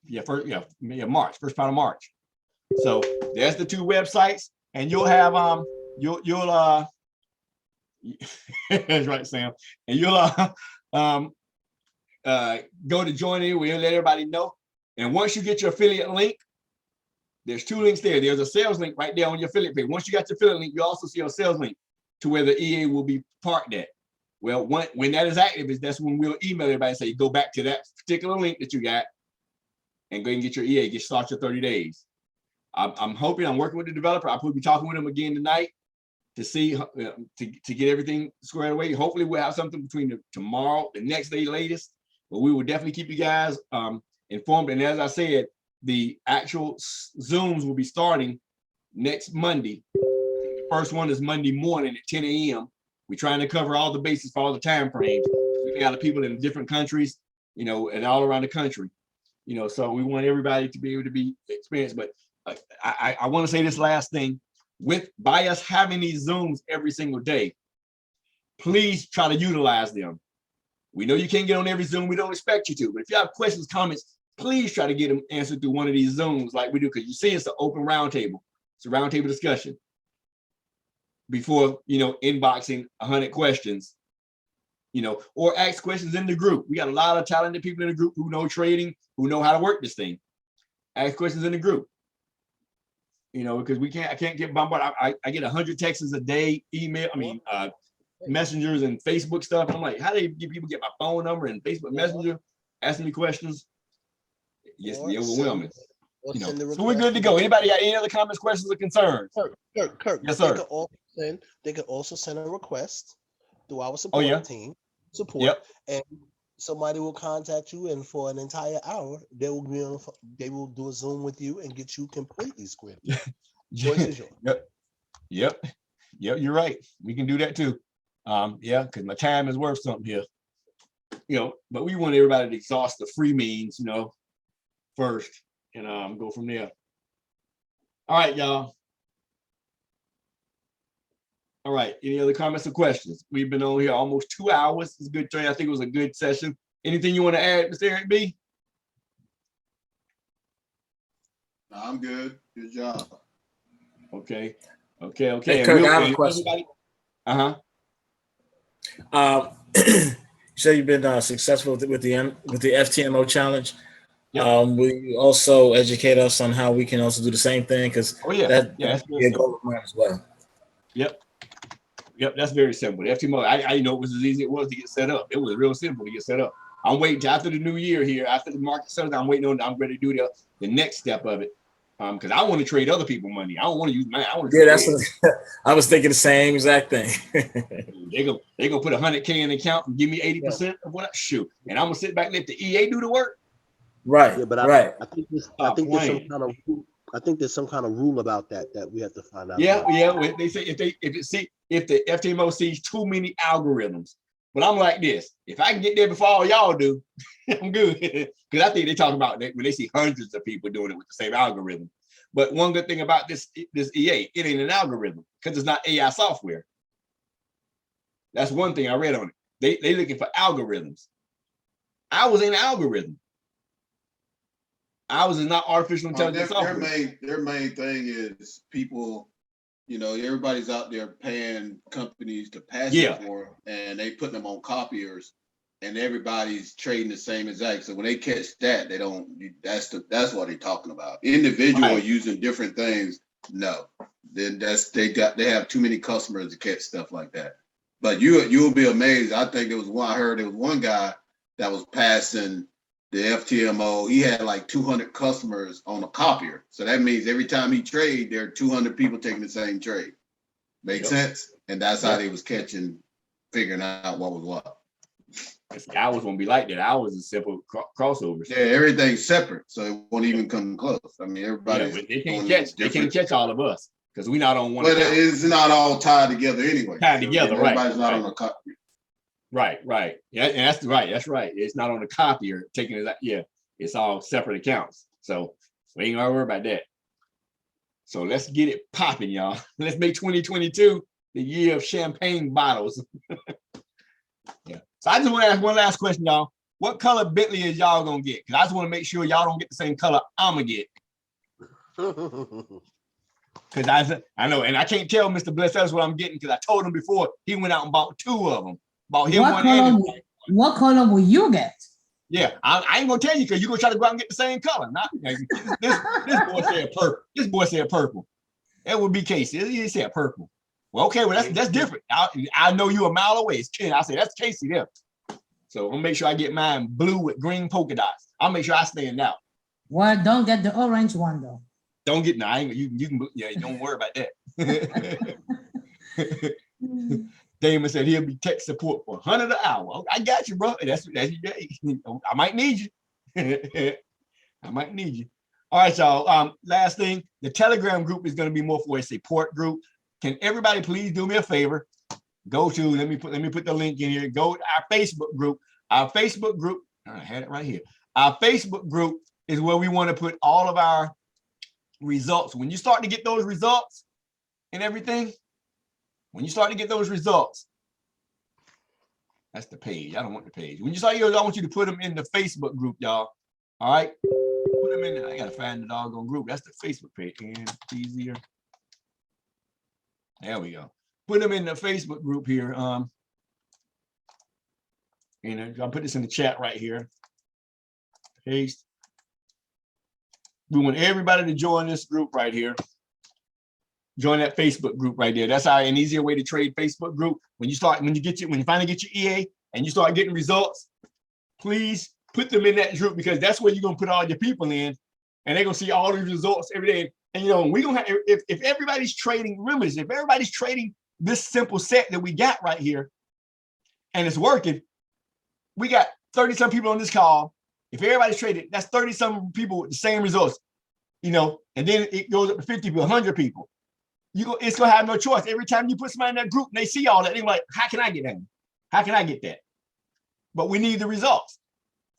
March, first part of March. So there's the 2 websites, and you'll have that's right, Sam. And you'll go to join in. We'll let everybody know. And once you get your affiliate link, there's 2 links there. There's a sales link right there on your affiliate page. Once you got your affiliate link, you also see a sales link to where the EA will be parked at. Well, when that is active, that's when we'll email everybody and say, go back to that particular link that you got and go and get your EA, start your 30 days. I'm hoping, I'm working with the developer. I'll be talking with him again tonight to see, to get everything squared away. Hopefully we'll have something between tomorrow, the next day latest, but we will definitely keep you guys informed. And as I said, the actual Zooms will be starting next Monday. The first one is Monday morning at 10 a.m. We're trying to cover all the bases for all the time frames. We got people in different countries, and all around the country, so we want everybody to be able to be experienced. But I want to say this last thing. By us having these Zooms every single day, please try to utilize them. We know you can't get on every Zoom. We don't expect you to, but if you have questions, comments, please try to get them answered through one of these Zooms like we do, because you see it's an open roundtable. It's a roundtable discussion before, inboxing 100 questions, or ask questions in the group. We got a lot of talented people in the group who know trading, who know how to work this thing. Ask questions in the group, because I can't get bombarded. I get 100 texts a day, messengers and Facebook stuff. And I'm like, how do people get my phone number and Facebook Messenger asking me questions? Yes, the overwhelming. So we're good to go. Anybody got any other comments, questions, or concerns? Kirk. Yes, sir. They could also send a request through our support team. And somebody will contact you, and for an entire hour, they will do a Zoom with you and get you completely squared. Choice is yours. Yep. You're right. We can do that too. Because my time is worth something here. But we want everybody to exhaust the free means, first, and go from there. All right, y'all. All right. Any other comments or questions? We've been on here almost 2 hours. It's a good trade. I think it was a good session. Anything you want to add, Mr. Eric B? No, I'm good. Good job. Okay. Hey, Kirk, I have a question. You say you've been successful with the FTMO challenge. Yep. Will you also educate us on how we can also do the same thing? Because that's a goal of mine as well. Yep, that's very simple. The FTMO, I know it was as easy as it was to get set up. It was real simple to get set up. I'm waiting till after the new year here, after the market settles. I'm ready to do the next step of it. Because I want to trade other people's money. I don't want to use mine. That's what I was thinking the same exact thing. They gonna put 100K in the account and give me 80% of what I shoot, and I'm gonna sit back and let the EA do the work. Right. Yeah, but right. I think there's some kind of rule about that we have to find out. Yeah. They say if the FTMO sees too many algorithms, but I'm like this: if I can get there before all y'all do, I'm good. Because I think they talk about that when they see hundreds of people doing it with the same algorithm. But one good thing about this EA, it ain't an algorithm because it's not AI software. That's one thing I read on it. They looking for algorithms. Ours ain't an algorithm. Ours is not artificial intelligence software. Their main thing is people, everybody's out there paying companies to pass it for them, and they putting them on copiers, and everybody's trading the same exact. So when they catch that, they don't. That's what they're talking about. Individual using different things. No, then they have too many customers to catch stuff like that. But you'll be amazed. I think I heard there was one guy that was passing the FTMO. He had like 200 customers on a copier. So that means every time he trade, there are 200 people taking the same trade. Make sense? And that's how they was figuring out what was what. Ours won't be like that. Ours is simple crossovers. Yeah, everything's separate, so it won't even come close. I mean, everybody's they can't catch all of us because we're not on one. But it's not all tied together anyway. Everybody's not on a copier. Right. Yeah, and that's right. That's right. It's not on the copier taking it. Yeah, it's all separate accounts. So we ain't gonna worry about that. So let's get it popping, y'all. Let's make 2022 the year of champagne bottles. Yeah. So I just want to ask one last question, y'all. What color Bentley is y'all gonna get? Because I just want to make sure y'all don't get the same color I'm gonna get. Because I know, and I can't tell Mr. Bless that's what I'm getting because I told him before he went out and bought 2 of them. Bought him what color will you get? Yeah, I ain't gonna tell you because you're gonna try to go out and get the same color. This boy said purple. This boy said purple. That would be Casey. He said purple. Well, okay, well that's different. I know you a mile away. It's Ken. I say that's Casey there. So I'm gonna make sure I get mine blue with green polka dots. I'll make sure I stand out. Well, don't get the orange one though. Don't get you can don't worry about that. Damon said he'll be tech support for $100 an hour. I got you, bro. That's I might need you. I might need you. All right, y'all. Last thing, the Telegram group is going to be more for a support group. Can everybody please do me a favor? Go to let me put the link in here. Go to our Facebook group. Our Facebook group. I had it right here. Our Facebook group is where we want to put all of our results. When you start to get those results and everything. When you start to get those results, that's the page. I don't want the page. When you start yours, I want you to put them in the Facebook group, y'all. All right? Put them in there. I got to find the doggone group. That's the Facebook page. And easier. There we go. Put them in the Facebook group here. And I'll put this in the chat right here. Paste. We want everybody to join this group right here. Join that Facebook group right there. That's an easier way to trade Facebook group. When you finally get your EA and you start getting results, please put them in that group because that's where you're gonna put all your people in, and they're gonna see all the results every day. And we're gonna have if everybody's trading, remember this, if everybody's trading this simple set that we got right here, and it's working, we got 30-some people on this call. If everybody's trading, that's 30-some people with the same results, and then it goes up to 50 people, 100 people. It's gonna have no choice. Every time you put somebody in that group and they see all that, they're like, how can I get that? How can I get that? But we need the results.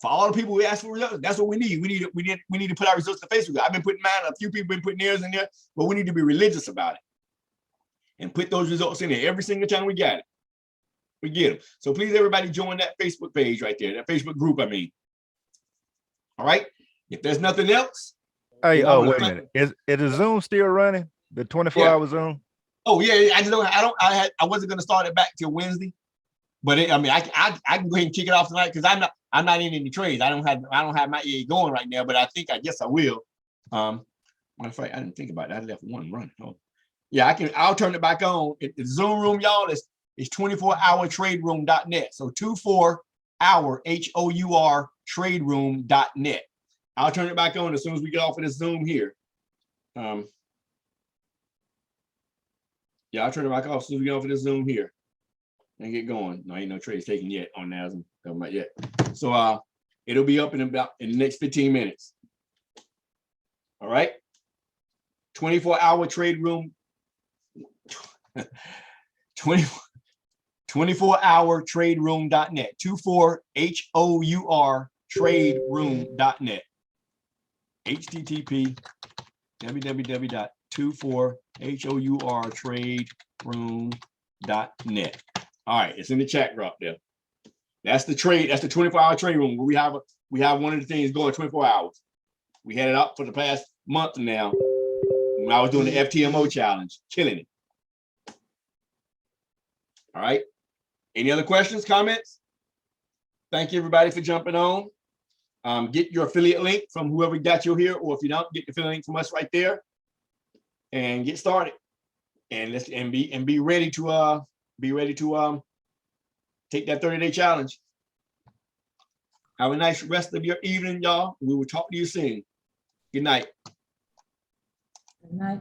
For all the people who ask for results, that's what we need. We need to put our results to Facebook. I've been putting mine, a few people been putting theirs in there, but we need to be religious about it and put those results in there every single time we got it. We get them. So please, everybody, join that Facebook page right there, that Facebook group, I mean. All right. If there's nothing else. Hey, wait a minute. Is the Zoom still running? The 24-hour Zoom? Oh yeah, I wasn't gonna start it back till Wednesday, but I can go ahead and kick it off tonight because I'm not in any trades. I don't have my EA going right now, but I guess I will. Matter of fact, I didn't think about it. I left one running. Oh. Yeah, I'll turn it back on. The Zoom room, y'all, is 24hourtraderoom.net. So 24hour HOUR traderoom.net. I'll turn it back on as soon as we get off of this Zoom here. Yeah, I'll turn it back off as soon as we get off of this Zoom here and get going. No, ain't no trades taken yet on NASM. Not yet. So it'll be up in the next 15 minutes. All right. 24-hour trade room. 24hour traderoom.net. 24 HOUR traderoom.net. HTTP www.24hourtraderoom.net. All right, it's in the chat drop there. That's the trade. That's the 24-hour trade room where we have one of the things going 24 hours. We had it up for the past month now. When I was doing the FTMO challenge, killing it. All right. Any other questions, comments? Thank you, everybody, for jumping on. Get your affiliate link from whoever got you here, or if you don't, get the affiliate link from us right there, and get started. And be ready to take that 30-day challenge. Have a nice rest of your evening, y'all. We will talk to you soon. Good night. Good night.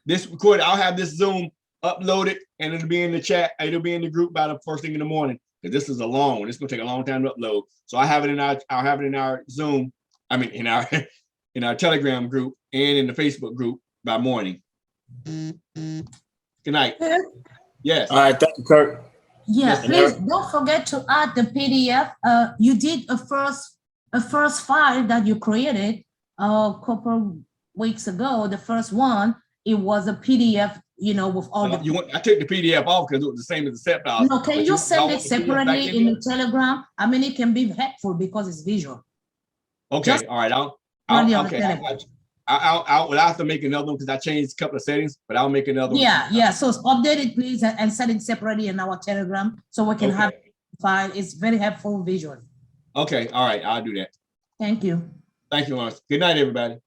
This recorded, I'll have this Zoom uploaded and it'll be in the chat. It'll be in the group by the first thing in the morning. Because this is a long one. It's gonna take a long time to upload. So I'll have it in our Zoom, I mean in our Telegram group and in the Facebook group by morning. Good night. Yes. All right, thank you, Kurt. Yeah, please don't forget to add the PDF. You did a first file that you created a couple weeks ago. The first one, it was a PDF, with all the. I took the PDF off because it was the same as the set file. No, can you send it separately in the Telegram? I mean, it can be helpful because it's visual. Okay, all right. I'll have to make another one because I changed a couple of settings, but I'll make another one. Yeah. So update it, please, and send it separately in our Telegram so we can have the file. It's very helpful visually. Okay, all right. I'll do that. Thank you. Thank you, Lawrence. Good night, everybody.